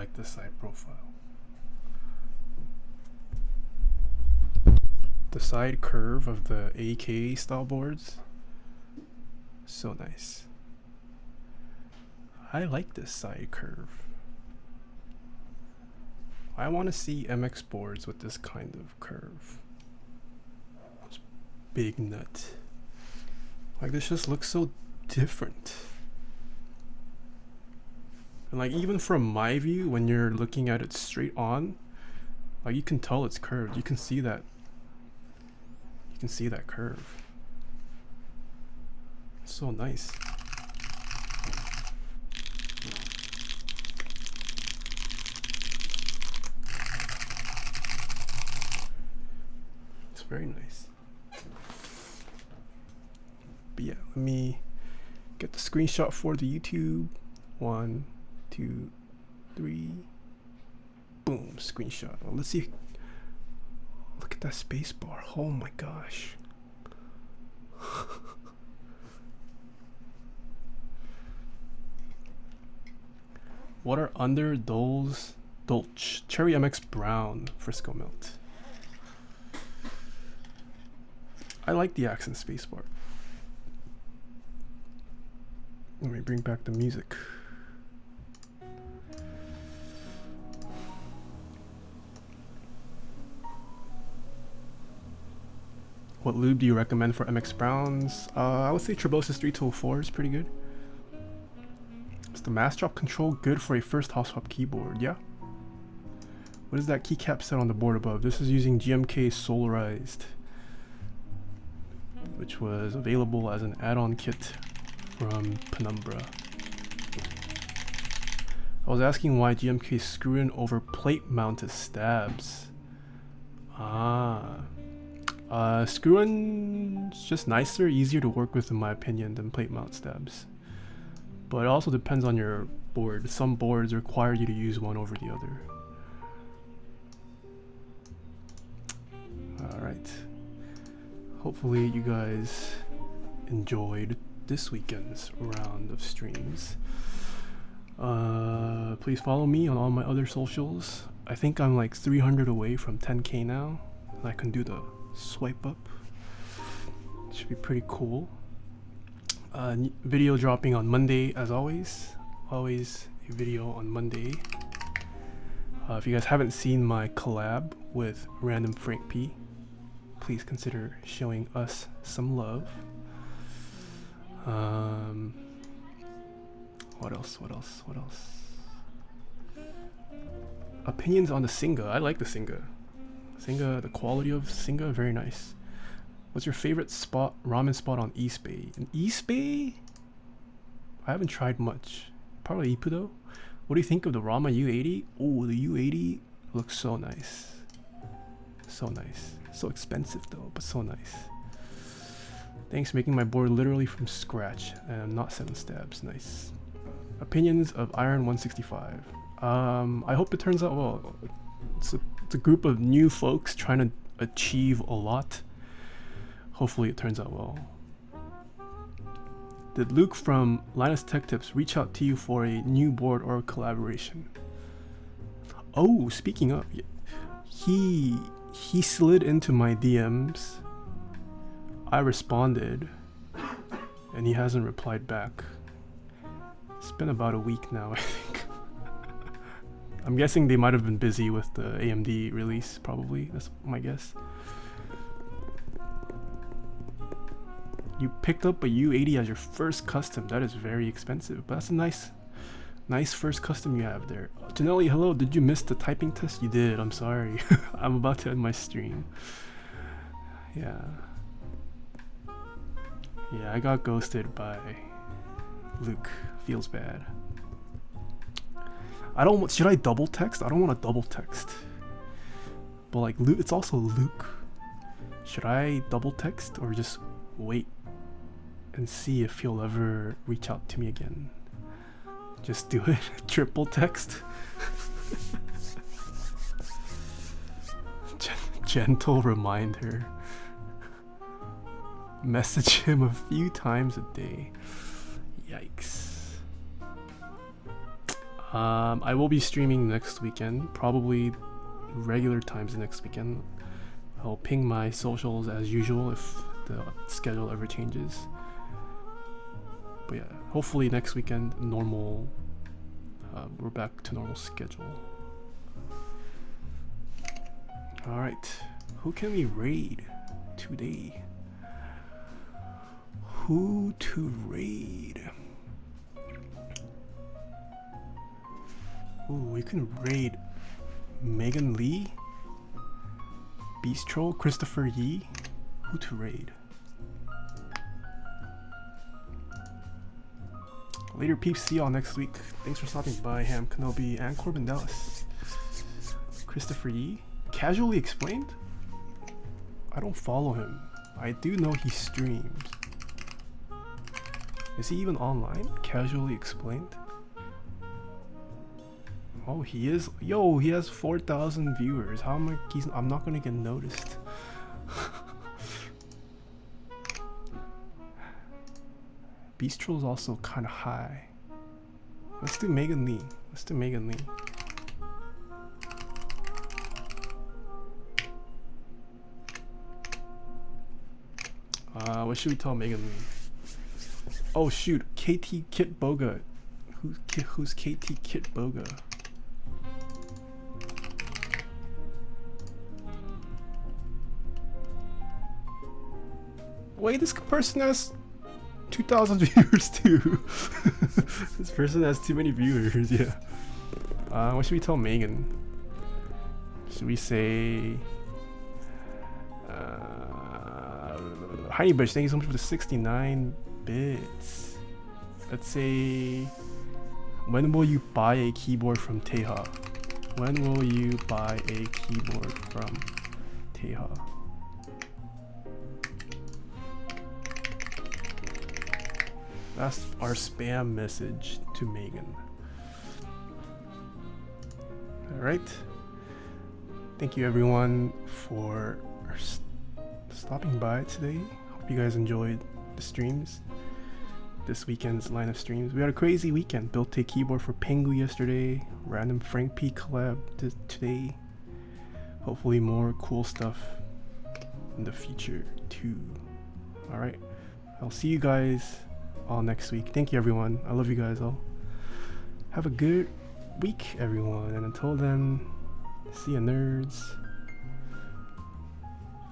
like the side profile. The side curve of the AEK style boards, so nice. I like this side curve. I want to see MX boards with this kind of curve. This big nut. Like, this just looks so different. And like, even from my view, when you're looking at it straight on, like, you can tell it's curved. You can see that. You can see that curve. It's so nice. It's very nice. But yeah, let me get the screenshot for the YouTube. 1, 2, 3. Boom, screenshot. Well, let's see. Look at that spacebar. Oh my gosh. What are under those Dolce Cherry MX Brown Frisco Melt? I like the accent spacebar. Let me bring back the music. What lube do you recommend for MX Browns? I would say Trebosis 3204 is pretty good. Is the mass drop control good for a first hop swap keyboard? Yeah. What is that keycap set on the board above? This is using GMK Solarized, which was available as an add-on kit from Penumbra. I was asking why GMK screw in over plate mounted stabs. Screw-in's just nicer, easier to work with in my opinion than plate mount stabs. But it also depends on your board. Some boards require you to use one over the other. Alright. Hopefully you guys enjoyed this weekend's round of streams. Please follow me on all my other socials. I think I'm like 300 away from 10k now. And I can do the swipe up. Should be pretty cool. Video dropping on Monday as always. Always a video on Monday. If you guys haven't seen my collab with Random Frank P, please consider showing us some love. What else? Opinions on the Singa. I like the Singa. The quality of Singa, very nice. What's your favorite ramen spot on East Bay? In East Bay? I haven't tried much. Probably Ipu though. What do you think of the Rama U80? Oh, the U80 looks so nice. So nice. So expensive though, but so nice. Thanks for making my board literally from scratch and not 7 stabs. Nice. Opinions of Iron 165. I hope it turns out well. It's a group of new folks trying to achieve a lot. Hopefully it turns out well. Did Luke from Linus Tech Tips reach out to you for a new board or collaboration? Oh, speaking of, he slid into my DMs. I responded and he hasn't replied back. It's been about a week now, I think. I'm guessing they might have been busy with the AMD release, probably. That's my guess. You picked up a U80 as your first custom. That is very expensive, but that's a nice first custom you have there. Janelli, hello. Did you miss the typing test? You did. I'm sorry. I'm about to end my stream. Yeah, I got ghosted by Luke. Feels bad. Should I double text? I don't want to double text. But like Luke, it's also Luke. Should I double text or just wait and see if he'll ever reach out to me again? Just do it. Triple text. Gentle reminder. Message him a few times a day. Yikes. I will be streaming next weekend, probably regular times next weekend. I'll ping my socials as usual if the schedule ever changes. But yeah, hopefully next weekend normal. We're back to normal schedule. All right, who can we raid today? Who to raid? Ooh, we can raid Megan Lee, Beast Troll, Christopher Yee. Who to raid? Later peeps, see y'all next week. Thanks for stopping by, Ham Kenobi and Corbin Dallas. Christopher Yee, Casually Explained? I don't follow him. I do know he streams. Is he even online? Casually Explained? Oh, he is. Yo, he has 4,000 viewers. How am I? I'm not gonna get noticed. Beast Troll's also kind of high. Let's do Megan Lee. Let's do Megan Lee. What should we tell Megan Lee? Oh shoot, KT Kit Boga. Who's KT Kit Boga? Wait, this person has 2,000 viewers too. This person has too many viewers, yeah. What should we tell Megan? Should we say... Honeybush, thank you so much for the 69 bits. Let's say... When will you buy a keyboard from Taeha? When will you buy a keyboard from Taeha? That's our spam message to Megan. Alright. Thank you everyone for stopping by today. Hope you guys enjoyed the streams. This weekend's line of streams. We had a crazy weekend. Built a keyboard for Pengu yesterday. Random Frank P collab today. Hopefully more cool stuff in the future too. Alright. I'll see you guys all next week. Thank you everyone. I love you guys all. Have a good week everyone, and until then, see ya nerds.